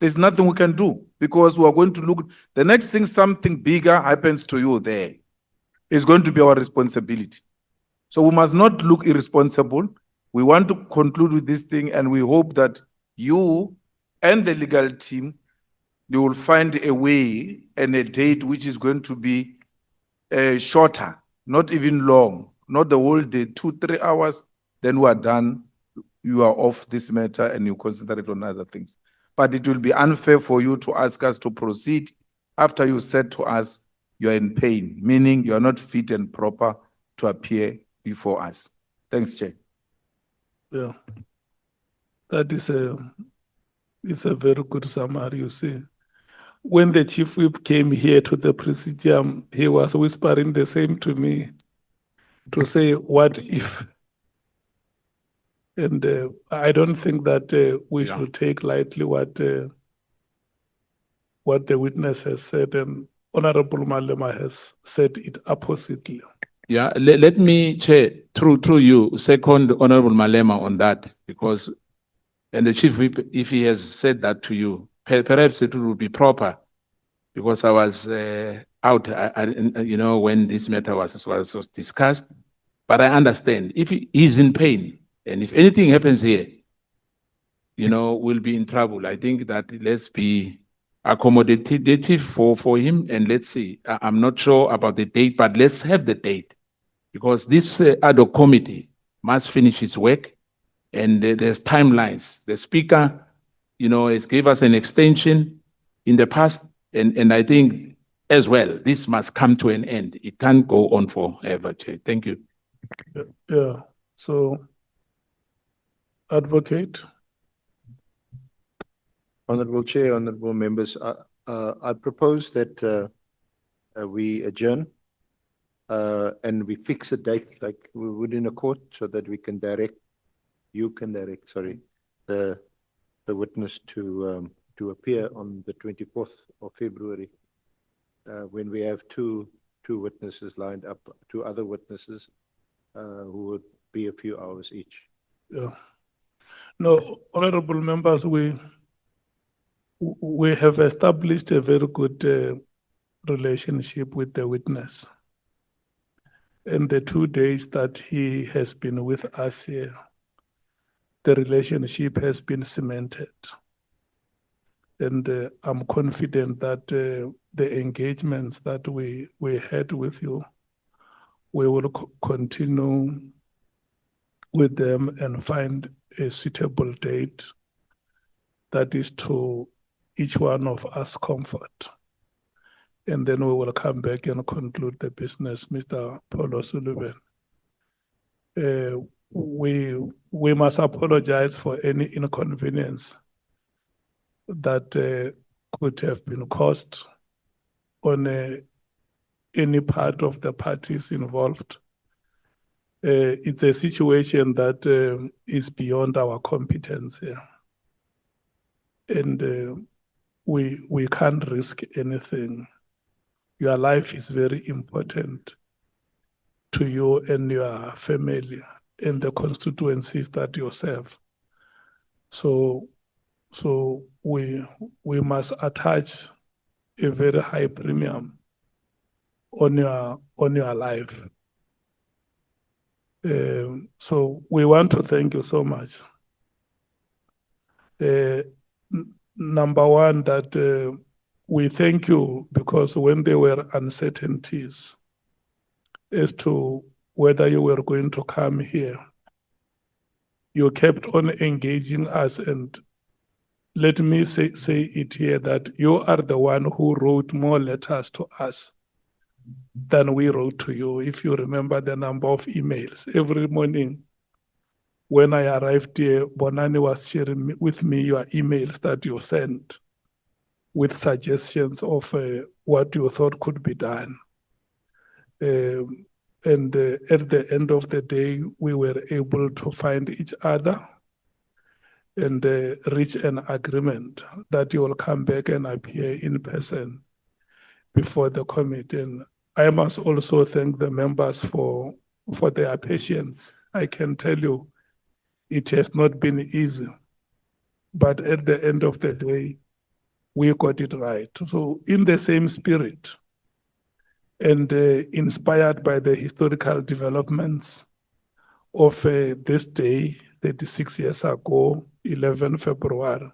There's nothing we can do because we are going to look. The next thing, something bigger happens to you there. It's going to be our responsibility. So we must not look irresponsible. We want to conclude with this thing, and we hope that you and the legal team, they will find a way and a date which is going to be shorter, not even long, not the whole day, 2-3 hours, then we are done. You are off this matter and you concentrate on other things. But it will be unfair for you to ask us to proceed after you said to us you are in pain, meaning you are not fit and proper to appear before us. Thanks, Chair. yeah. That is it's a very good summary, you see. When the chief whip came here to the presidium, he was whispering the same to me to say, what if? And I don't think that we Yeah. should take lightly what the witness has said, and Honorable Malema has said it oppositely. Yeah, let me, Chair, through you, second Honorable Malema on that, because, and the Chief Whip, if he has said that to you, perhaps it would be proper, because I was out, when this matter was discussed, but I understand, if he is in pain, and if anything happens here, we'll be in trouble. I think that let's be accommodative for him, and let's see. I'm not sure about the date, but let's have the date, because this ad hoc committee must finish its work, and there's timelines. The speaker, has gave us an extension in the past, and I think as well, this must come to an end. It can't go on forever, Chair. Thank you. Yeah, so, Advocate, Honorable Chair, honorable members, I propose that we adjourn and we fix a date like we would in a court so that you can direct the witness to appear on the 24th of February when we have two witnesses lined up, 2 other witnesses who would be a few hours each. yeah. No, honorable members, we have established a very good relationship with the witness. In the 2 days that he has been with us here, the relationship has been cemented. And I'm confident that the engagements that we had with you, we will continue with them and find a suitable date that is to each one of us comfort. And then we will come back and conclude the business, Mr. Paulo Sullivan. We must apologize for any inconvenience that could have been caused on any part of the parties involved. It's a situation that is beyond our competence here. And we can't risk anything. Your life is very important to you and your family and the constituencies that you serve. So we must attach a very high premium on your life. So we want to thank you so much. Number one, that we thank you because when there were uncertainties as to whether you were going to come here, you kept on engaging us. And let me say it here that you are the one who wrote more letters to us than we wrote to you. If you remember the number of emails every morning when I arrived here, Bonani was sharing with me your emails that you sent with suggestions of what you thought could be done. And at the end of the day, we were able to find each other and reach an agreement that you will come back and appear in person before the committee. And I must also thank the members for their patience. I can tell you, it has not been easy, but at the end of the day, we got it right. So in the same spirit and inspired by the historical developments of this day, 36 years ago, 11 February,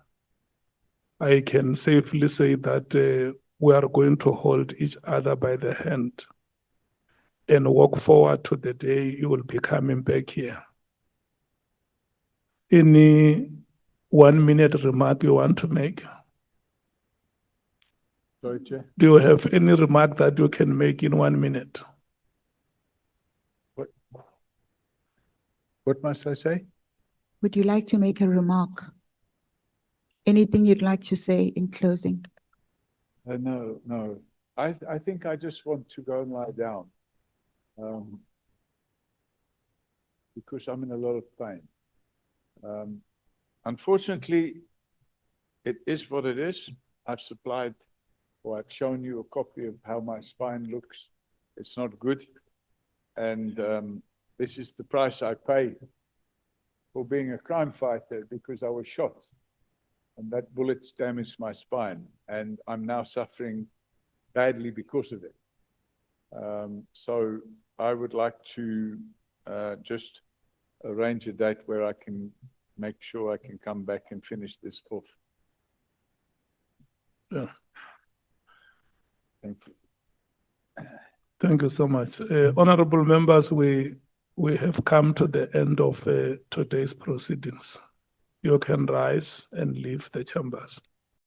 I can safely say that we are going to hold each other by the hand and walk forward to the day you will be coming back here. Any 1 minute remark you want to make? Sorry, Chair. Do you have any remark that you can make in 1 minute? What must I say? Would you like to make a remark? Anything you'd like to say in closing? No. I think I just want to go and lie down. Because I'm in a lot of pain. Unfortunately, it is what it is. I've supplied, or I've shown you a copy of how my spine looks. It's not good. And this is the price I pay for being a crime fighter, because I was shot. And that bullet damaged my spine. And I'm now suffering badly because of it. So I would like to just arrange a date where I can make sure I can come back and finish this off. Yeah. Thank you. Thank you so much. Honorable members, we have come to the end of today's proceedings. You can rise and leave the chambers.